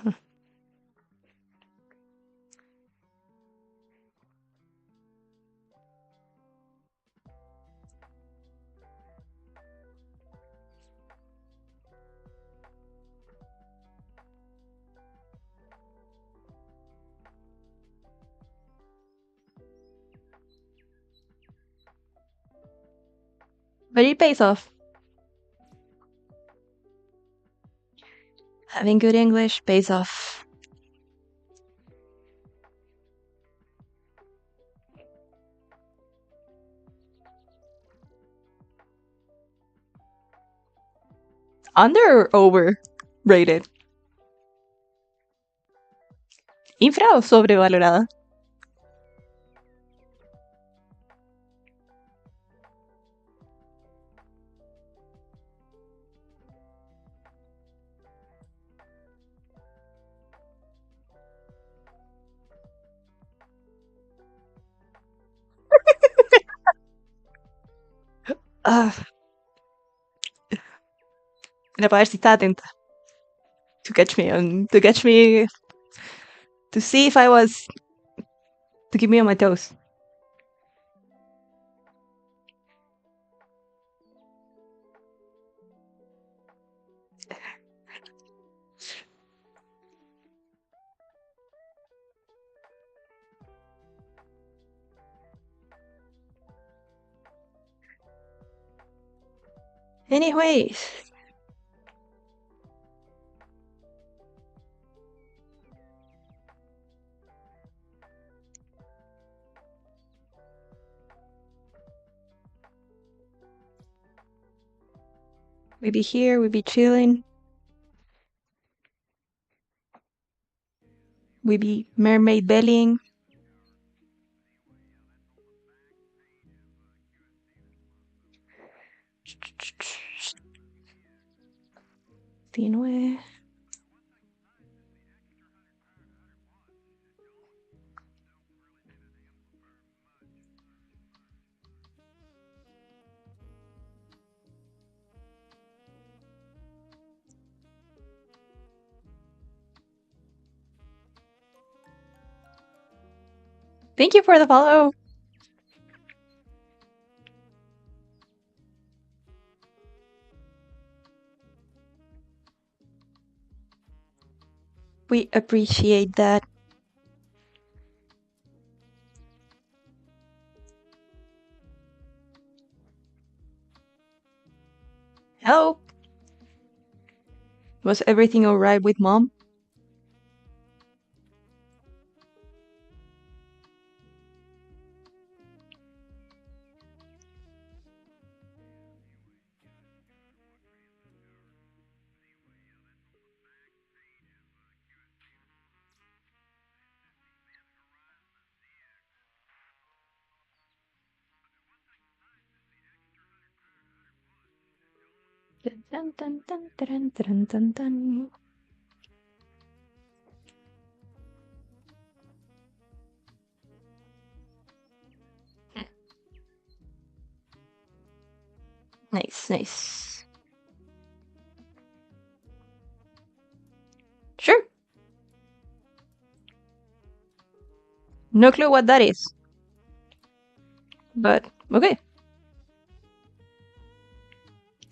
but it pays off. Having good English pays off. Under or overrated? Infra o sobrevalorada? Ah, era para ver si está atenta. to catch me to see if I was to keep me on my toes. Anyways, we be here, we be chilling. We be mermaid bellying. Thank you for the follow. We appreciate that. Hello. Was everything alright with mom? Dun, dun, dun, dun, dun, dun, dun. Nice, nice. Sure. No clue what that is. But okay.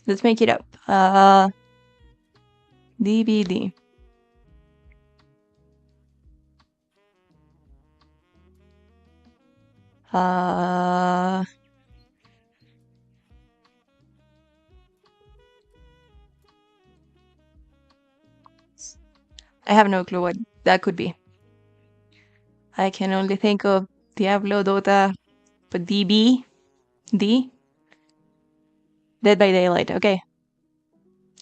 Let's make it up. DVD. I have no clue what that could be. I can only think of Diablo, Dota, but DB, D. Dead by Daylight. Okay.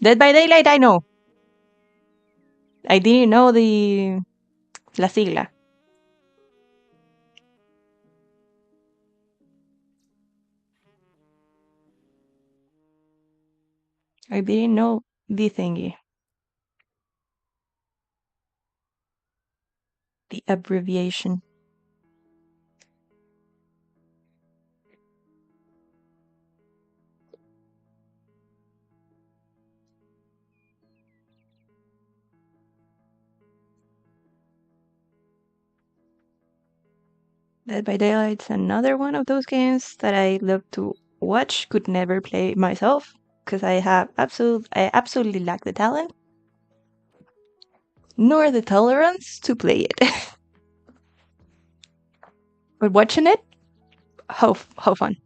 Dead by Daylight, I know. I didn't know la sigla. I didn't know the thingy. The abbreviation. Dead by Daylight's another one of those games that I love to watch, could never play myself, because I absolutely lack the talent, nor the tolerance to play it. But watching it, how fun.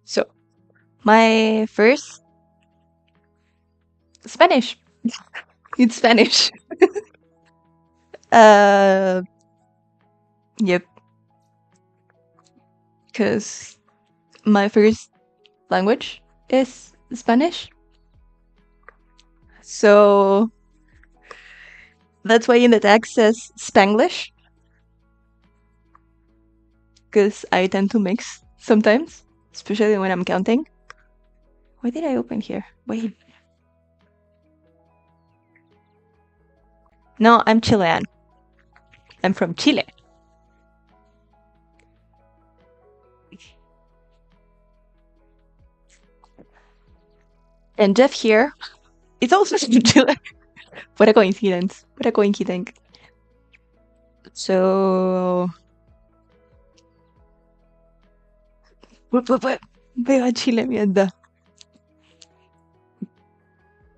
So, my first Spanish. It's Spanish. Uh, yep. Because my first language is Spanish. So that's why in the text says Spanglish. Because I tend to mix sometimes, especially when I'm counting. Why did I open here? Wait. No, I'm Chilean. I'm from Chile. And Jeff here is also Chillin. What a coincidence. What a coincidence. So... Veo a Chile viendo.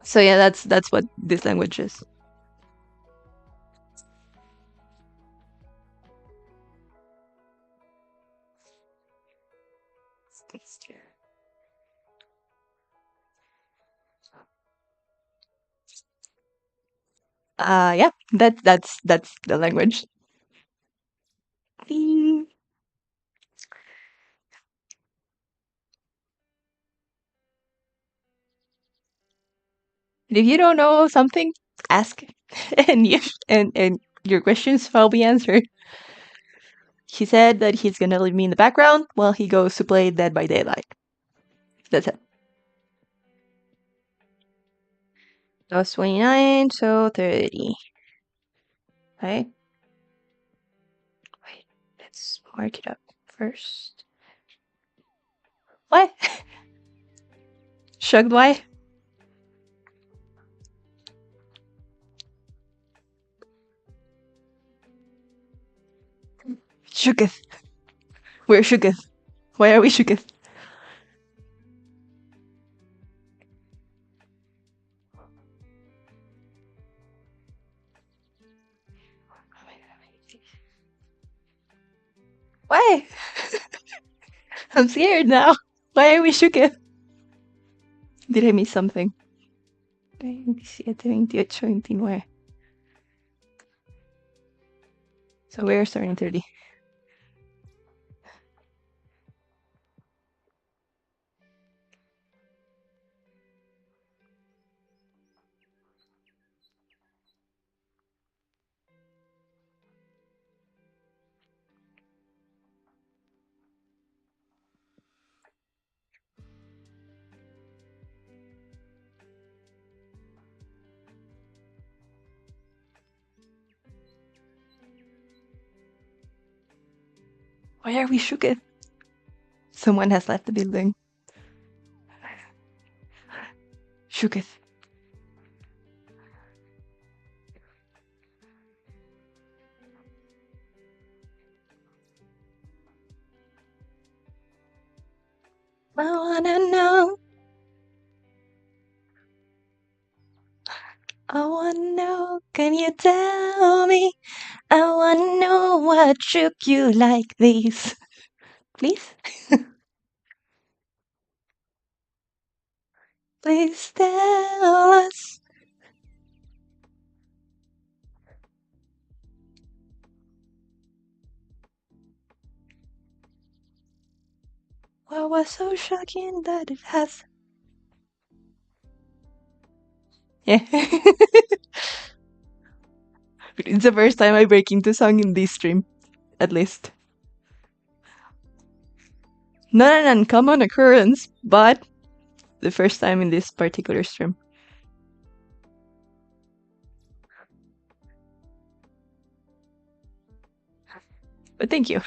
So yeah, that's what this language is. Yeah, that's the language. Ding. If you don't know something, ask, and and your questions will be answered. He said that he's gonna leave me in the background while he goes to play Dead by Daylight. That's it. That was 29, so 30. Okay. Wait, let's mark it up first. What? Shugged why? Shooketh. We're shooketh. Why are we shooketh? Why? I'm scared now. Why are we shooketh? Did I miss something? 27, 28, 29. So we're starting 30. Why are we shooketh? Someone has left the building. Shooketh. I wanna know. I wanna know. Can you tell me? I wanna know what shook you like this. Please? Please tell us. What was so shocking that it has. Yeah. It's the first time I break into song in this stream, at least. Not an uncommon occurrence, but the first time in this particular stream. But thank you.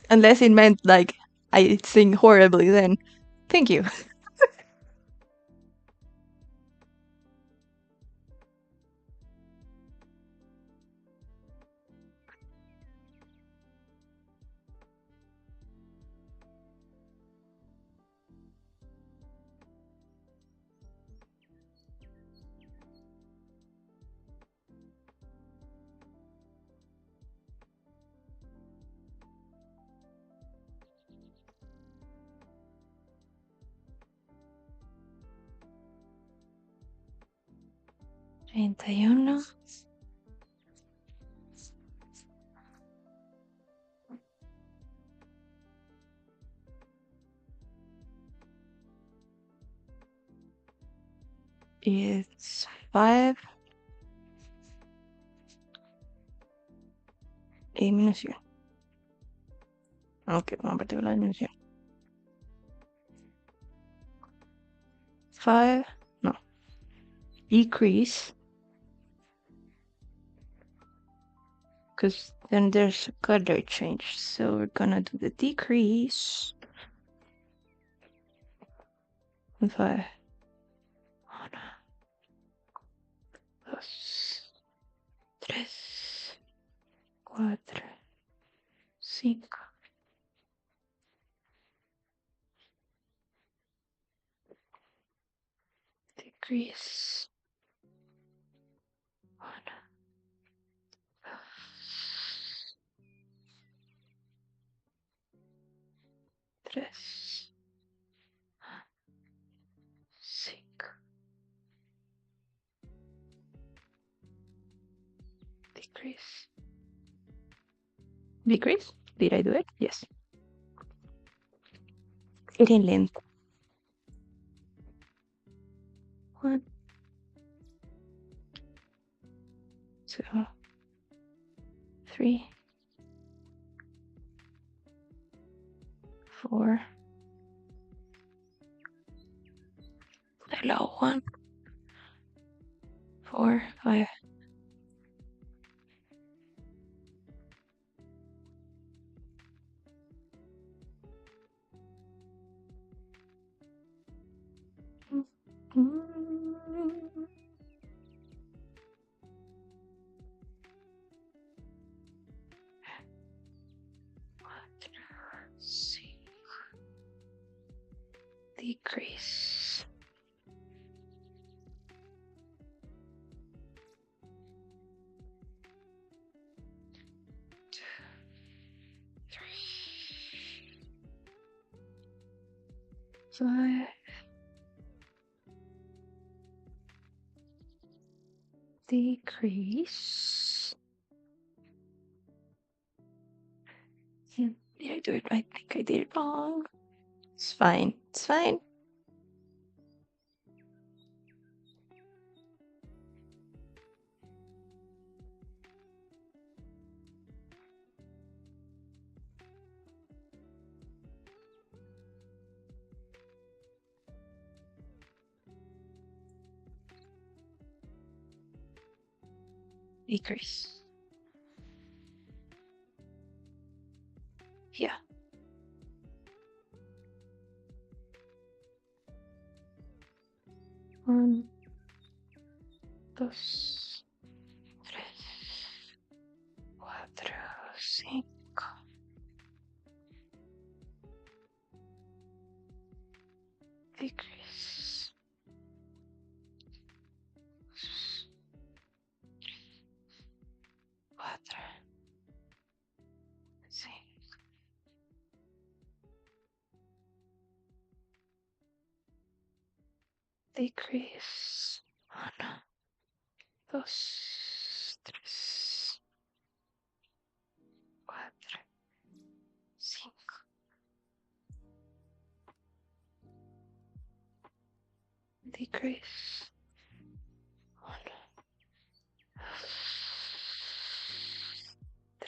Unless it meant like I sing horribly, then thank you. 31. It's 5. Eliminación. Ok, vamos a partir de la eliminación. 5. No. Decrease. Because Then there's a color change. So we're gonna do the decrease. If I 1, 2, 3, 4, 5. Decrease. 1, 2, 3, 5. Decrease. Decrease? Did I do it? Yes. 18 length. 1, 2, 3, 4. Hello, 1, 4, 5. Decrease. 2, 3, 5. Decrease. Did I do it right? I think I did it wrong. It's fine. It's fine. Decrease. Yeah. 1, 2, 3, 4, 5. Decrease. 4, 5. Decrease. 1, 2, 3, 4, 5. Decrease. 1,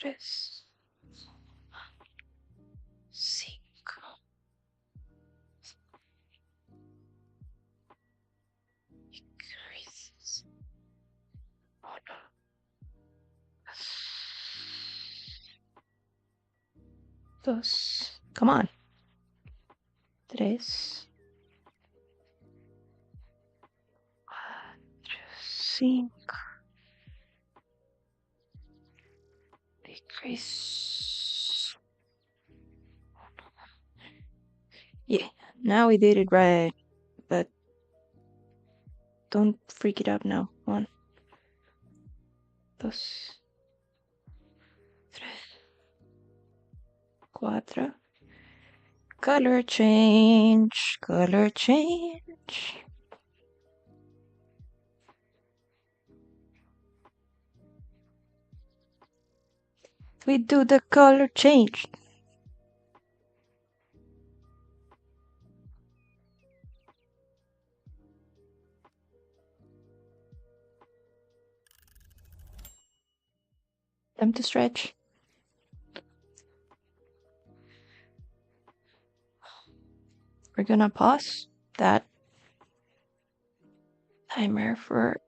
3, 5. Decrease. 1, 2. Come on. 3, 4, 5. Decrease. Yeah, now we did it right, but don't freak it up now. 1, 2, 3, 4. Color change, color change. We do the color change. Time to stretch. We're gonna pause that timer for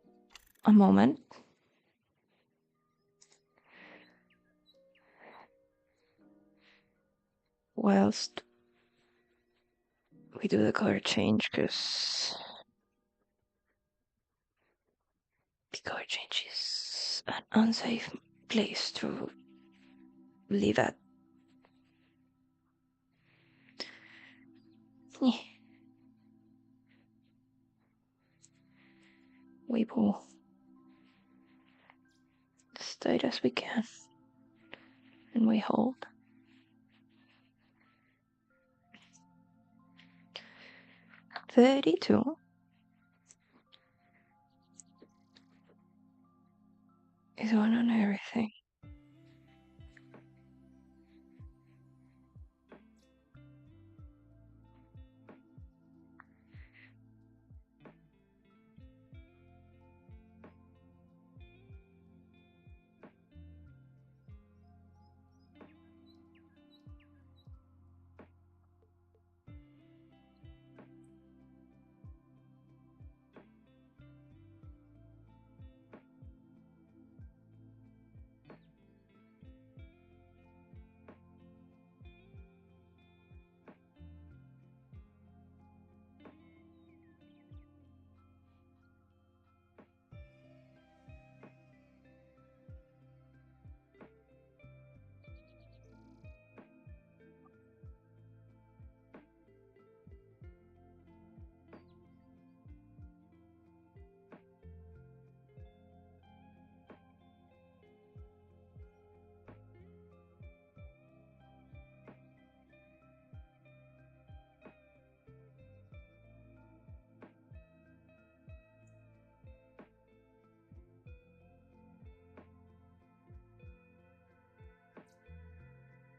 a moment. whilst we do the color change, because the color change is an unsafe place to live at. We pull as tight as we can, and we hold. $32 is one on everything.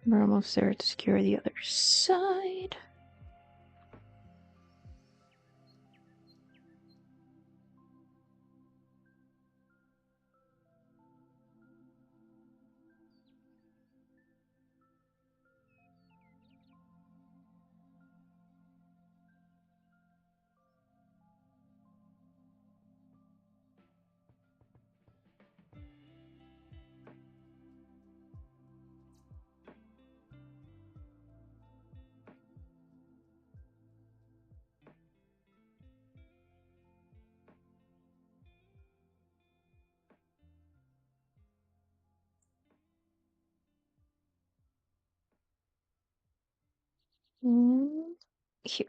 We're almost there to secure the other side. Here.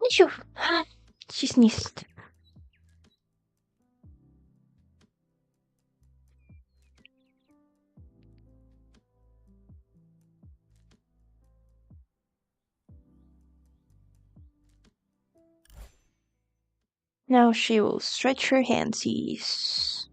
Achoo. She sneezed. Now she will stretch her handsies.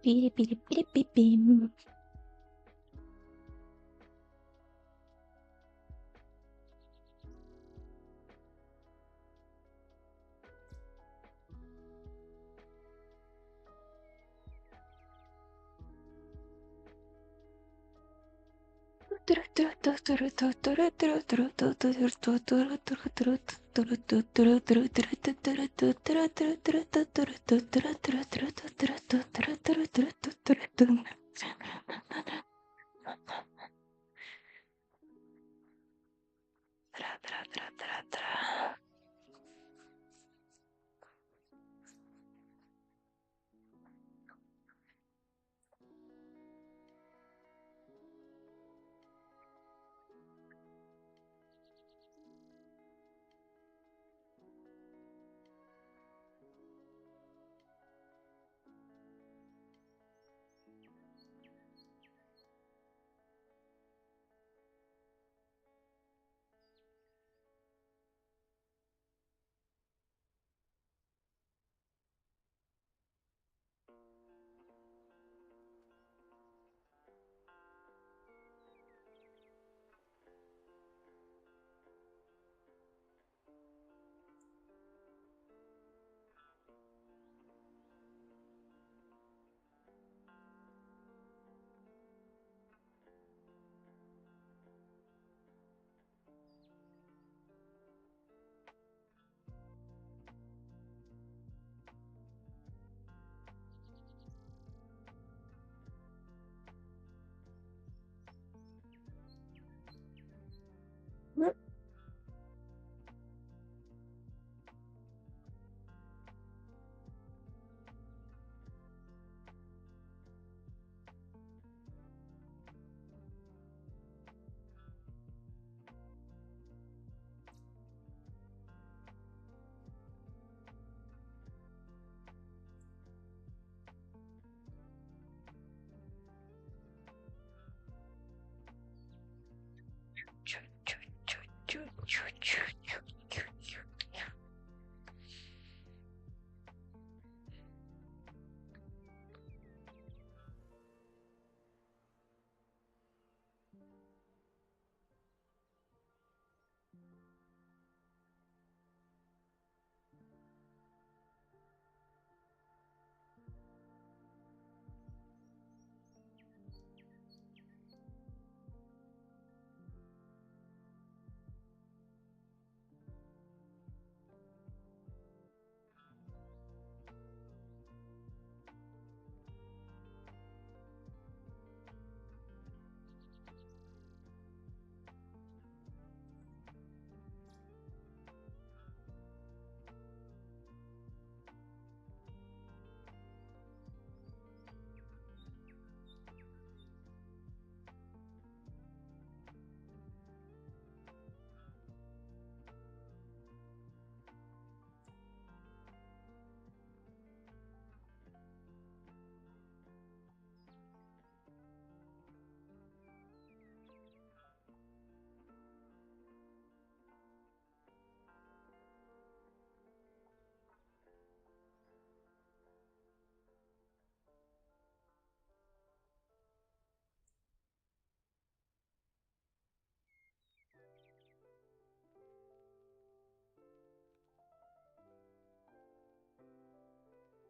Beep, beep, beep, beep, beep.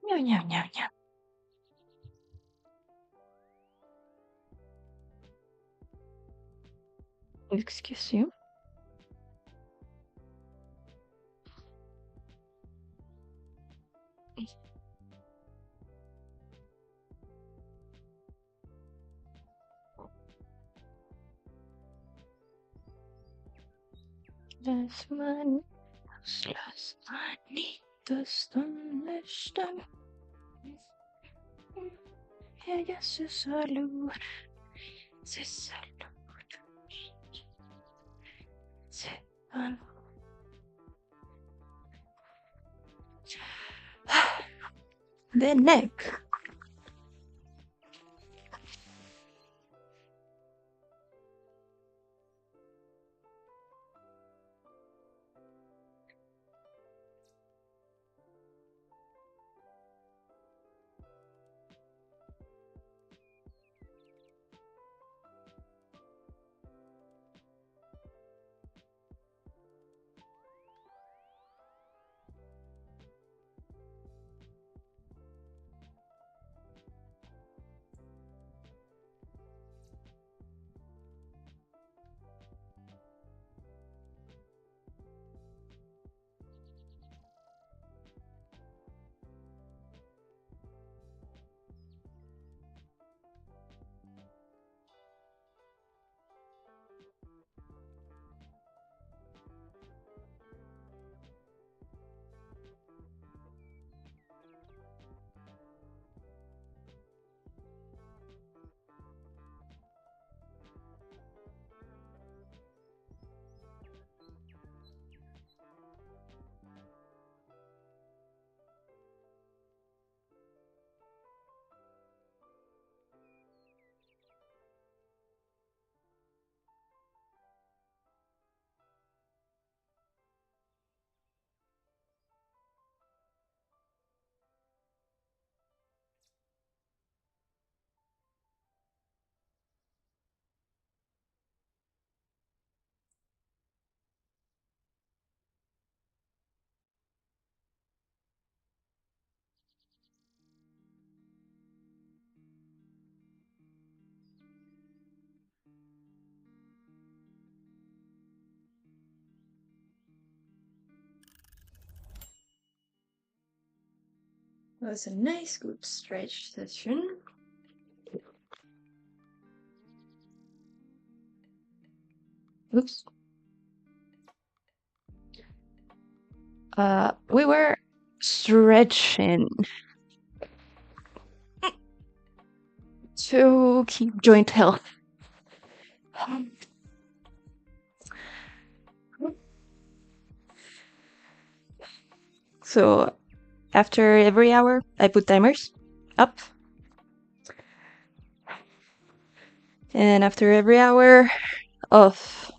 Meow, meow, meow, meow. Excuse you. Lass mal los, lass mal nicht das Sonnenlichtern. Ja, Jesus, hallo. Jesus, hallo. The neck. was a nice good stretch session. Oops. We were stretching to keep joint health. So after every hour, I put timers up. And after every hour of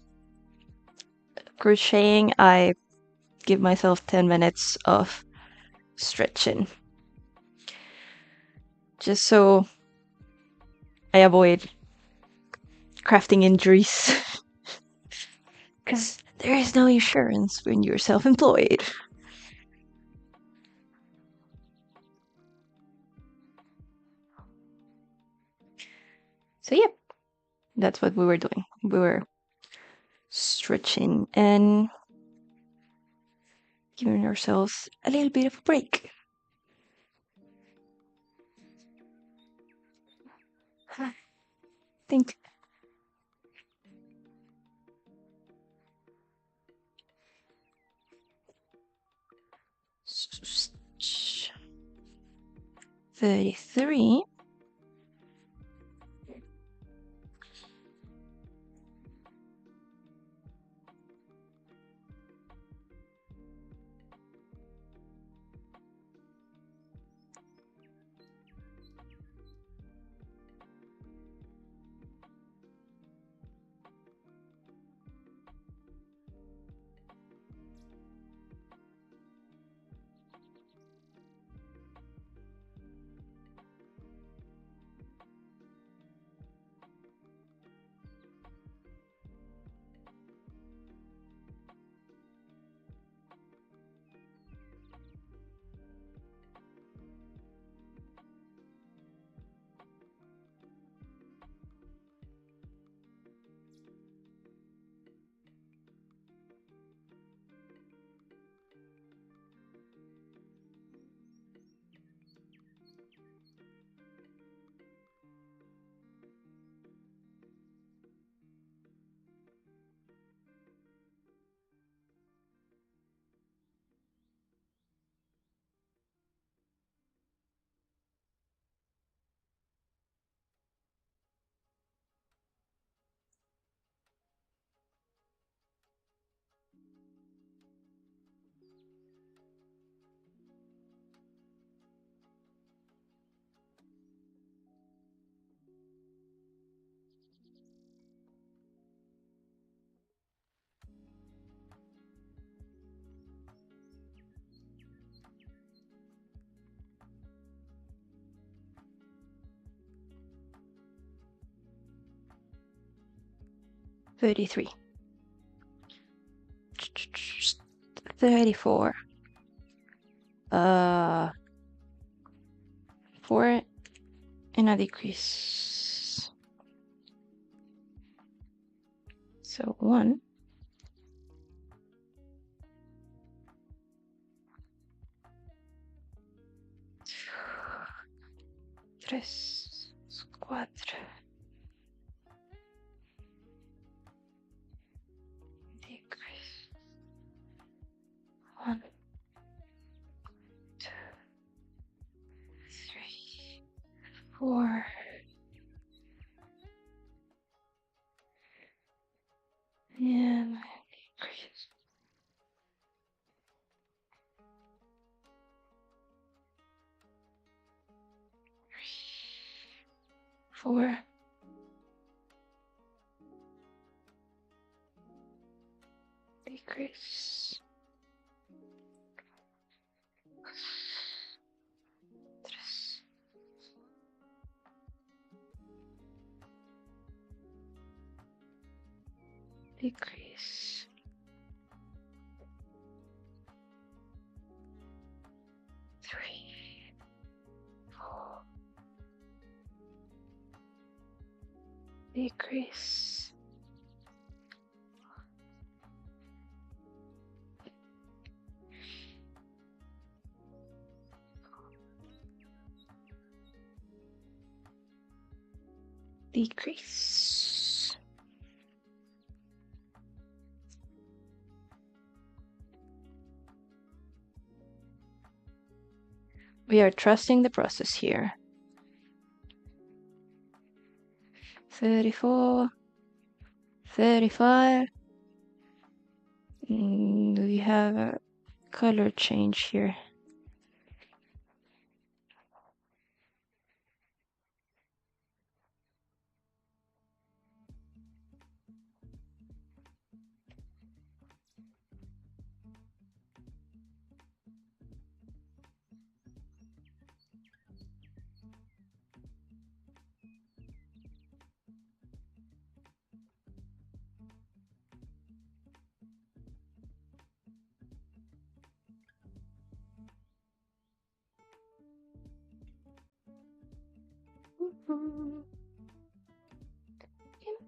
crocheting, I give myself 10 minutes of stretching. Just so I avoid crafting injuries. Because there is no insurance when you're self-employed. So yeah, that's what we were doing. We were stretching and giving ourselves a little bit of a break. I think *33. 33. 34. 4 and a decrease. So 1. 3, 4. Decrease. 1, 2, 3, 4. And decrease. 4. Decrease. 3. Decrease. 3, 4. Decrease. 3, decrease. We are trusting the process here. 34, 35. We have a color change here.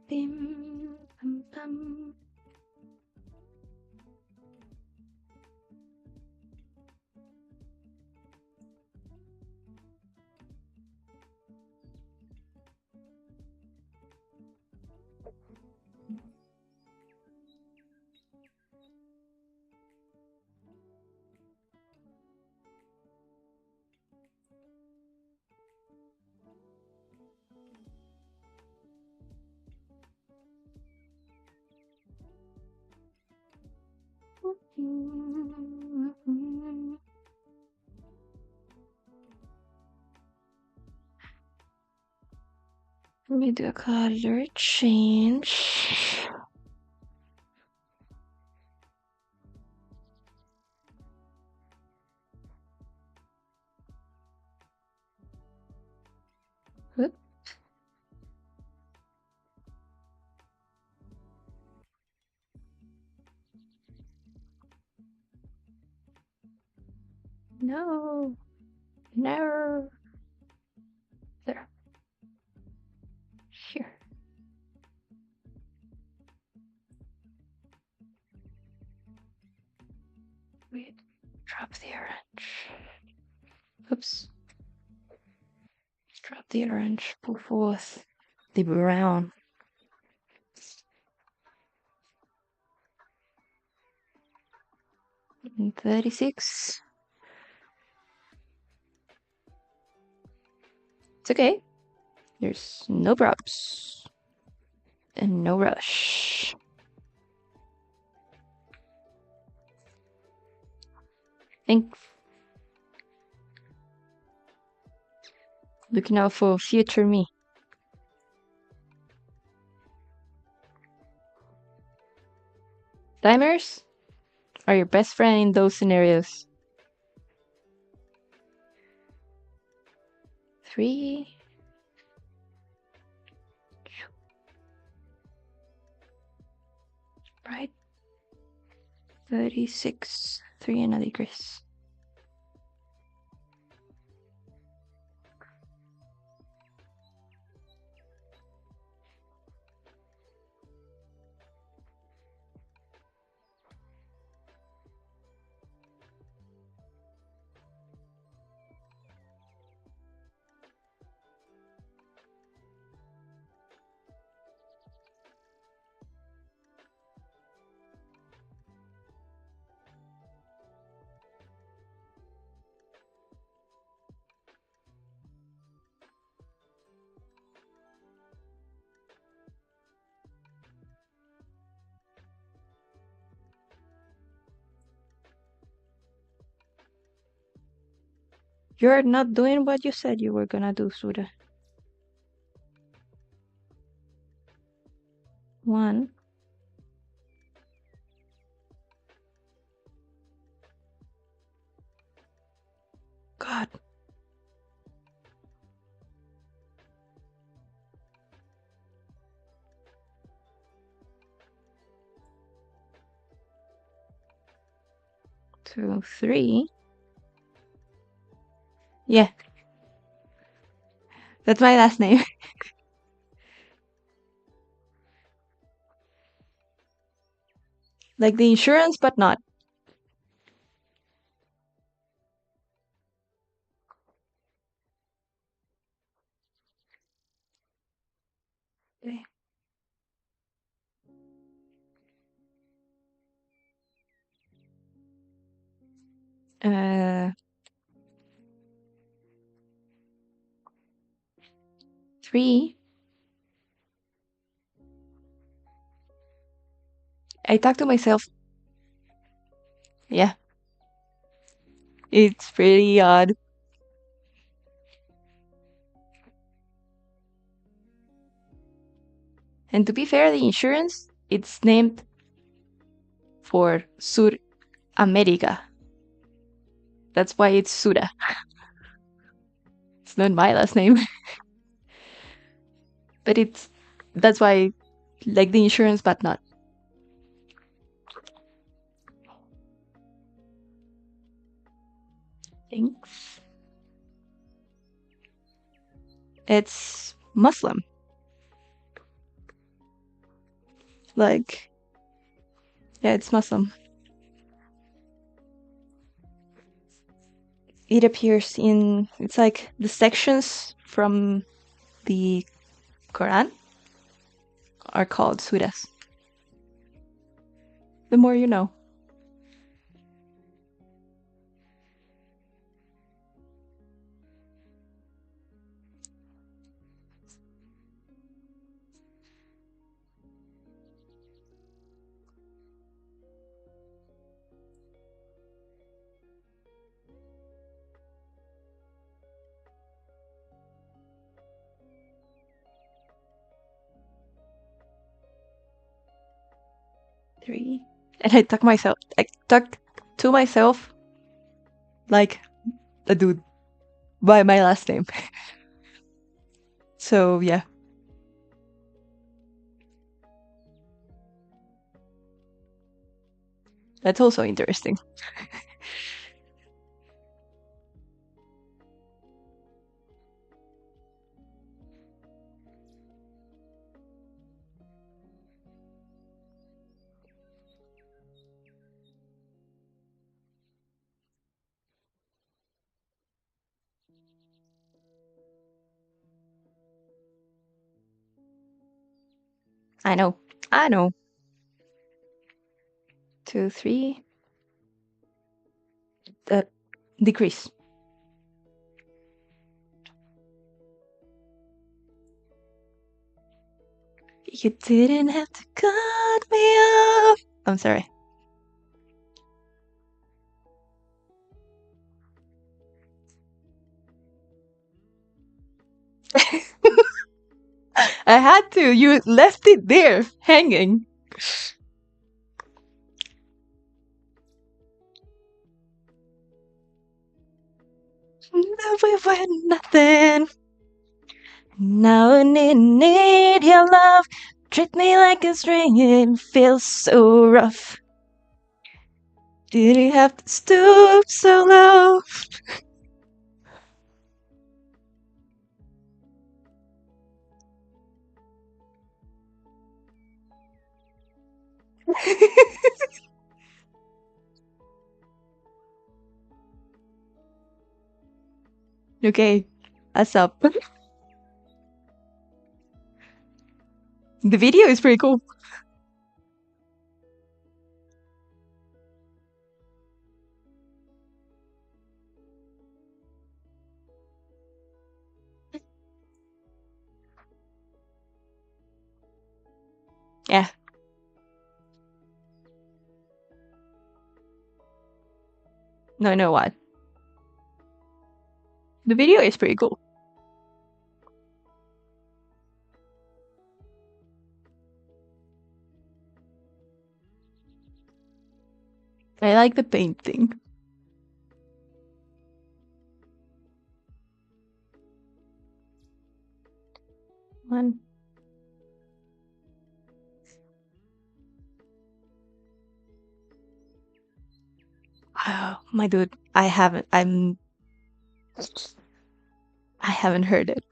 Bim, bum, bum. Let me do a color change. Whoop. No. No. There. Here. Wait. Drop the orange. Oops. Drop the orange. Pull forth the brown. And 36. It's okay. There's no props. And no rush. Thanks. Looking out for future me. Timers are your best friend in those scenarios. 3. Right. 36. 3 and a decrease. You're not doing what you said you were gonna do, Sura. 1. God. 2, 3. Yeah. That's my last name. Like the insurance, but not. Uh, 3. I talk to myself. Yeah, it's pretty odd. And to be fair, the insurance, it's named for Sur America. That's why it's Sura. It's not my last name, but that's why like the insurance, but not. Thanks. It's Muslim. Like, yeah, it's Muslim. It appears in, it's like the sections from the Quran are called surahs. The more you know. Three. And I talk to myself like a dude by my last name. So yeah, that's also interesting. I know. I know. 2, 3. Uh, Decrease. You didn't have to cut me off. I'm sorry. I had to. You left it there, hanging. Never went nothing. Now I need your love. Treat me like a string. It feels so rough. Did you have to stoop so low? Okay, that's up. The video is pretty cool. Yeah. No, know what? The video is pretty cool. I like the painting. One. Oh, my dude, I haven't heard it.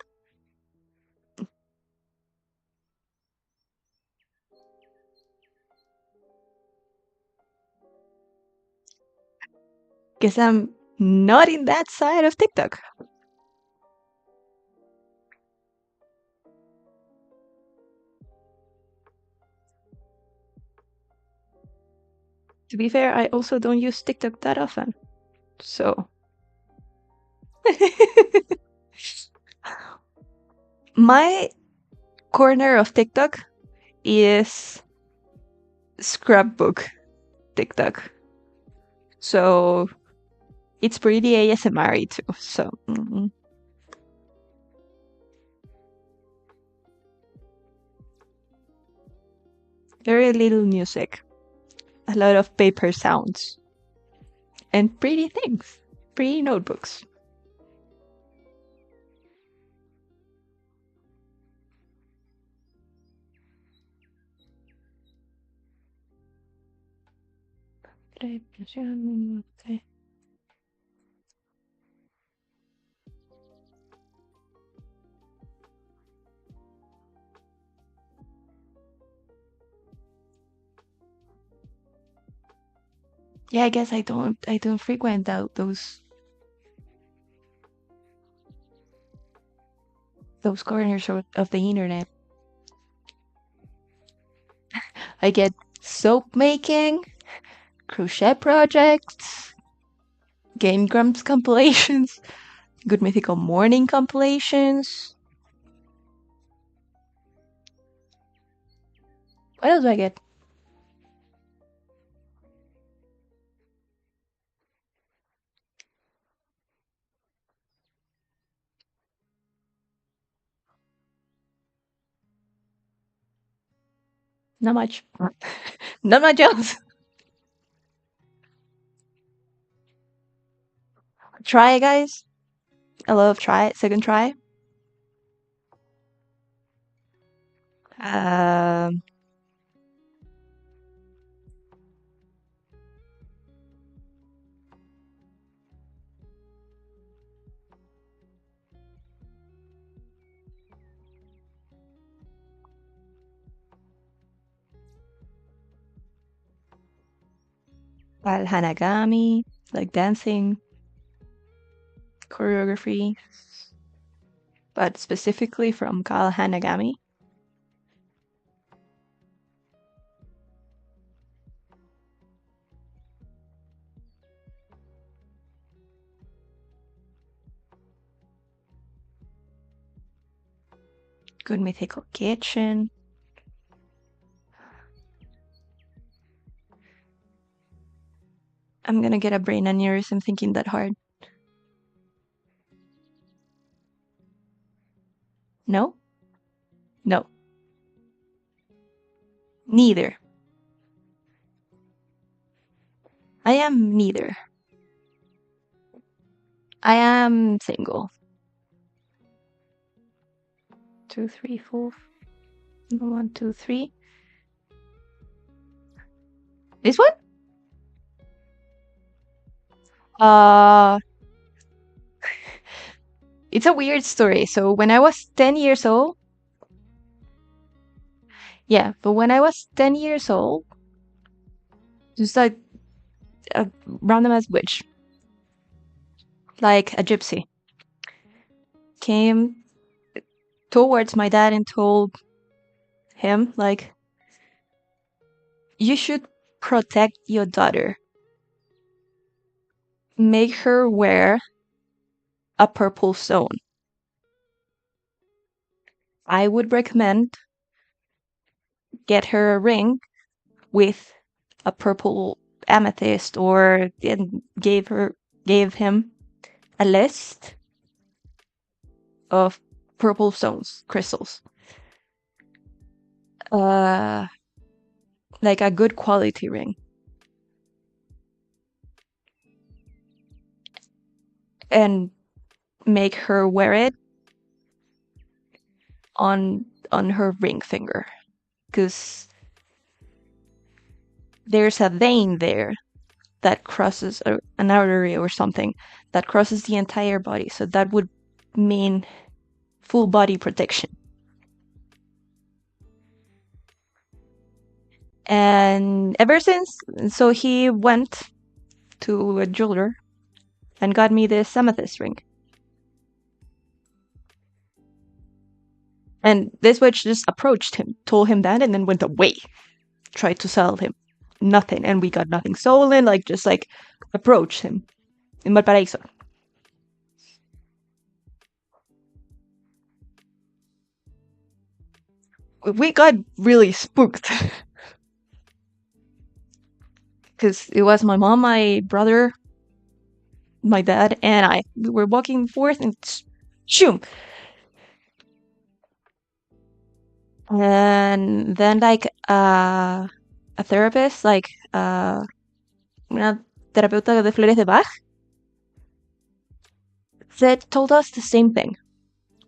Guess I'm not in that side of TikTok. To be fair, I also don't use TikTok that often. So my corner of TikTok is scrapbook TikTok. So it's pretty ASMR too. So very little music, a lot of paper sounds, and pretty things, pretty notebooks. Yeah, I guess I don't frequent out those corners of the internet. I get soap making, crochet projects, Game Grumps compilations, Good Mythical Morning compilations. What else do I get? Not much. Not much else. Try it, guys. I love try it. Second try. Um, Hanagami, like dancing, choreography, but specifically from Kal Hanagami. Good Mythical Kitchen. I'm gonna get a brain aneurysm thinking that hard. No? No. Neither. I am neither. I am single. 2, 3, 4. 1, 2, 3. This one? Uh, it's a weird story. So when I was 10 years old, yeah, but when I was 10 years old, just like a random ass witch, like a gypsy, came towards my dad and told him, like, you should protect your daughter. Make her wear a purple stone. I would recommend get her a ring with a purple amethyst, or and gave him a list of purple stones, crystals. Uh like a good quality ring. And make her wear it on her ring finger, because there's a vein there that crosses an artery or something that crosses the entire body, so that would mean full body protection. And ever since, so he went to a jeweler and got me this amethyst ring. And this witch just approached him, told him that, and then went away. Tried to sell him nothing, and we got nothing stolen. Like, just like approached him. in Valparaíso. We got really spooked because it was my mom, my brother, my dad, and I. We were walking forth and shoom. And then like a therapist, like una terapeuta de flores de Bach, told us the same thing.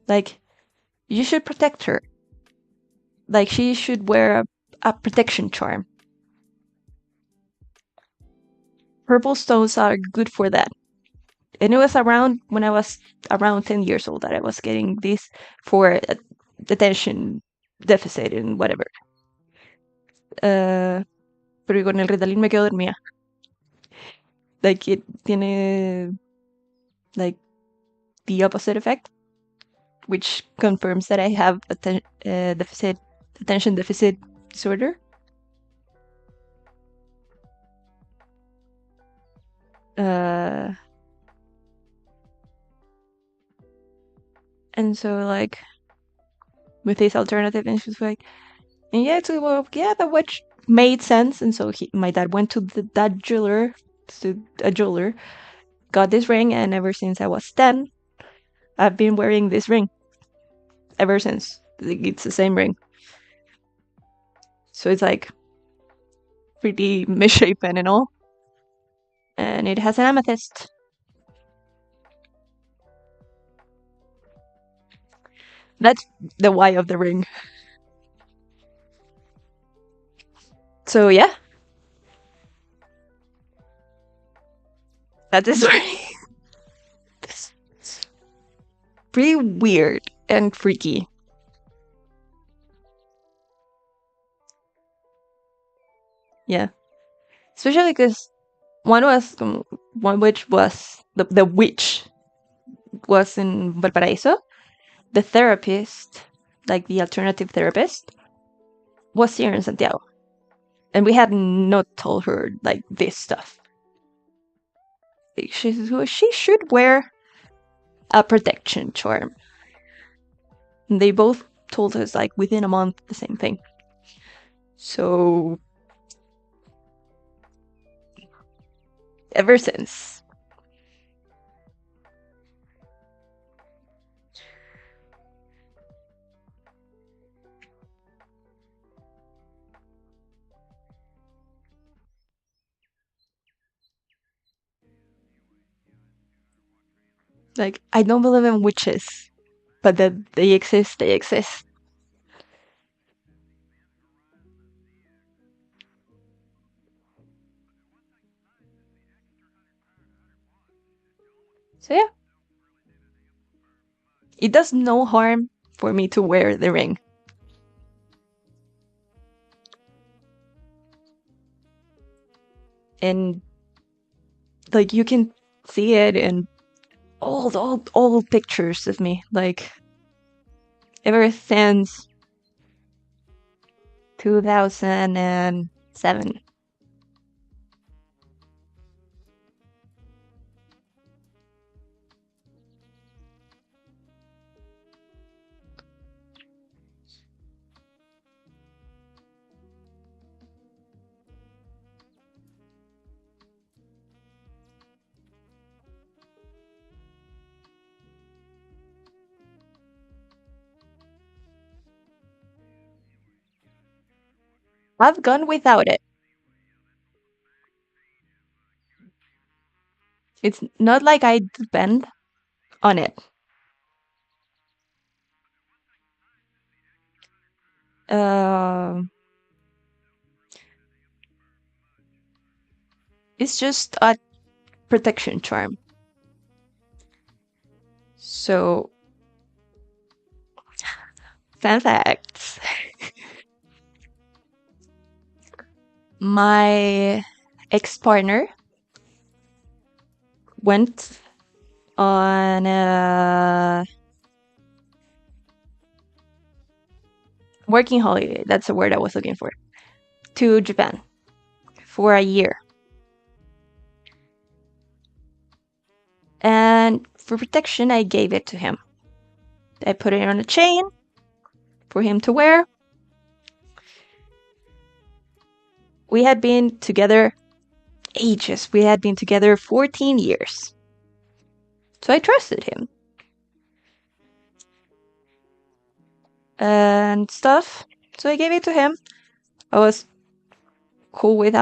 Like, you should protect her. Like, she should wear a protection charm. Purple stones are good for that. And it was around when I was around 10 years old that I was getting this for attention deficit and whatever. Pero con el Ritalin me quedo dormida. Like, it tiene like the opposite effect, which confirms that I have attention deficit disorder. And so like with this alternative, and she's like, and yeah, so well, yeah, that which made sense. And so my dad went to that jeweler, to a jeweler, got this ring, and ever since I was 10, I've been wearing this ring. Ever since, it's the same ring. So it's like pretty misshapen and all, and it has an amethyst. That's the why of the ring. So yeah, that is pretty weird and freaky. Yeah, especially because one which was the witch was in Valparaíso. The therapist, like the alternative therapist, was here in Santiago, and we had not told her like this stuff. She should wear a protection charm. And they both told us like within a month the same thing. So ever since. Like, I don't believe in witches, but that they exist, they exist. So yeah, it does no harm for me to wear the ring. And like you can see it in old pictures of me, like ever since 2007. I've gone without it. It's not like I depend on it. Um, it's just a protection charm. So, fun facts. My ex partner went on a working holiday. That's the word I was looking for. To Japan for a year. And for protection, I gave it to him. I put it on a chain for him to wear. We had been together ages. We had been together 14 years. So I trusted him. And stuff. So I gave it to him. I was cool with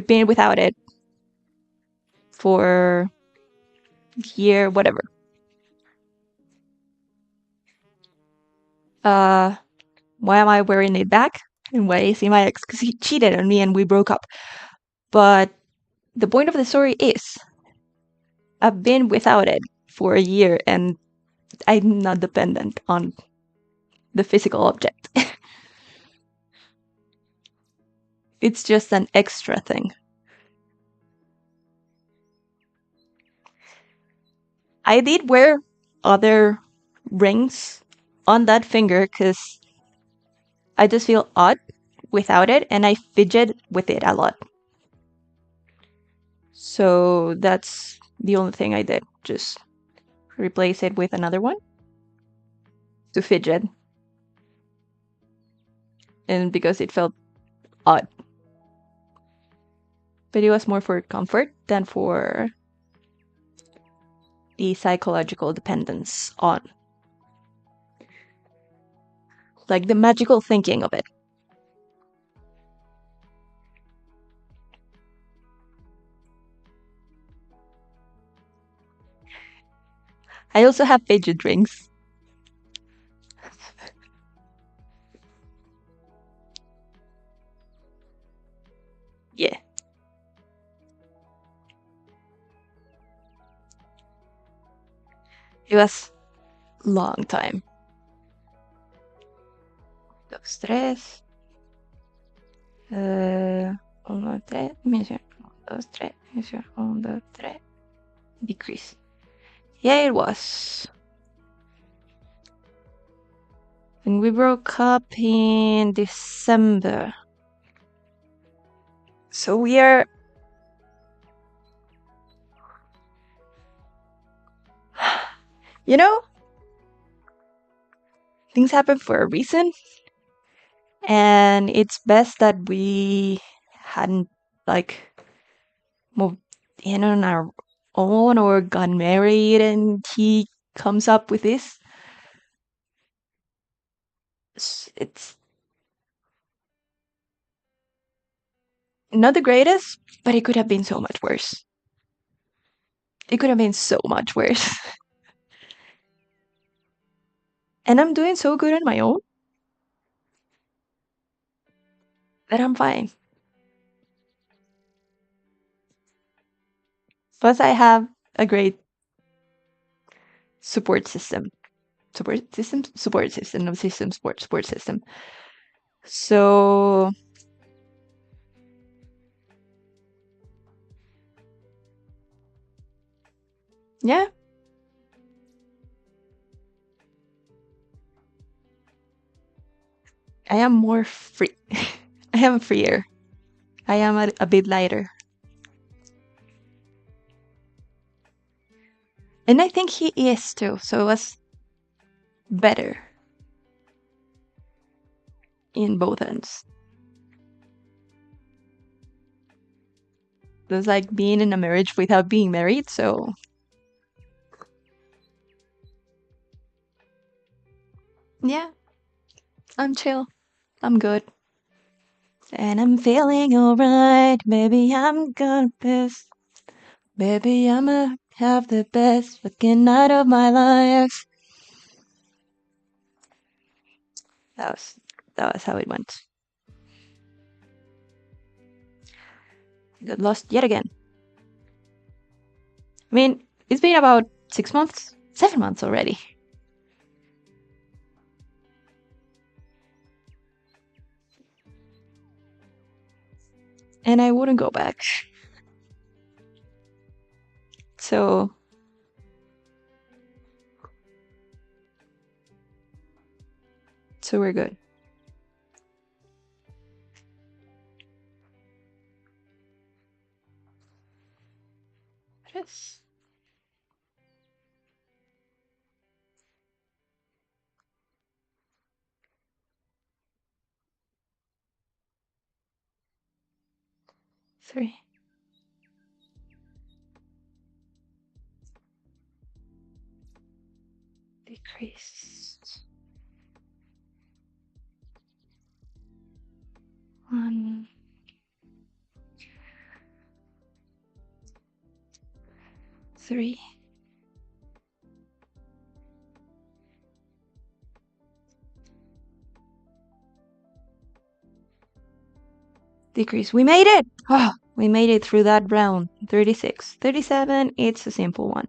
being without it for a year, whatever. Why am I wearing it back? And why is he my ex? Because he cheated on me and we broke up. But the point of the story is, I've been without it for a year and I'm not dependent on the physical object. It's just an extra thing. I did wear other rings on that finger because I just feel odd without it and I fidget with it a lot. So that's the only thing I did. Just replace it with another one to fidget. And because it felt odd. But it was more for comfort than for the psychological dependence on. Like the magical thinking of it. I also have fidget rings. Yeah. It was long time. Dos, tres. Uno, tres. Measure. Dos, tres. Measure. Un, dos, tres. Decrease. Yeah, it was. And we broke up in December. So we are. You know, things happen for a reason. And it's best that we hadn't, like, moved in on our own or got married and he comes up with this. It's not the greatest, but it could have been so much worse. It could have been so much worse. And I'm doing so good on my own that I'm fine. Plus, I have a great support system. Support system? Support system. No system, support system. So, yeah. I am more free. I am freer. I am a bit lighter. And I think he is too, so it was better in both ends. It was like being in a marriage without being married, so yeah, I'm chill. I'm good. And I'm feeling alright. Maybe I'm gonna piss. Baby, I'ma have the best fucking night of my life. That was how it went. Got lost yet again. I mean, it's been about 6 months, 7 months already. And I wouldn't go back. So we're good. Yes. 3. Decrease. 1. 3. Decrease. We made it! Oh, we made it through that round. 36. 37, it's a simple one.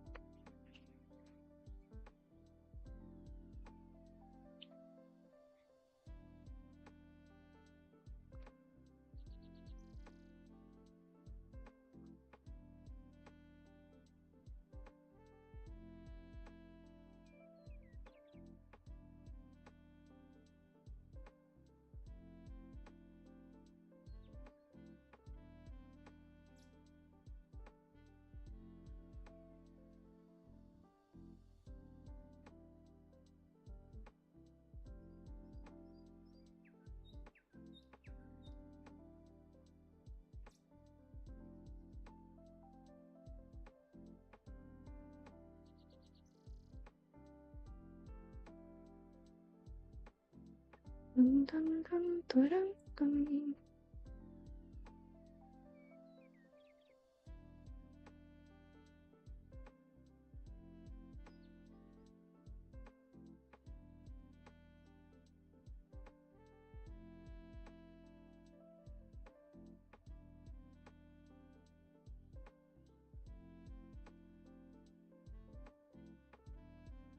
Dun, dun, dun, dun, dun, dun.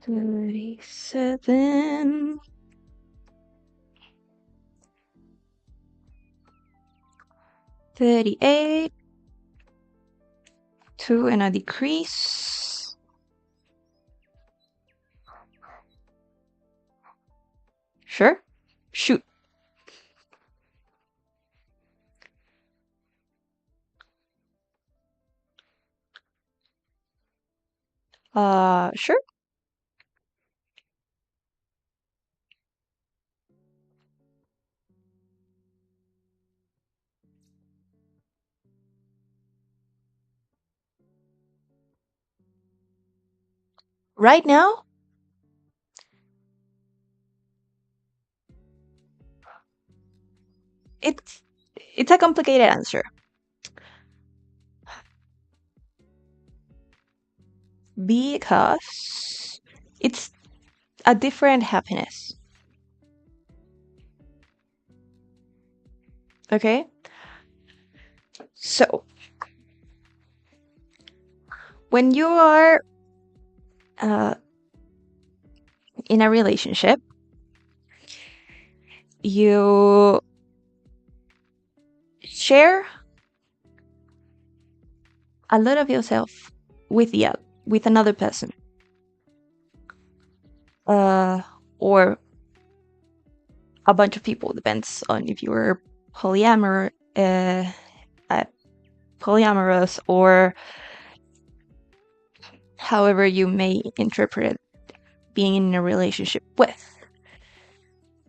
$37. 38. 2 and a decrease. Sure. Shoot. Sure. Right now, it's a complicated answer. Because it's a different happiness. Okay? So, when you are in a relationship, you share a lot of yourself with another person. Or a bunch of people, depends on if you're polyamorous or however you may interpret being in a relationship with.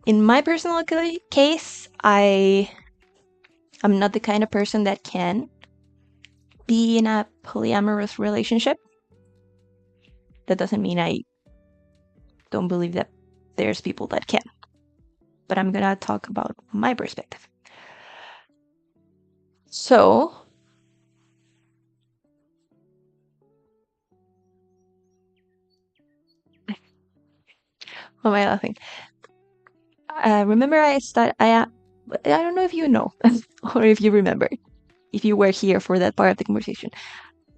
In my personal case, I'm not the kind of person that can be in a polyamorous relationship. That doesn't mean I don't believe that there's people that can. But I'm gonna talk about my perspective. So, why am I laughing? Remember I don't know if you know or if you remember, if you were here for that part of the conversation.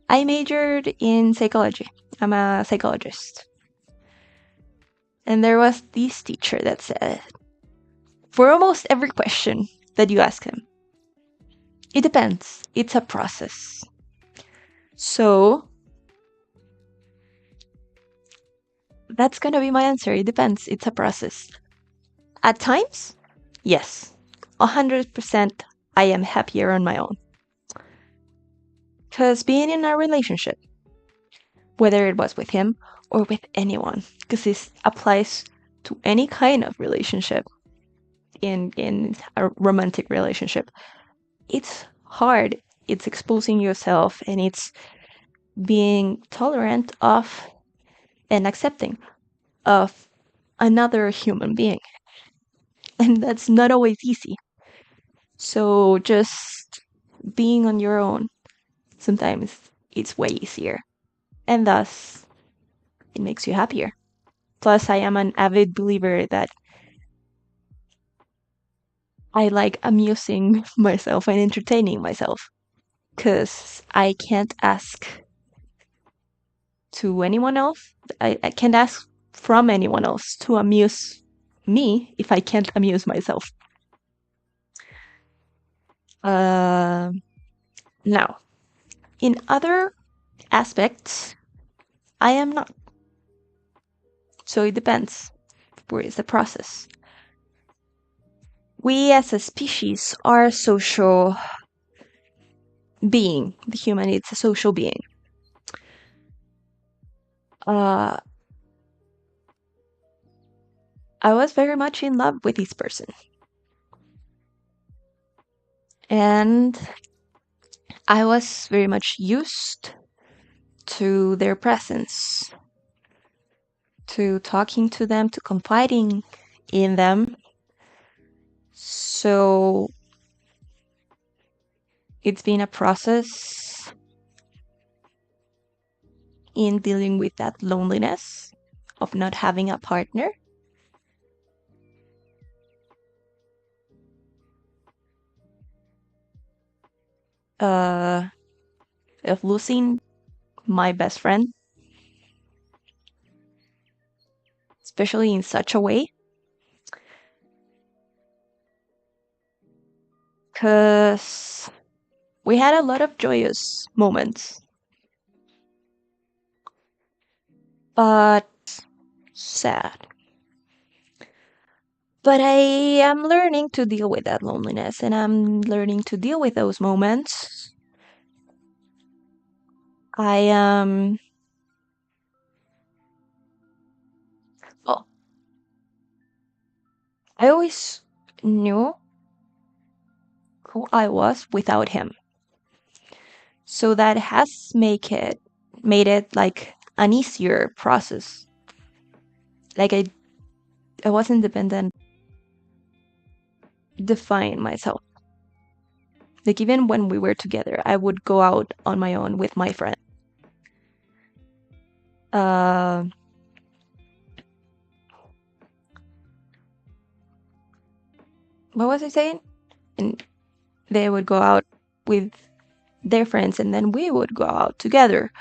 I majored in psychology. I'm a psychologist. And there was this teacher that said, for almost every question that you ask him, it depends. It's a process. So that's gonna be my answer. It depends. It's a process. At times, yes, 100% I am happier on my own. Because being in a relationship, whether it was with him or with anyone, because this applies to any kind of relationship, in a romantic relationship, it's hard it's exposing yourself, and it's being tolerant of and accepting of another human being. And that's not always easy. So just being on your own, sometimes it's way easier. And thus, it makes you happier. Plus, I am an avid believer that I like amusing myself and entertaining myself. Because I can't ask to anyone else. I can't ask from anyone else to amuse me if I can't amuse myself. Uh, Now, in other aspects, I am not. So it depends. Where is the process? We as a species are a social being. The human is a social being. I was very much in love with this person. And I was very much used to their presence, to talking to them, to confiding in them. So it's been a process in dealing with that loneliness of not having a partner. Of losing my best friend, especially in such a way. Because we had a lot of joyous moments, but sad. But I am learning to deal with that loneliness, and I'm learning to deal with those moments. I am. Well, I always knew who I was without him. So that has made it like an easier process. Like I wasn't dependent, define myself. Like even when we were together, I would go out on my own with my friend. Uh, what was I saying? And they would go out with their friends, and then we would go out together.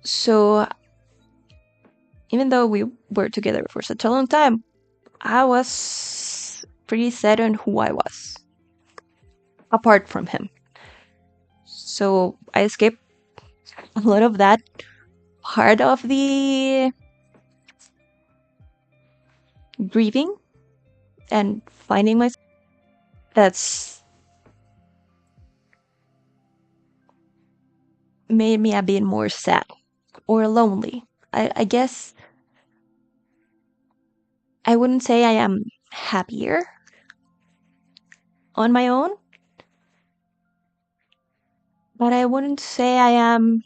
So even though we were together for such a long time, I was pretty set on who I was, apart from him. So I escaped a lot of that part of the grieving and finding myself. That's made me a bit more sad or lonely. I guess I wouldn't say I am happier on my own, but I wouldn't say I am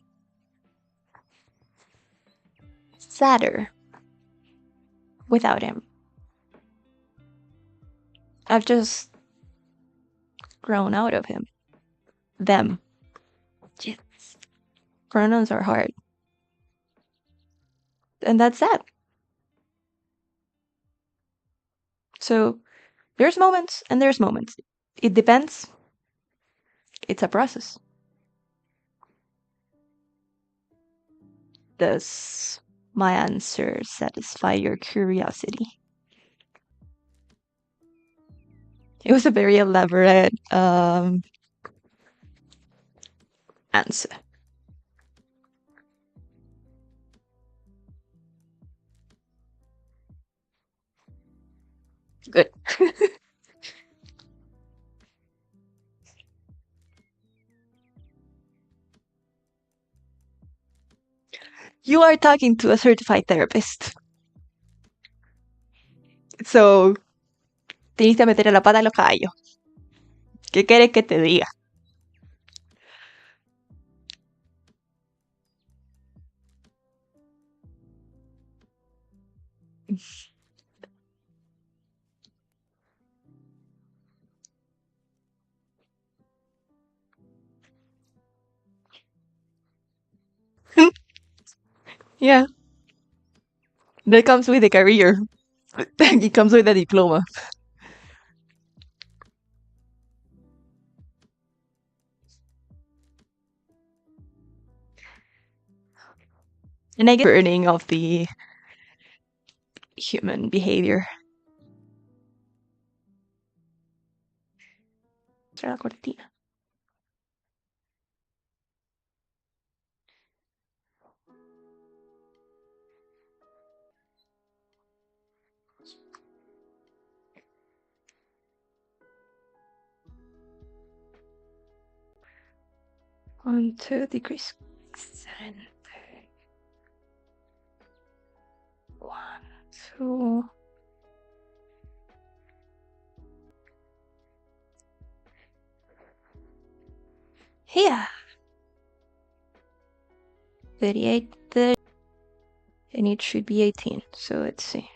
sadder without him. I've just grown out of him. Them. Yes. Pronouns are hard. And that's that. So there's moments and there's moments. It depends. It's a process. Does my answer satisfy your curiosity? It was a very elaborate answer. Good. You are talking to a certified therapist. So, te viniste a meter a la pata a los caballos. ¿Qué quieres que te diga? Yeah, that comes with a career. It comes with a diploma. And I get burning of the human behavior. Será la cortina. On to decrease. 7. 1, 2. Here. 38, 30. And it should be 18. So let's see.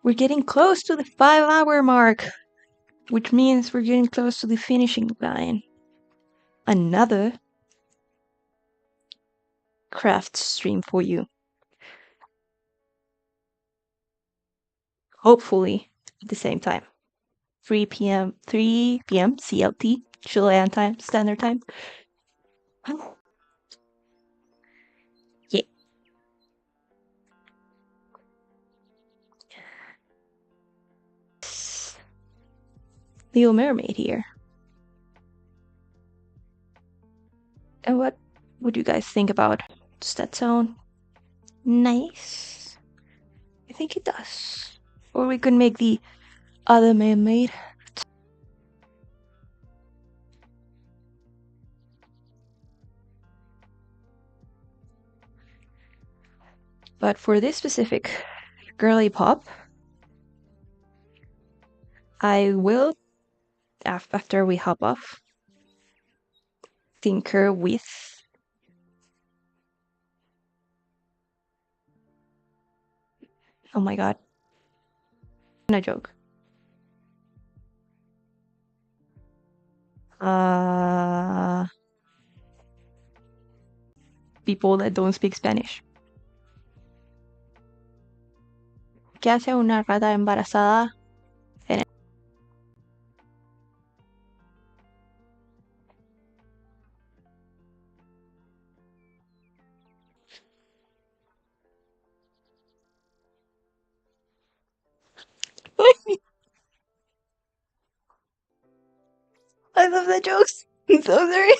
We're getting close to the 5-hour mark, which means we're getting close to the finishing line. Another craft stream for you. Hopefully at the same time. 3 p.m. CLT, Chilean time, standard time. Yeah. Little Mermaid here. And what would you guys think about? Does that sound nice? I think it does. Or we could make the other Mermaid. But for this specific girly pop, I will, after we hop off, tinker with oh my god, no joke. People that don't speak Spanish. ¿Qué hace una rata embarazada? I love the jokes. I'm so sorry.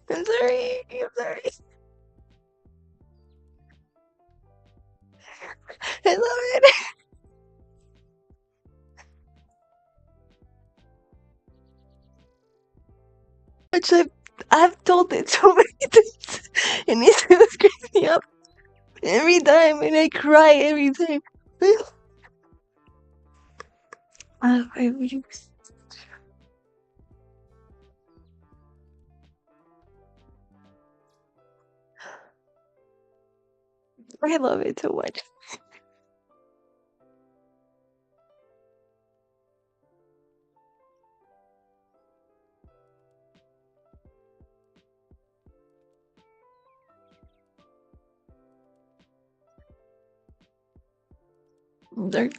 I'm sorry. I'm sorry. I love it. Which I've told it so many times, and it still screams me up every time, and I cry every time. I love it so much. There.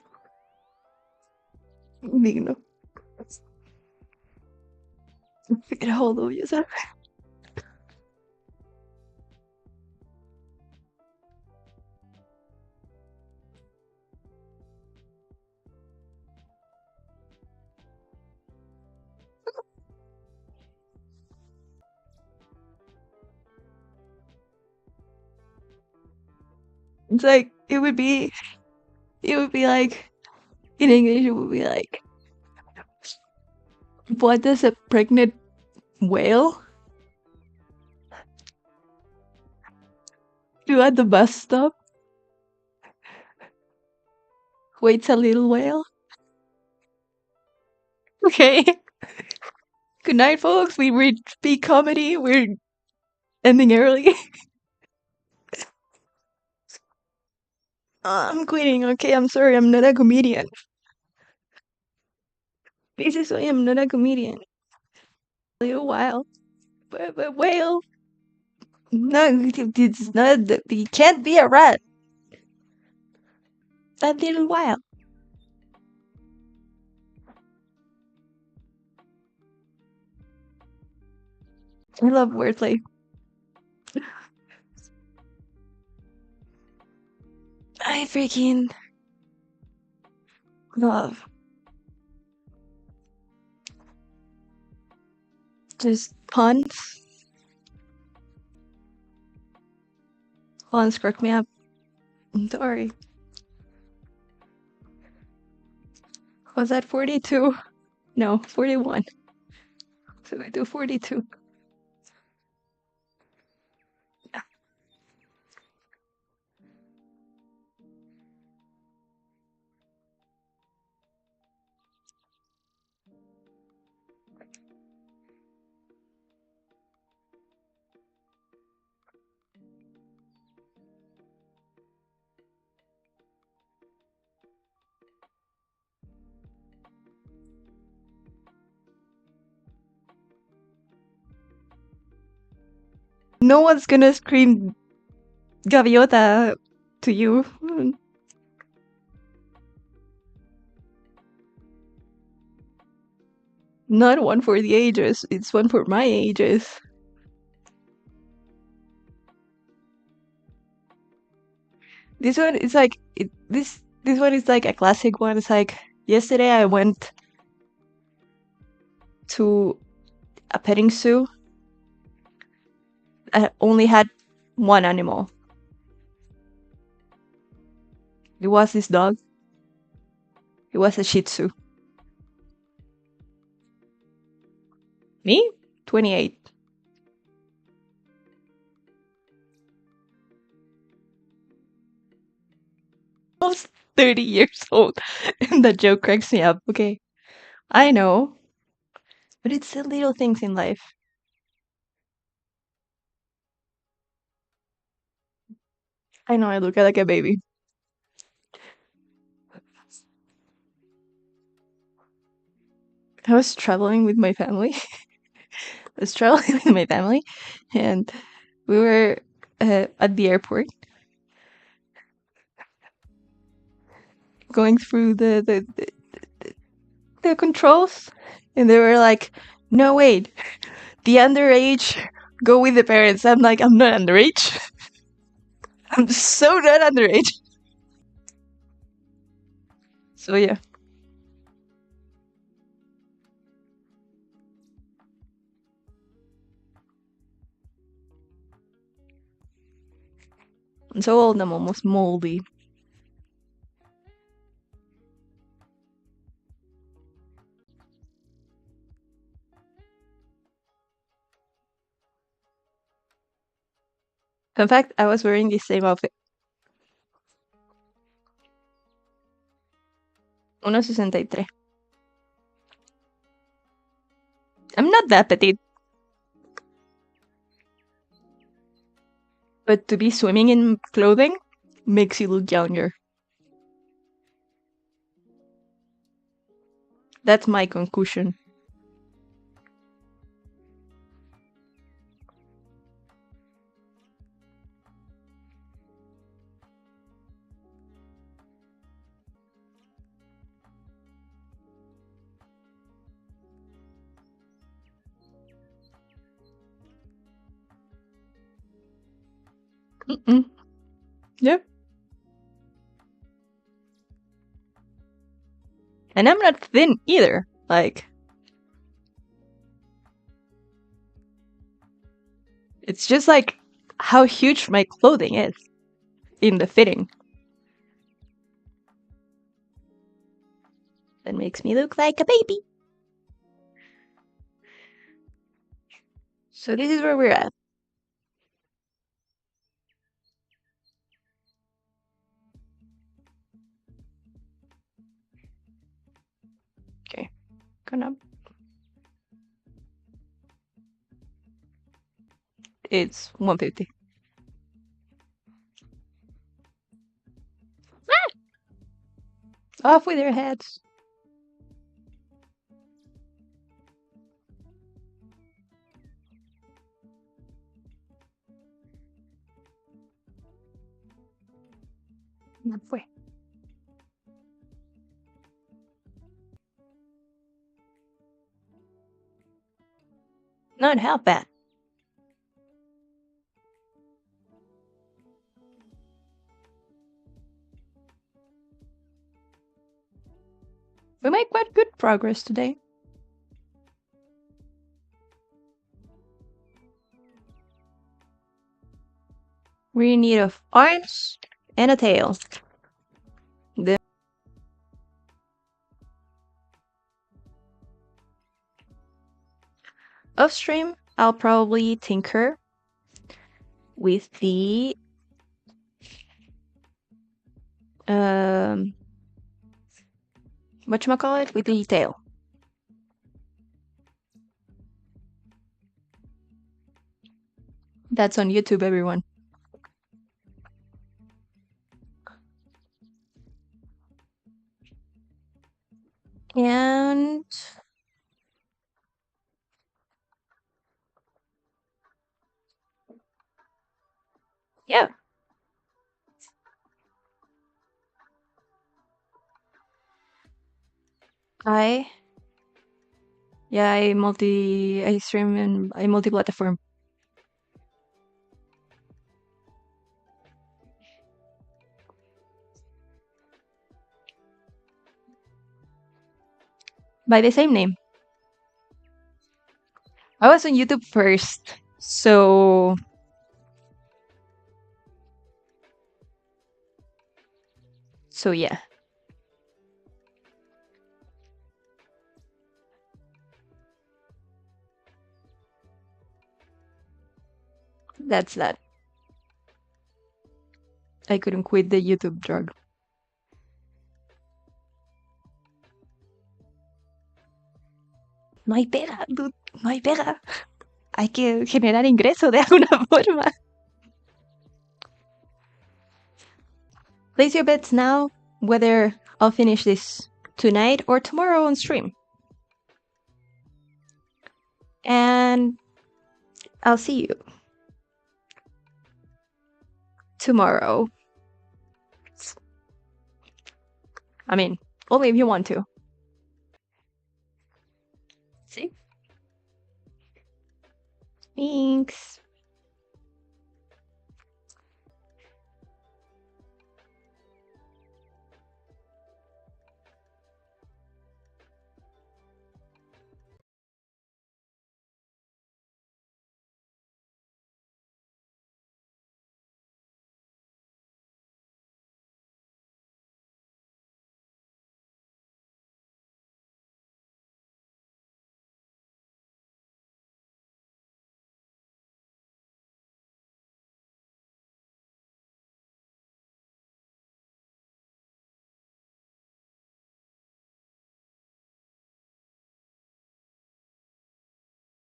Digno. Get a hold of yourself. It's like it would be like in English it would be like, what does a pregnant whale do at the bus stop? Waits a little whale. Okay. Good night, folks. We reached peak comedy. We're ending early. I'm quitting. Okay, I'm sorry. I'm not a comedian. This is why I'm not a comedian. A little while. But whale. No, it's not. You can't be a rat. A little while. I love wordplay. I freaking love just puns. Puns crack me up. I'm sorry. Was that 42? No, 41. So I do 42. Yeah. No one's gonna scream gaviota to you. Not one for the ages, it's one for my ages. This one is like this one is like a classic one. It's like yesterday I went to a petting zoo. I only had one animal. It was this dog. It was a Shih Tzu. Me? 28. I was 30 years old. And that joke cracks me up. Okay. I know. But it's the little things in life. I know I look like a baby. I was traveling with my family. I was traveling with my family, and we were at the airport going through the controls, and they were like, "No, wait, the underage go with the parents." I'm like, I'm not underage. I'm so not underage. So yeah. I'm so old, I'm almost moldy. In fact, I was wearing the same outfit. 1.63. I'm not that petite. But to be swimming in clothing makes you look younger. That's my conclusion. Yep. And I'm not thin either. Like, it's just like how huge my clothing is in the fitting. That makes me look like a baby. So this is where we're at. Okay, gonna. It's 150. Off with their heads. No fue. Not half bad. We made quite good progress today. We're in need of arms and a tail. Then off stream, I'll probably tinker with the whatchamacallit, with the tail. That's on YouTube, everyone. And yeah. I stream and I multi-platform. By the same name. I was on YouTube first, so yeah. That's that. I couldn't quit the YouTube drug. No hay pega, dude. No hay pega. Hay que generar ingreso de alguna forma. Place your bets now whether I'll finish this tonight or tomorrow on stream. And I'll see you tomorrow. I mean, only if you want to. See? Thanks.